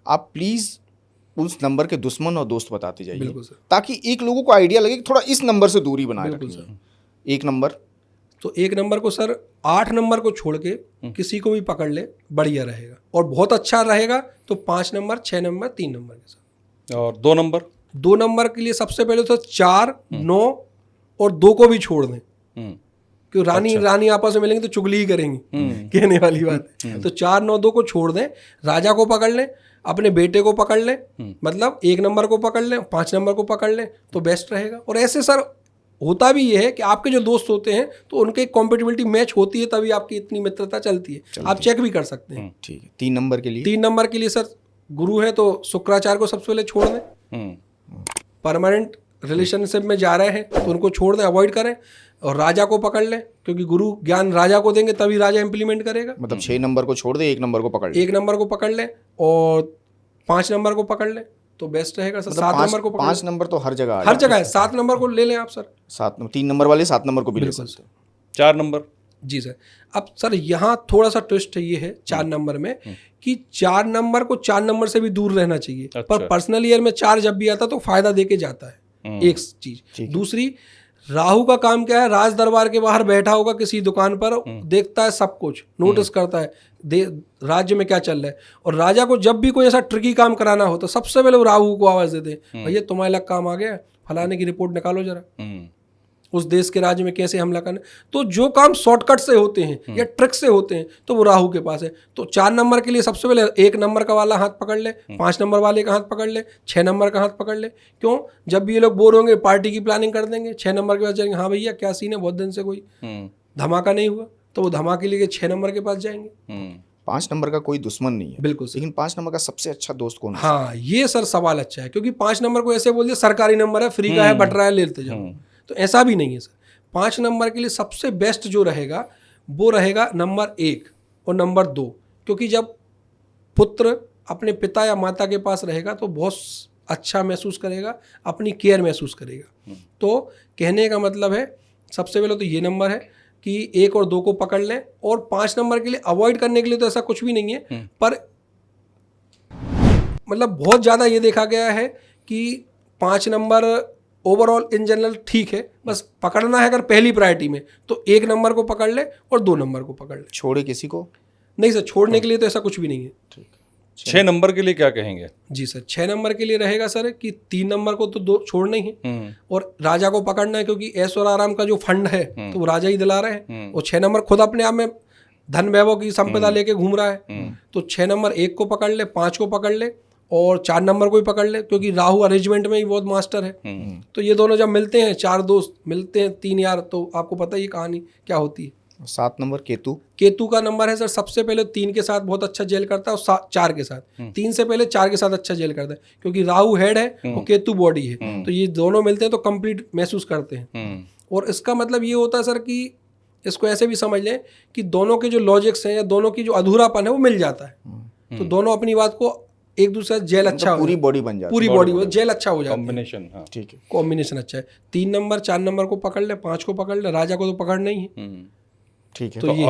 आप प्लीज़ उस नंबर के दुश्मन और दोस्त बताते जाइए, ताकि एक लोगों को आइडिया लगे कि थोड़ा इस नंबर से दूरी बनाए रखें। एक नंबर, तो एक नंबर को सर 8 नंबर को छोड़ के किसी को भी पकड़ ले बढ़िया रहेगा, और बहुत अच्छा रहेगा तो 5 नंबर, 6 नंबर, 3 नंबर के साथ। और 2 नंबर के लिए सबसे पहले तो 4, 9 और 2 को भी छोड़ दें, क्यों रानी आपस में मिलेंगे तो चुगली ही करेंगी, कहने वाली बात है। तो 4, 9, 2 को छोड़ दें, राजा को पकड़ लें, अपने बेटे को पकड़ लें, मतलब 1 नंबर को पकड़ लें, 5 नंबर को पकड़ लें तो बेस्ट रहेगा। और ऐसे सर होता भी ये है कि आपके जो दोस्त होते हैं तो उनके कॉम्पेटिबिलिटी मैच होती है, तभी आपकी इतनी मित्रता चलती है। आप चेक भी कर सकते हैं। ठीक है। 3 नंबर के लिए सर गुरु है तो शुक्राचार्य को सबसे पहले छोड़ दें। परमानेंट रिलेशनशिप में जा रहे हैं तो उनको छोड़ दें, अवॉइड करें। और राजा को पकड़ लें, क्योंकि गुरु ज्ञान राजा को देंगे तभी राजा इंप्लीमेंट करेगा। मतलब 6 नंबर को छोड़ दे, 1 नंबर को पकड़ ले, 1 नंबर को पकड़ लें और 5 नंबर को पकड़ लें। तो बेस्ट रहेगा सर। मतलब 7 नंबर को 5 नंबर तो हर जगह हर जगह है, 7 नंबर को ले लें आप सर। 3 नंबर वाले 7 नंबर को भी ले बिल्कुल सकते हो। 4 नंबर जी सर। अब सर यहाँ थोड़ा सा ट्विस्ट ये है 4 नंबर में कि 4 नंबर को 4 नंबर से भी दूर रहना चाहिए। अच्छा। पर पर्सनल ईयर में 4 जब भी आता तो फायदा देके जाता है, एक चीज। दूसरी, राहु का काम क्या है, राज दरबार के बाहर बैठा होगा किसी दुकान पर, देखता है सब कुछ, नोटिस करता है राज्य में क्या चल रहा है। और राजा को जब भी कोई ऐसा ट्रिकी काम कराना हो तो सबसे पहले वो राहु को आवाज देते हैं, भैया तुम्हारे लग काम आ गया, फलाने की रिपोर्ट निकालो जरा, उस देश के राज्य में कैसे हमला करना। तो जो काम शॉर्टकट से होते हैं या ट्रिक से होते हैं तो वो राहु के पास है। तो 4 नंबर के लिए सबसे पहले 1 नंबर का वाला हाथ पकड़ ले, 5 नंबर वाले का हाथ पकड़ ले, 6 नंबर का हाथ पकड़ ले। क्यों? जब भी ये लोग बोर होंगे पार्टी की प्लानिंग कर देंगे, 6 नंबर के पास जाएंगे, हाँ भैया क्या सीन है, बहुत दिन से कोई धमाका नहीं हुआ, तो वो धमाके लिए 6 नंबर के पास जाएंगे। 5 नंबर का कोई दुश्मन नहीं है बिल्कुल सर। लेकिन 5 नंबर का सबसे अच्छा दोस्त कौन है? हाँ ये सर सवाल अच्छा है, क्योंकि 5 नंबर को ऐसे बोल दिया सरकारी नंबर है, फ्री का है, बट रहा है, लेते जाओ। तो ऐसा भी नहीं है सर। 5 नंबर के लिए सबसे बेस्ट जो रहेगा वो रहेगा नंबर 1 और नंबर 2, क्योंकि जब पुत्र अपने पिता या माता के पास रहेगा तो बहुत अच्छा महसूस करेगा, अपनी केयर महसूस करेगा। तो कहने का मतलब है सबसे पहले तो ये नंबर है कि 1 और 2 को पकड़ लें। और 5 नंबर के लिए अवॉइड करने के लिए तो ऐसा कुछ भी नहीं है, पर मतलब बहुत ज़्यादा ये देखा गया है कि 5 नंबर ओवरऑल इन जनरल ठीक है, बस पकड़ना है अगर पहली प्रायोरिटी में तो 1 नंबर को पकड़ ले और 2 नंबर को पकड़ ले। छोड़े किसी को नहीं सर, छोड़ने के लिए तो ऐसा कुछ भी नहीं है। ठीक। 6 नंबर के लिए क्या कहेंगे? जी सर, 6 नंबर के लिए रहेगा सर कि 3 नंबर को तो छोड़ना ही है और राजा को पकड़ना है, क्योंकि ऐश और आराम का जो फंड है तो वो राजा ही दिला रहे हैं। और 6 नंबर खुद अपने आप में धन वैभव की संपदा लेके घूम रहा है। तो 6 नंबर 1 को पकड़ ले, 5 को पकड़ ले और 4 नंबर को भी पकड़ ले, क्योंकि राहु अरेंजमेंट में ही बहुत मास्टर है। तो ये दोनों जब मिलते हैं, 4 दोस्त मिलते हैं, 3 यार, तो आपको पता ही कहानी क्या होती है। 7 नंबर केतु का नंबर है सर, सबसे पहले 3 के साथ बहुत अच्छा जेल करता है और 4 के साथ, 3 से पहले 4 के साथ अच्छा जेल करता है, क्योंकि राहु हेड है और केतु बॉडी है। तो ये दोनों मिलते हैं तो कंप्लीट महसूस करते हैं। और इसका मतलब ये होता है सर कि इसको ऐसे भी समझ लें कि दोनों के जो लॉजिक्स हैं या दोनों की जो अधूरापन है वो मिल जाता है। तो दोनों अपनी बात को एक दूसरे जेल अच्छा, पूरी बॉडी बन जाती है, पूरी बॉडी जेल अच्छा हो जाता है। कॉम्बिनेशन, हाँ ठीक है, कॉम्बिनेशन अच्छा है। 3 नंबर 4 नंबर को पकड़ ले, 5 को पकड़ ले, राजा को तो पकड़ना ही है। ठीक है। तो ये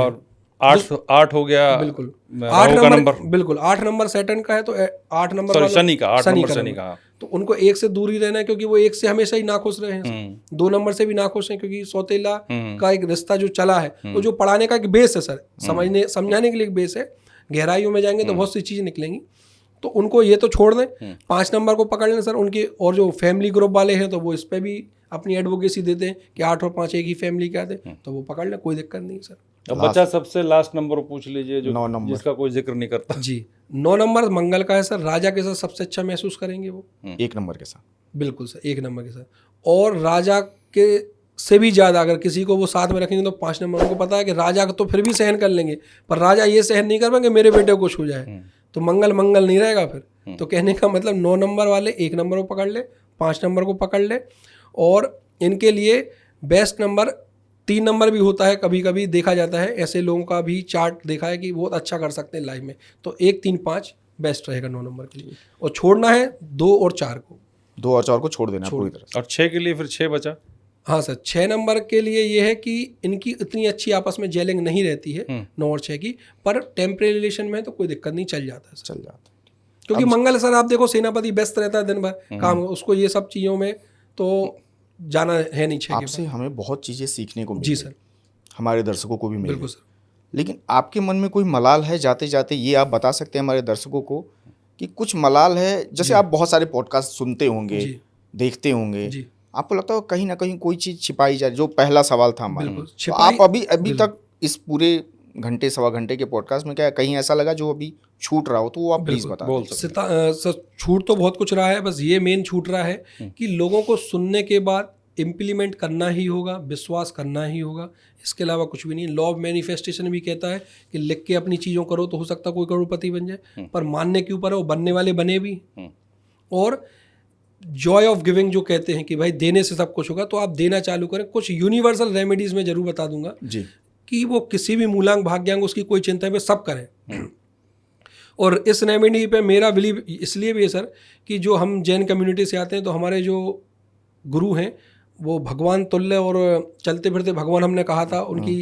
8 हो गया। बिल्कुल राहु का नंबर, बिल्कुल 8 नंबर सैटर्न का है तो 8 नंबर सॉरी वाला शनि का, 8 नंबर शनि का। तो उनको 1 से दूर ही रहना है, क्योंकि वो 1 से हमेशा ही नाखुश रहे हैं। 2 नंबर से भी नाखुश हैं, क्योंकि सौतेला का एक रिश्ता जो चला है वो जो पढ़ाने का एक बेस है सर, समझाने के लिए एक बेस है। गहराइयों में जाएंगे तो बहुत सी चीज़ें निकलेंगी। तो उनको ये तो छोड़ दें, 5 नंबर को पकड़ लें सर उनके। और जो फैमिली ग्रुप वाले हैं तो वो इस पर भी अपनी एडवोकेसी देते हैं कि 8 और 5 एक ही फैमिली के आते, तो वो पकड़ लें, कोई दिक्कत नहीं सर। अब बच्चा सबसे लास्ट नंबर पूछ लीजिए, जो 9 नंबर, जिसका कोई जिक्र नहीं करता। जी 9 नंबर मंगल का है सर, राजा के साथ सबसे अच्छा महसूस करेंगे वो। 1 नंबर के साथ, बिल्कुल सर, 1 नंबर के साथ। और राजा के से भी ज़्यादा अगर किसी को वो साथ में रखेंगे तो 5 नंबर, उनको पता है कि राजा को तो फिर भी सहन कर लेंगे, पर राजा ये सहन नहीं कर पाएंगे मेरे बेटे को कुछ हो जाए, तो मंगल मंगल नहीं रहेगा फिर। तो कहने का मतलब 9 नंबर वाले 1 नंबर को पकड़ ले, 5 नंबर को पकड़ ले। और इनके लिए बेस्ट नंबर 3 नंबर भी होता है, कभी कभी देखा जाता है, ऐसे लोगों का भी चार्ट देखा है कि बहुत अच्छा कर सकते हैं लाइफ में। तो 1, 3, 5 बेस्ट रहेगा 9 नंबर के लिए। और छोड़ना है 2 और 4 को, 2 और 4 को छोड़ देना पूरी तरह से। और 6 के लिए फिर 6 बचा। हाँ सर, 6 नंबर के लिए ये है कि इनकी इतनी अच्छी आपस में जेलिंग नहीं रहती है 9 और 6 की, पर टेम्परेरी रिलेशन में तो कोई दिक्कत नहीं, चल जाता है सर। चल जाता है, क्योंकि मंगल सर आप देखो सेनापति व्यस्त रहता है दिन भर काम, उसको ये सब चीज़ों में तो जाना है नहीं। 6 आपसे हमें बहुत चीज़ें सीखने को मिली। जी सर, हमारे दर्शकों को भी मिली। बिल्कुल सर। लेकिन आपके मन में कोई मलाल है जाते जाते, ये आप बता सकते हैं हमारे दर्शकों को कि कुछ मलाल है? जैसे आप बहुत सारे पॉडकास्ट सुनते होंगे, देखते होंगे, आपको लगता है कहीं ना कहीं कोई चीज़ छिपाई जा रही, जो पहला सवाल था हमारा। तो आप अभी तक इस पूरे घंटे सवा घंटे के पॉडकास्ट में क्या कहीं ऐसा लगा जो अभी छूट रहा हो, तो वो आप प्लीज बता दें। सर छूट तो बहुत कुछ रहा है, बस ये मेन छूट रहा है कि लोगों को सुनने के बाद इम्प्लीमेंट करना ही होगा, विश्वास करना ही होगा, इसके अलावा कुछ भी नहीं। लॉ ऑफ मैनिफेस्टेशन भी कहता है कि लिख के अपनी चीज़ों करो तो हो सकता है कोई करोड़पति बन जाए, पर मानने के ऊपर है, वो बनने वाले बने भी। और जॉय ऑफ गिविंग जो कहते हैं कि भाई देने से सब कुछ होगा, तो आप देना चालू करें। कुछ यूनिवर्सल रेमेडीज में जरूर बता दूंगा जी, कि वो किसी भी मूलांग भाग्यांग उसकी कोई चिंता है, सब करें। और इस रेमेडी पे मेरा बिलीव इसलिए भी है सर कि जो हम जैन कम्युनिटी से आते हैं तो हमारे जो गुरु हैं वो भगवान तुल्य और चलते फिरते भगवान हमने कहा था। उनकी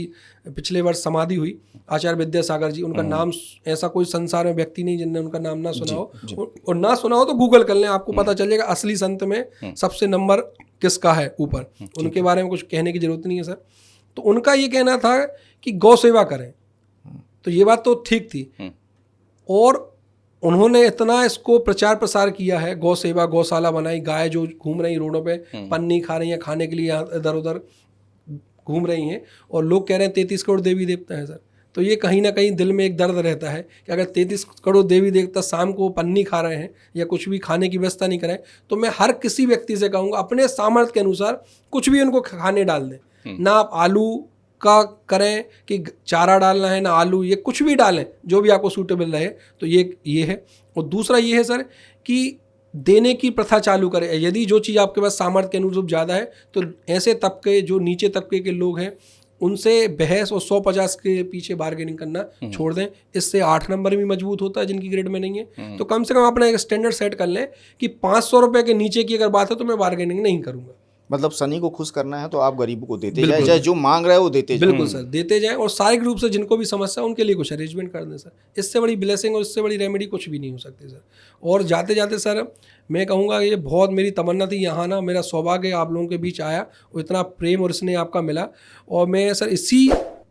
पिछले वर्ष समाधि हुई, आचार्य विद्यासागर जी। उनका नाम ऐसा कोई संसार में व्यक्ति नहीं जिनने उनका नाम ना सुना हो, और ना सुना हो तो गूगल कर लें, आपको पता चल जाएगा असली संत में सबसे नंबर किसका है ऊपर। उनके बारे में कुछ कहने की जरूरत नहीं है सर। तो उनका ये कहना था कि गौ सेवा करें, तो ये बात तो ठीक थी, और उन्होंने इतना इसको प्रचार प्रसार किया है, गौ सेवा, गौशाला बनाई, गाय जो घूम रही रोडों पे पन्नी खा रही हैं, खाने के लिए इधर उधर घूम रही हैं, और लोग कह रहे हैं 33 करोड़ देवी देवता हैं सर। तो ये कहीं ना कहीं दिल में एक दर्द रहता है कि अगर 33 करोड़ देवी देवता शाम को पन्नी खा रहे हैं या कुछ भी खाने की व्यवस्था नहीं करें, तो मैं हर किसी व्यक्ति से कहूँगा अपने सामर्थ्य के अनुसार कुछ भी उनको खाने डाल दें। ना आप आलू का करें कि चारा डालना है, ना आलू, ये कुछ भी डालें जो भी आपको सूटेबल रहे। तो ये है। और दूसरा ये है सर कि देने की प्रथा चालू करें। यदि जो चीज़ आपके पास सामर्थ्य के अनुरूप ज़्यादा है तो ऐसे तबके, जो नीचे तबके के लोग हैं, उनसे बहस और 150 के पीछे बार्गेनिंग करना छोड़ दें। इससे 8 नंबर भी मजबूत होता है जिनकी ग्रेड में नहीं है। तो कम से कम अपना एक स्टैंडर्ड सेट कर लें कि 500 रुपये के नीचे की अगर बात है तो मैं बार्गेनिंग नहीं करूँगा। मतलब शनि को खुश करना है तो आप गरीबों को देते जाए, चाहे जो मांग रहा है वो देते जाए। बिल्कुल सर, देते जाएं, और शारीरिक रूप से जिनको भी समस्या है उनके लिए कुछ अरेंजमेंट कर दें सर। इससे बड़ी ब्लेसिंग और इससे बड़ी रेमेडी कुछ भी नहीं हो सकती सर। और जाते जाते सर मैं कहूँगा ये बहुत मेरी तमन्ना थी, यहाँ ना मेरा सौभाग्य आप लोगों के बीच आया और इतना प्रेम और स्नेह आपका मिला। और मैं सर इसी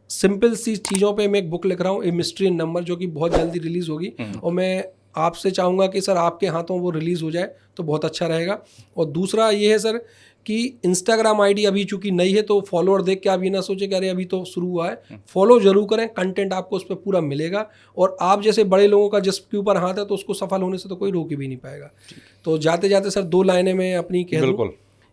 सिंपल सी चीज़ों पर मैं एक बुक लिख रहा हूँ, ए मिस्ट्री इन नंबर, जो कि बहुत जल्दी रिलीज़ होगी। और मैं आपसे चाहूँगा कि सर आपके हाथों वो रिलीज़ हो जाए तो बहुत अच्छा रहेगा। और दूसरा ये है सर कि इंस्टाग्राम आईडी अभी चूंकि नई है तो फॉलोअर देख के आप ये ना सोचे कि अरे अभी तो शुरू हुआ है। फॉलो जरूर करें, कंटेंट आपको उस पर पूरा मिलेगा। और आप जैसे बड़े लोगों का जिसके ऊपर हाथ है तो उसको सफल होने से तो कोई रोक भी नहीं पाएगा। तो जाते जाते सर 2 लाइनें मैं अपनी कह दूं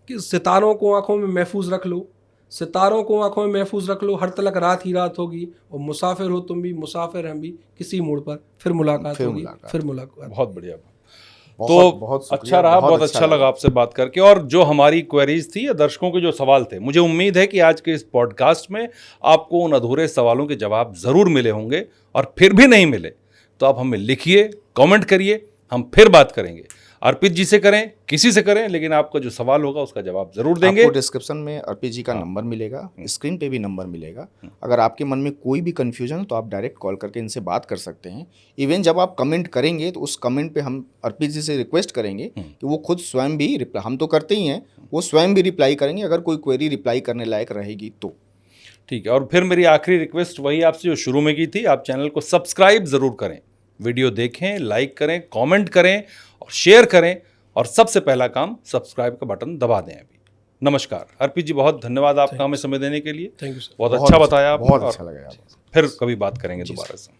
कि सितारों को आंखों में महफूज रख लो, सितारों को आंखों में महफूज रख लो, हर तलक रात ही रात होगी, और मुसाफिर हो तुम भी, मुसाफिर हम भी, किसी मोड़ पर फिर मुलाकात होगी, फिर मुलाकात। बहुत बढ़िया। तो बहुत अच्छा रहा, बहुत अच्छा लगा आपसे बात करके। और जो हमारी क्वेरीज थी या दर्शकों के जो सवाल थे, मुझे उम्मीद है कि आज के इस पॉडकास्ट में आपको उन अधूरे सवालों के जवाब ज़रूर मिले होंगे। और फिर भी नहीं मिले तो आप हमें लिखिए, कमेंट करिए, हम फिर बात करेंगे। अर्पित जी से करें, किसी से करें, लेकिन आपका जो सवाल होगा उसका जवाब जरूर देंगे। आपको डिस्क्रिप्शन में अर्पित जी का नंबर मिलेगा, स्क्रीन पे भी नंबर मिलेगा। अगर आपके मन में कोई भी कंफ्यूजन हो तो आप डायरेक्ट कॉल करके इनसे बात कर सकते हैं। इवन जब आप कमेंट करेंगे तो उस कमेंट पे हम अर्पित जी से रिक्वेस्ट करेंगे कि वो खुद स्वयं भी रिप्लाई, हम तो करते ही हैं, वो स्वयं भी रिप्लाई करेंगे अगर कोई क्वेरी रिप्लाई करने लायक रहेगी तो। ठीक है। और फिर मेरी आखिरी रिक्वेस्ट वही आपसे जो शुरू में की थी, आप चैनल को सब्सक्राइब जरूर करें, वीडियो देखें, लाइक करें, कमेंट करें और शेयर करें, और सबसे पहला काम सब्सक्राइब का बटन दबा दें अभी। नमस्कार अर्पित जी, बहुत धन्यवाद आपका हमें समय देने के लिए। थैंक यू सर, बहुत अच्छा बताया आप। बहुत अच्छा लगा। फिर कभी बात करेंगे दोबारा से।